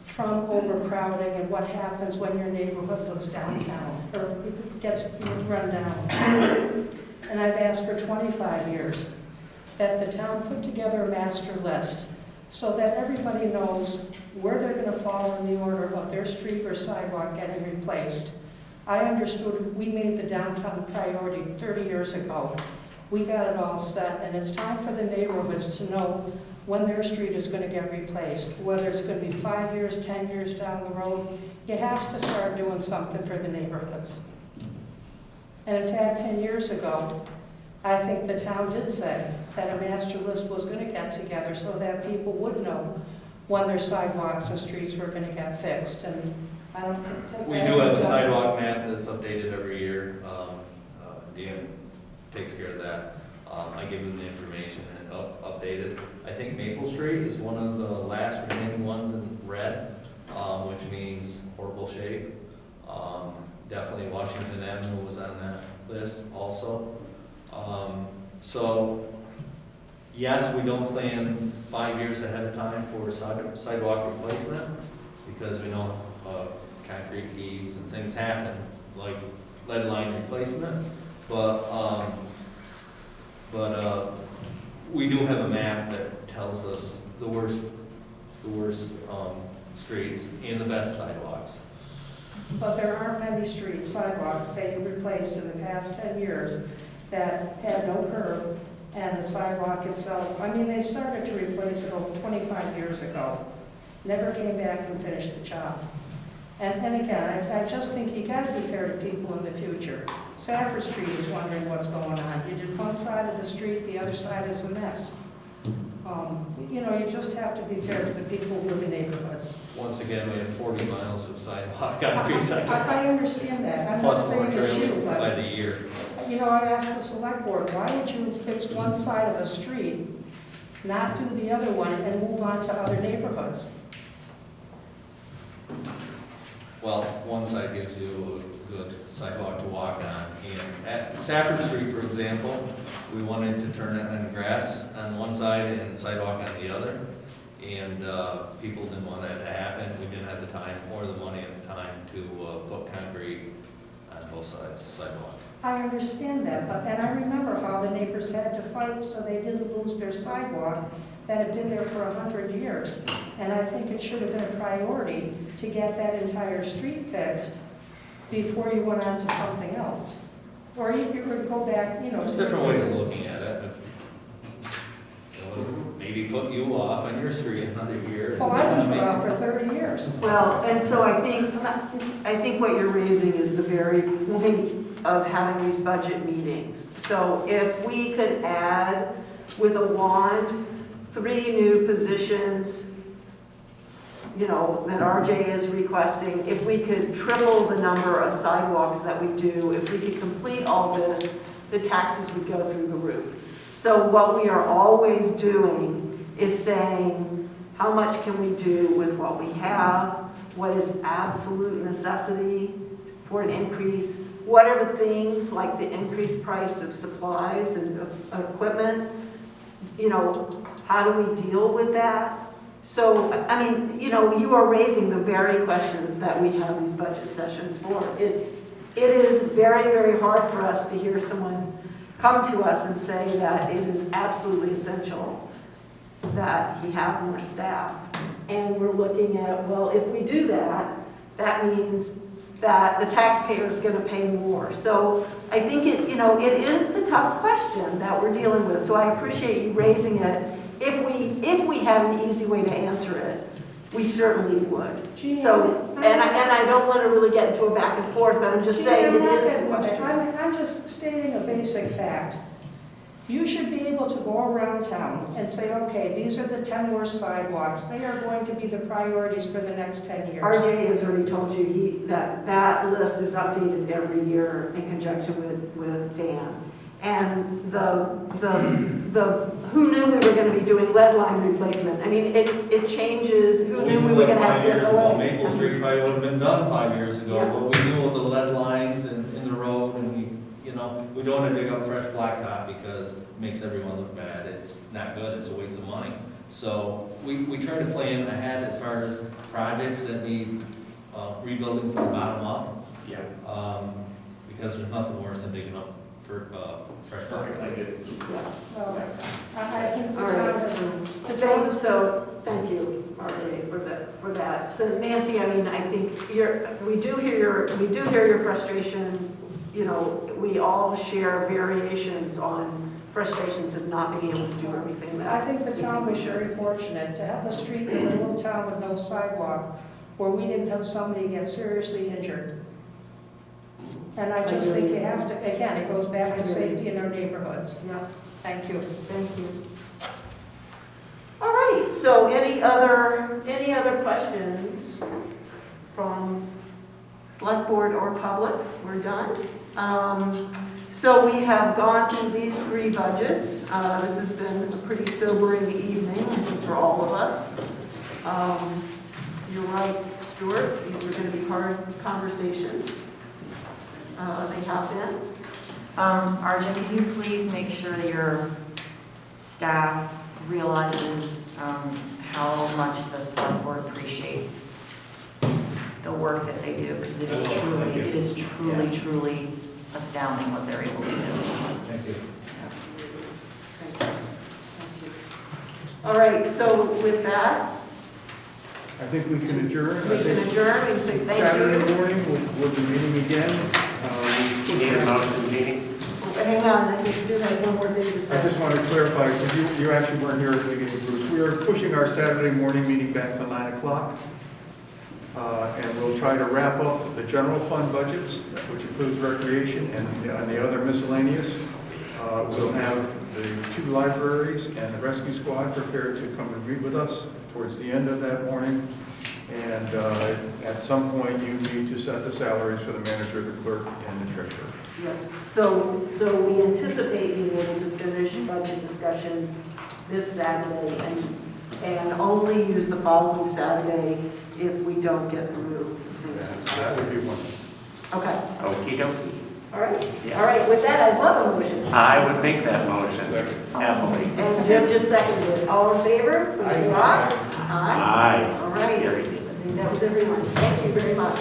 from overcrowding and what happens when your neighborhood looks downtown or gets run down. And I've asked for 25 years that the town put together a master list so that everybody knows where they're going to fall in the order of their street or sidewalk getting replaced. I understood we made the downtown priority 30 years ago. We got it all set, and it's time for the neighborhoods to know when their street is going to get replaced, whether it's going to be 5 years, 10 years down the road. You have to start doing something for the neighborhoods. And in fact, 10 years ago, I think the town did say that a master list was going to get together so that people would know when their sidewalks and streets were going to get fixed. And I don't think we do have a sidewalk map that's updated every year. Dan takes care of that. I give him the information and updated. I think Maple Street is one of the last remaining ones in red, which means horrible shape. Definitely Washington Avenue was on that list also. So yes, we don't plan 5 years ahead of time for sidewalk replacement because we know concrete heaves and things happen like lead line replacement. But we do have a map that tells us the worst streets and the best sidewalks. But there aren't many streets, sidewalks that you replaced in the past 10 years that had no curb, and the sidewalk itself, I mean, they started to replace it over 25 years ago, never came back and finished the job. And again, I just think you got to be fair to people in the future. Safford Street is wondering what's going on. You did one side of the street, the other side is a mess. You know, you just have to be fair to the people who live in neighborhoods. Once again, we have 40 miles of sidewalk on Creekside. I understand that. I'm not Plus more saying it's trails you, by but, the year. you know, I asked the select board, why would you fix one side of a street, not do the other one, and move on to other neighborhoods? well, one side gives you a good sidewalk to walk on. And at Safford Street, for example, we wanted to turn it on grass on one side and sidewalk on the other. And people didn't want that to happen. We didn't have the time or the money at the time to put concrete on both sides sidewalk. I understand that, but then I remember how the neighbors had to fight so they didn't lose their sidewalk that had been there for 100 years. And I think it should have been a priority to get that entire street fixed before you went on to something else. Or you could go back, you know. There's different ways of looking at it. Maybe put you off on your street another year. Well, I've been put off for 30 years. Well, and so I think what you're raising is the very point of having these budget meetings. So if we could add with a wand 3 new positions, you know, that RJ is requesting, if we could triple the number of sidewalks that we do, if we could complete all this, the taxes would go through the roof. So what we are always doing is saying, how much can we do with what we have? What is absolute necessity for an increase? What are the things like the increased price of supplies and equipment? You know, how do we deal with that? So, I mean, you know, you are raising the very questions that we have these budget sessions for. It is very, very hard for us to hear someone come to us and say that it is absolutely essential that he have more staff. And we're looking at, well, if we do that, that means that the taxpayer is going to pay more. So I think it is the tough question that we're dealing with. So I appreciate you raising it. If we had an easy way to answer it, we certainly would. So, and I don't want to really get into a back and forth, but I'm just saying it is the question. I'm just stating a basic fact. You should be able to go around town and say, okay, these are the 10 worst sidewalks. They are going to be the priorities for the next 10 years. RJ has already told you that list is updated every year in conjunction with Dan. And the who knew we were going to be doing lead line replacement? I mean, it changes. Who knew we were going to have 5 years this? ago, Maple Street probably would have been done 5 years ago, Yeah. but we knew of the lead lines in the road, and we don't want to dig up fresh blacktop because it makes everyone look bad. It's not good, it's a waste of money. So we try to plan ahead as far as projects that need rebuilding from the bottom up. Yeah. Because there's nothing worse than digging up for fresh blacktop. I get it. Well, I think the All town right. is, Thank you, RJ, for that. So Nancy, I mean, I think we do hear your frustration. You know, we all share variations on frustrations of not being able to do everything that I think the we town we was should. very fortunate to have a street in the middle of town with no sidewalk where we didn't have somebody get seriously injured. And I just think you have to, again, it goes back to safety in our neighborhoods. Yeah. Thank you. Thank you. All right, so any other questions from select board or public? We're done. So we have gone through these 3 budgets. This has been a pretty sobering evening, I think, for all of us. You're right, Stuart, these are going to be hard conversations. They have been. RJ, could you please make sure that your staff realizes how much the select board appreciates the work that they do, because it is truly astounding what they're able to do. Thank you. All right, so with that, I think we can adjourn. we can adjourn and say thank Saturday you. morning, we'll be meeting again. We need a motion meeting. Hang on, I just do have one more thing to I say. just want to clarify, because you actually weren't here at the beginning, Bruce. We are pushing our Saturday morning meeting back to 9 o'clock. And we'll try to wrap up the general fund budgets, which includes recreation and the other miscellaneous. We'll have the 2 libraries and the rescue squad prepared to come and meet with us towards the end of that morning. And at some point, you need to set the salaries for the manager, the clerk, and the treasurer. Yes, so we anticipate being able to finish budget discussions this Saturday and only use the following Saturday if we don't get through things. Okay, Okey dokey. all right. Yeah. All right, with that, I'd love a motion. I would make that motion happily. And Jim just seconded it. All in favor? Please say aye. Aye. Aye. All right. Very good. I think that was everyone. Thank you very much.